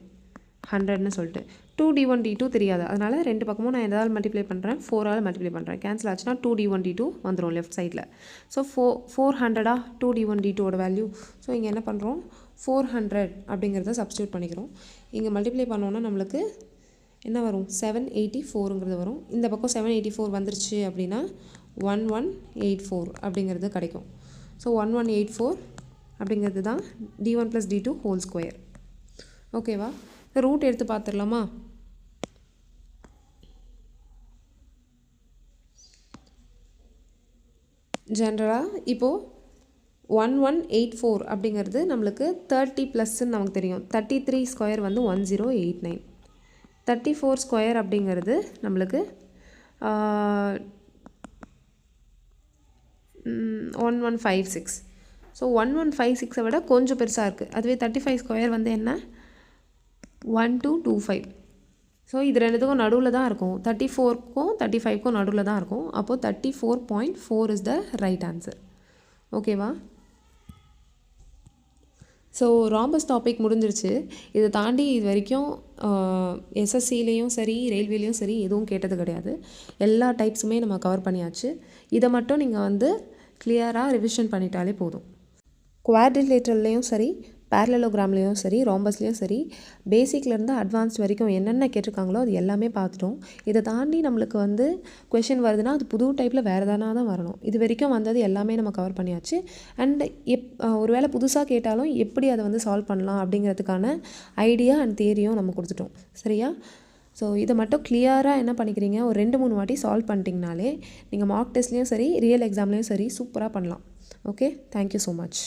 100ன்னு சொல்லிட்டு 2d1d2 தெரியாது, அதனால் ரெண்டு பக்கமும் நான் எதாவது மல்டிப்ளை பண்ணுறேன், 4ஆல் மல்டிப்ளை பண்ணுறேன். கேன்சல் ஆச்சுன்னா 2d1d2 வந்துடும் லெஃப்ட் சைடில். So 400 2d1d2ஓட value. ஸோ இங்கே என்ன பண்ணுறோம், 400 அப்படிங்கிறத சப்ஸ்டியூட் பண்ணிக்கிறோம். இங்கே மல்டிப்ளை பண்ணோன்னா நம்மளுக்கு என்ன வரும், 784ங்கிறது வரும். இந்த பக்கம் 784 வந்துருச்சு அப்படின்னா 1184 அப்படிங்கிறது கிடைக்கும். ஸோ 1184 அப்படிங்கிறது தான் d1 + d2 ஹோல் ஸ்கொயர். ஓகேவா? ரூட் எடுத்து பார்த்துடலாமா? ஜென்ரலாக இப்போது 1184 அப்படிங்கிறது நம்மளுக்கு 30 ப்ளஸ்ன்னு நமக்கு தெரியும். 33 ஸ்கொயர் வந்து 1089. 34 ஸ்கொயர் அப்படிங்கிறது நம்மளுக்கு 1156. ஸோ 1156 விட கொஞ்சம் பெருசாக இருக்குது. அதுவே 35 ஸ்கொயர் வந்து என்ன, 1225. ஸோ இது ரெண்டுத்துக்கும் நடுவில் தான் இருக்கும், 34க்கும் 35க்கும் நடுவில் தான் இருக்கும். அப்போது 34.4 இஸ் த ரைட் ஆன்சர். ஓகேவா? ஸோ ராம்பஸ் டாபிக் முடிஞ்சிருச்சு. இதை தாண்டி இது வரைக்கும் எஸ்எஸ்சிலையும் சரி ரயில்வேலையும் சரி எதுவும் கேட்டது கிடையாது. எல்லா டைப்ஸுமே நம்ம கவர் பண்ணியாச்சு. இதை மட்டும் நீங்கள் வந்து கிளியராக ரிவிஷன் பண்ணிட்டாலே போதும். குவாட்ரிலேட்டரல்லையும் சரி பேரலோகிராம்லேயும் சரி ராம்பஸ்லேயும் சரி பேசிக்லேருந்து அட்வான்ஸ்ட் வரைக்கும் என்னென்ன கேட்டிருக்காங்களோ அது எல்லாமே பார்த்துட்டோம். இதை தாண்டி நம்மளுக்கு வந்து கொஷின் வருதுன்னா அது புது டைப்பில் வேறு எதனா தான் வரணும். இது வரைக்கும் வந்தது எல்லாமே நம்ம கவர் பண்ணியாச்சு. அண்ட் ஒருவேளை புதுசாக கேட்டாலும் எப்படி அதை வந்து சால்வ் பண்ணலாம் அப்படிங்கிறதுக்கான ஐடியா அண்ட் தியரியும் நம்ம கொடுத்துட்டோம். சரியா? ஸோ இதை மட்டும் கிளியராக என்ன பண்ணிக்கிறீங்க, ஒரு 2-3 வாட்டி சால்வ் பண்ணிட்டீங்கனாலே நீங்கள் மார்க் டெஸ்ட்லேயும் சரி ரியல் எக்ஸாம்லேயும் சரி சூப்பராக பண்ணலாம். Okay, thank you so much.